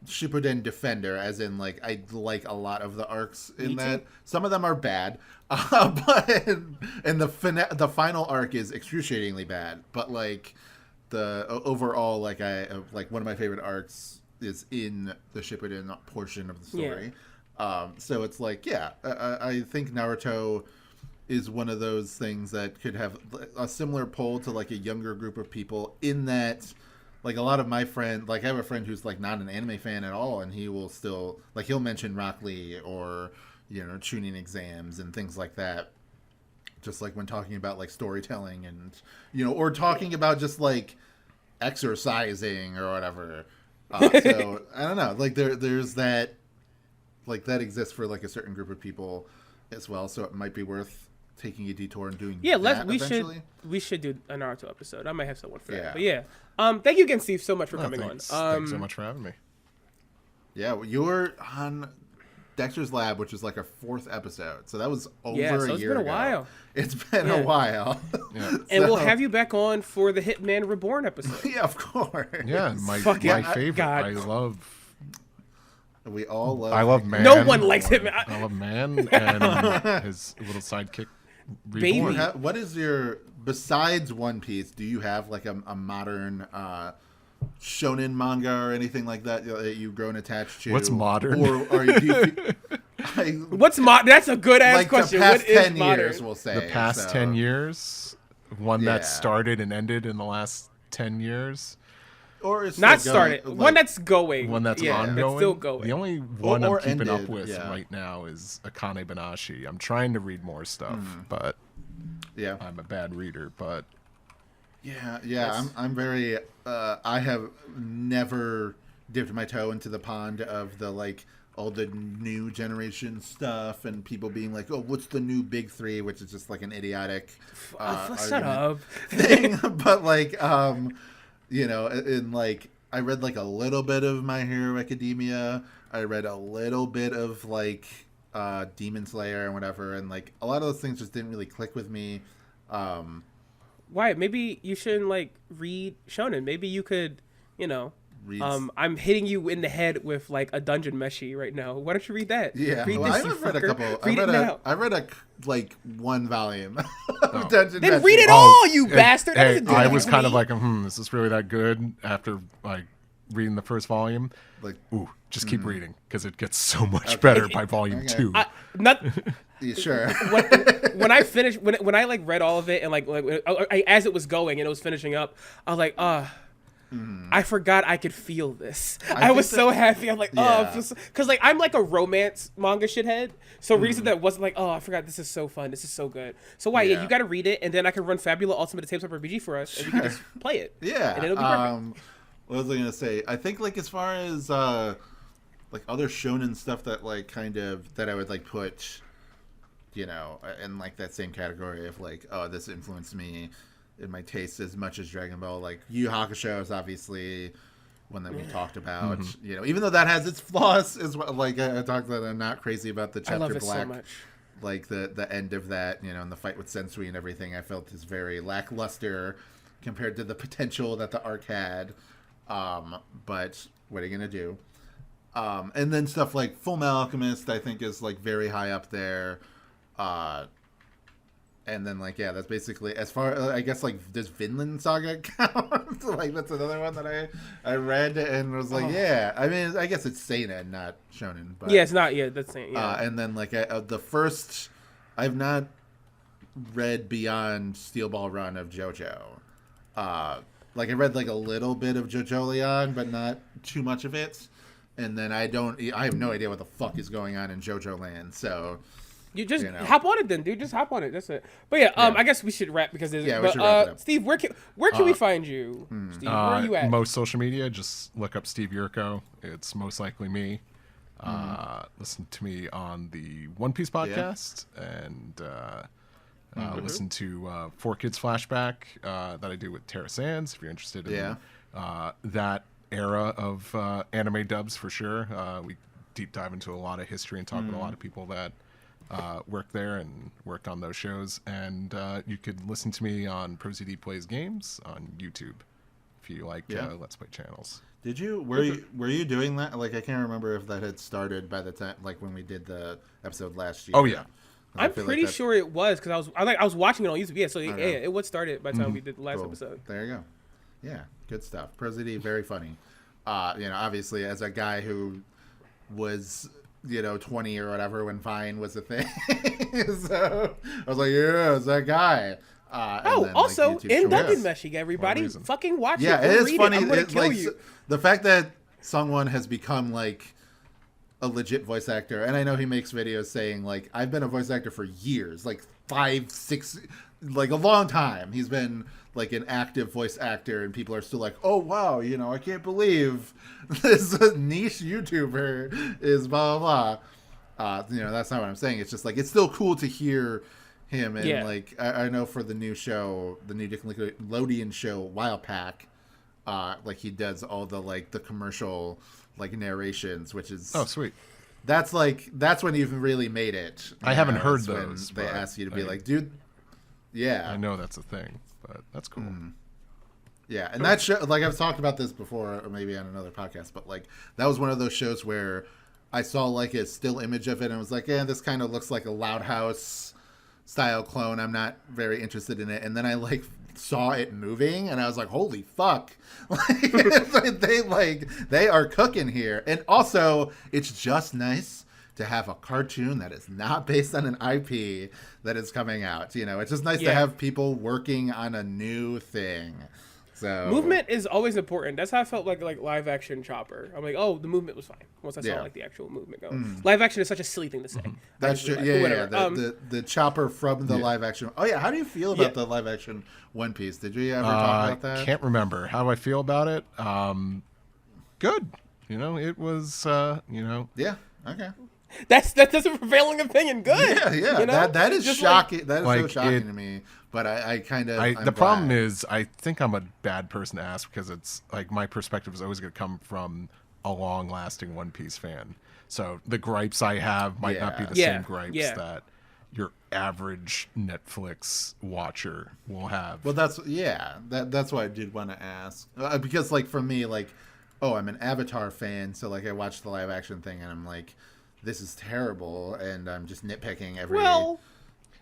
Shippuden defender, as in like I like a lot of the arcs in that. Some of them are bad, but and the final arc is excruciatingly bad. But like the overall, like one of my favorite arcs is in the Shippuden portion of the story. Yeah. So it's like I think Naruto is one of those things that could have a similar pull to like a younger group of people in that like a lot of my friend, like I have a friend who's like not an anime fan at all and he will still like he'll mention Rock Lee or tuning exams and things like that just like when talking about like storytelling and or talking about just like exercising or whatever. So I don't know, like there's that like that exists for like a certain group of people as well, so it might be worth taking a detour and doing we should do a Naruto episode. I might have someone for that. But thank you again, Steve, so much for coming on. Thanks so much for having me. Yeah, you're on Dexter's Lab, which is like our 4th episode. So that was over a year ago. It's been a while. It's been a while. Yeah. And we'll have you back on for the Hitman Reborn episode. Yeah, of course. Yeah, my favorite. God. We all love. I love Man. No one likes Hitman. I love Man and his little sidekick. Reborn. Baby. What is your besides One Piece? Do you have like a modern shonen manga or anything like that that you've grown attached to? What's modern? Or What's modern? That's a good ass question. The past what is 10 modern? years, we'll say. The past 10 years, one that started and ended in the last 10 years. Or it's not started. Like, one that's going. One that's ongoing. That's still going. The only one I'm keeping up with yeah. right now is Akane Banashi. I'm trying to read more stuff, but I'm a bad reader. But I'm very. I have never dipped my toe into the pond of the like all the new generation stuff and people being like, oh, what's the new big 3, which is just like an idiotic shut up thing. But like and like I read like a little bit of My Hero Academia. I read a little bit of like Demon Slayer and whatever, and like a lot of those things just didn't really click with me. Wyatt, maybe you shouldn't like read shonen. Maybe you could, Read. I'm hitting you in the head with like a Dungeon Meshi right now. Why don't you read that? Yeah, read well, this, I've read a couple. I read a like one volume of Dungeon Then Meshi. read it all, you bastard. Hey, I was kind of like, is this really that good? After like reading the first volume, like, ooh, just keep reading because it gets so much better by volume 2. Yeah, sure. when I finished, when I like read all of it and like as it was going and it was finishing up, I was like, I forgot I could feel this. I was so happy. I'm like, because like I'm like a romance manga shithead. So reason that wasn't like, I forgot this is so fun. This is so good. So why? Yeah, you got to read it, and then I can run Fabula Ultimate Tapes Up RPG for us, and we can just play it. Yeah, and it'll be perfect. What was I gonna say? I think like as far as like other shonen stuff that like kind of that I would like put, in like that same category of like, this influenced me in my taste as much as Dragon Ball. Like Yu Yu Hakusho is obviously one that we talked about. Even though that has its flaws as well. Like I talked that I'm not crazy about the chapter I love it Black so much. like the end of that, and the fight with Sensui and everything, I felt is very lackluster compared to the potential that the arc had. But what are you gonna do? And then stuff like Full Metal Alchemist, I think, is like very high up there. And then that's basically as far. I guess does Vinland Saga count? That's another one that I read and was like, yeah. I mean, I guess it's seinen, not shonen. But yeah, it's not. Yeah, that's seinen. Yeah. And then the first, I've not read beyond Steel Ball Run of JoJo. I read a little bit of JoJo Leon, but not too much of it. And then I have no idea what the fuck is going on in JoJo Land. So. You just hop on it then, dude. Just hop on it. That's it. But yeah, I guess we should wrap because there's. Yeah, we should wrap it up. Steve, where can we find you? Steve, where are you at? Most social media, just look up Steve Yurko. It's most likely me. Listen to me on the One Piece podcast and listen to 4Kids Flashback that I do with Tara Sands. If you're interested in that era of anime dubs, for sure. We deep dive into a lot of history and talk with a lot of people that. Worked there and worked on those shows, and you could listen to me on ProZD Plays games on YouTube if you like Let's Play channels. Did you were you doing that? I can't remember if that had started by the time when we did the episode last year. Oh yeah, I'm pretty sure it was because I was watching it on YouTube. Yeah, so it was started by the time we did the last episode. There you go. Yeah, good stuff. ProZD, very funny. Obviously as a guy who was 20 or whatever when Vine was a thing. So I was like, yeah, it's that guy. Also, in Dungeon Meshi, everybody, fucking watch it. Yeah, it is funny. I'm gonna kill you. The fact that Sungwon has become a legit voice actor, and I know he makes videos saying I've been a voice actor for years, 5, 6, a long time. He's been an active voice actor, and people are still like, oh wow, I can't believe this niche YouTuber is blah blah blah. That's not what I'm saying. It's just it's still cool to hear him, and I know for the new show, the new Nickelodeon show Wild Pack, he does all the commercial narrations, which is sweet. That's when you've really made it. I haven't heard those. They ask you to be dude. Yeah, I know that's a thing, but that's cool. Yeah, and that show, I've talked about this before, or maybe on another podcast, but that was one of those shows where I saw a still image of it, and I was like, yeah, this kind of looks like a Loud House style clone. I'm not very interested in it. And then I saw it moving, and I was like, holy fuck, they are cooking here. And also, it's just nice to have a cartoon that is not based on an IP that is coming out. It's just nice to have people working on a new thing. So movement is always important. That's how I felt like live action Chopper. I'm like, oh, the movement was fine once I saw the actual movement go. Live action is such a silly thing to say. That's true. Yeah. The Chopper from the live action. Oh yeah, how do you feel about the live action One Piece? Did you ever talk about that? I can't remember. How do I feel about it? Good. It was. Yeah. Okay. That's a prevailing opinion. Good. Yeah. That is shocking. That is so shocking to me. But I kind of. The problem is, I think I'm a bad person to ask because it's my perspective is always going to come from a long-lasting One Piece fan. So the gripes I have might not be the same gripes that your average Netflix watcher will have. Well, that's why I did want to ask because for me I'm an Avatar fan, so I watched the live action thing and I'm like, this is terrible, and I'm just nitpicking every. Well,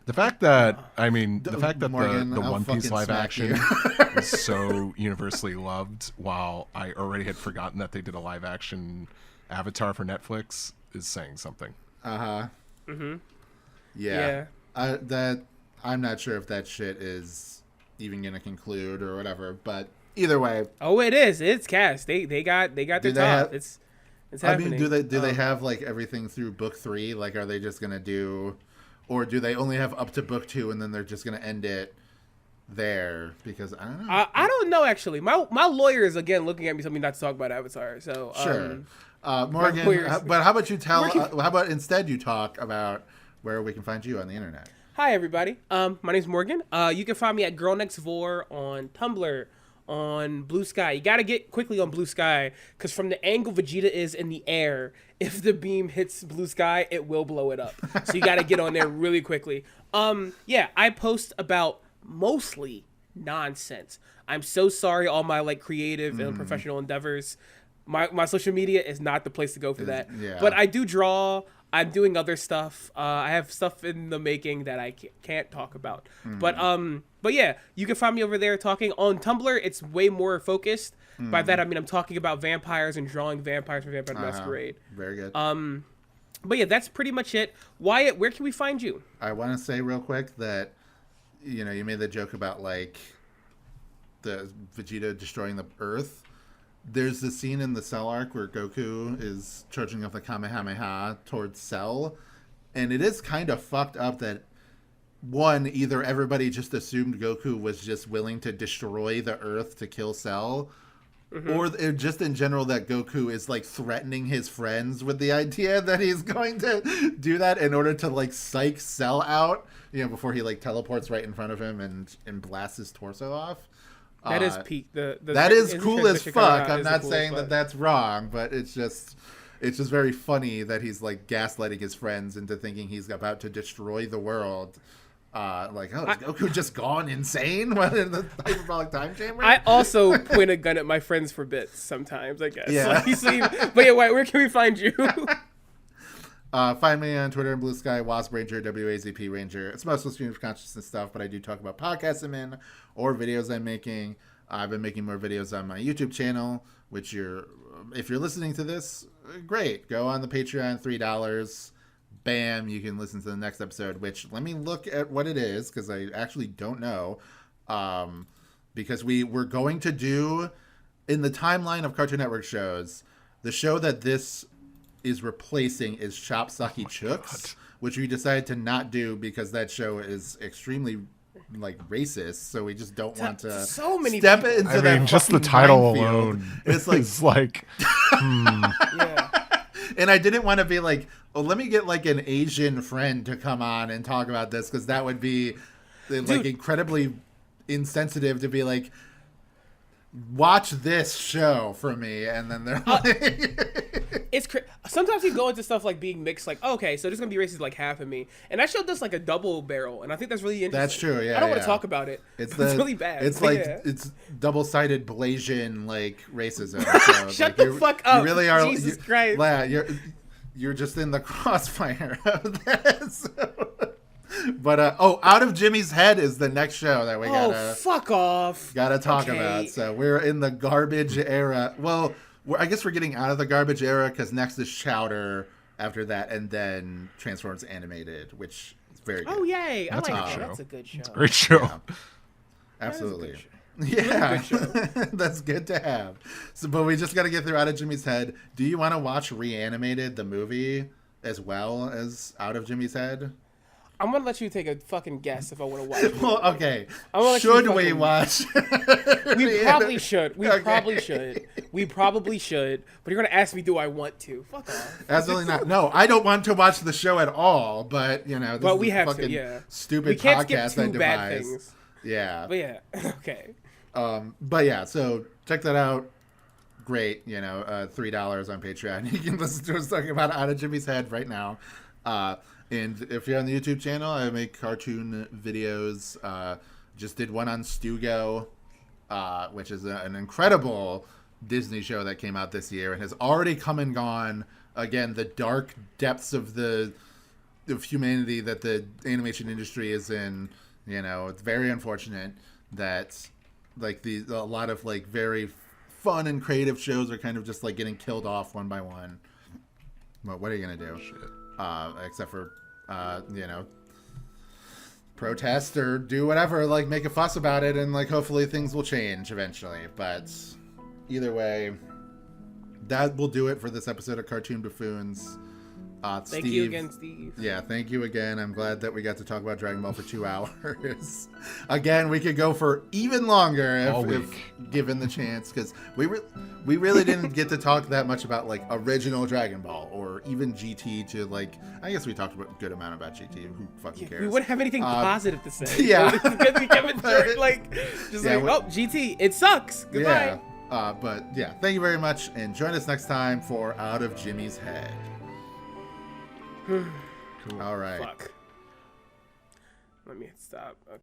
the fact that Morgan, the One Piece live action was so universally loved, while I already had forgotten that they did a live action Avatar for Netflix, is saying something. Yeah. I'm not sure if that shit is even gonna conclude or whatever, but either way. Oh, it is. It's cast. They got their top. It's happening. I mean, do they have everything through book 3? Are they just gonna do, or do they only have up to book 2 and then they're just gonna end it there? Because I don't know. I don't know actually. My lawyer is again looking at me telling me not to talk about Avatar. So sure, Morgan. But how about you tell? How about instead you talk about where we can find you on the internet? Hi everybody. My name's Morgan. You can find me at Girl Next Vor on Tumblr, on Blue Sky. You got to get quickly on Blue Sky because from the angle Vegeta is in the air, if the beam hits Blue Sky, it will blow it up. So you got to get on there really quickly. Yeah, I post about mostly nonsense. I'm so sorry, all my like creative and professional endeavors. My social media is not the place to go for that. Yeah. But I do draw. I'm doing other stuff. I have stuff in the making that I can't talk about. But yeah, you can find me over there talking on Tumblr. It's way more focused. By that I mean I'm talking about vampires and drawing vampires from Vampire the Masquerade. Very good. But yeah, that's pretty much it. Wyatt, where can we find you? I want to say real quick that you made the joke about like the Vegeta destroying the Earth. There's the scene in the Cell arc where Goku is charging up the Kamehameha towards Cell, and it is kind of fucked up that one, either everybody just assumed Goku was just willing to destroy the Earth to kill Cell, or just in general that Goku is like threatening his friends with the idea that he's going to do that in order to like psych Cell out, before he like teleports right in front of him and blasts his torso off. That is peak. That is cool as fuck. I'm not saying that that's wrong, but it's just very funny that he's like gaslighting his friends into thinking he's about to destroy the world. Is Goku just gone insane while in the hyperbolic time chamber? I also point a gun at my friends for bits sometimes, I guess. Yeah. But yeah, where can we find you? Find me on Twitter and Blue Sky, Wasp Ranger, WAZP Ranger. It's mostly stream of consciousness stuff, but I do talk about podcasts I'm in or videos I'm making. I've been making more videos on my YouTube channel, which if you're listening to this, great. Go on the Patreon, $3. Bam, you can listen to the next episode, which let me look at what it is because I actually don't know. Because we're going to do, in the timeline of Cartoon Network shows, the show that this is replacing is Chop Saki Chooks, which we decided to not do because that show is extremely like racist, so we just don't want to so many step people. into that. Just the fucking title minefield. alone It's like Yeah. And I didn't want to be like, oh, let me get like an Asian friend to come on and talk about this because that would be like incredibly insensitive to be like, watch this show for me, and then they're like, It's sometimes you go into stuff like being mixed, like, okay, so there's gonna be racist like half of me, and that show does like a double barrel, and I think that's really interesting. That's true. Yeah, I don't want to talk about it. It's really bad. It's but like yeah. it's double-sided Blasian like racism. So, Shut like, the fuck up! You really are. Jesus Christ! Yeah, you're just in the crossfire of that. So. But Out of Jimmy's Head is the next show that we fuck off. gotta talk about. So we're in the garbage era. Well, I guess we're getting out of the garbage era because next is Chowder after that, and then Transformers Animated, which is very good. Oh yay! That's I a like good that. show. That's a good show. Great show. Yeah. Absolutely. That is a good show. Yeah, Really good that's good to have. So, but we just got to get through Out of Jimmy's Head. Do you want to watch Reanimated, the movie, as well as Out of Jimmy's Head? I'm gonna let you take a fucking guess if I want to watch it. Well, okay. I'm gonna let Should you we fucking- watch? We probably should. We Okay. probably should. We probably should. But you're gonna ask me, do I want to? Fuck off. Absolutely not. No, I don't want to watch the show at all. But this But is we a have to, fucking yeah. stupid We can't skip podcast I two bad devised. things. Yeah. But yeah, okay. But yeah, so check that out. Great, $3 on Patreon. You can listen to us talking about Out of Jimmy's Head right now. And if you're on the YouTube channel, I make cartoon videos. Just did one on Stugo, which is an incredible Disney show that came out this year and has already come and gone. Again, the dark depths of humanity that the animation industry is in. It's very unfortunate that like a lot of like very fun and creative shows are kind of just like getting killed off one by one. But what are you gonna do? Except for protest or do whatever, like make a fuss about it, and like hopefully things will change eventually. But either way, that will do it for this episode of Cartoon Buffoons. Thank you again, Steve. Yeah, thank you again. I'm glad that we got to talk about Dragon Ball for 2 hours. Again, we could go for even longer if given the chance, because we really didn't get to talk that much about like original Dragon Ball or even GT. To like, I guess we talked a good amount about GT. Who fucking cares? We wouldn't have anything positive to say. Yeah, because we kept it like GT, it sucks. Goodbye. Yeah, but yeah, thank you very much, and join us next time for Out of Jimmy's Head. Cool. All right. Fuck. Let me stop. Okay.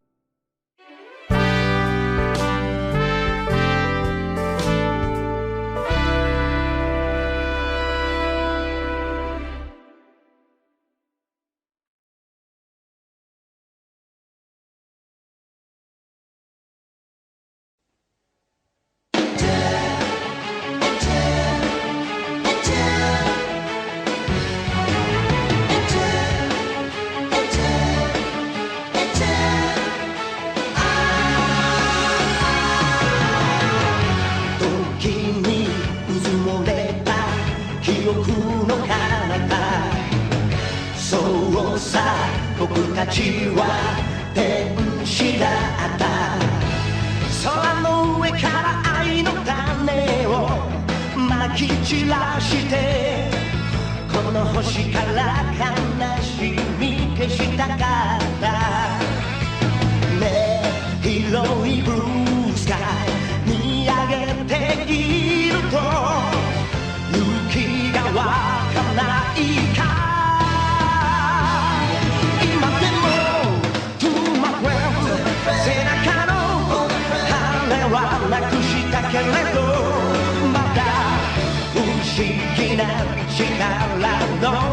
No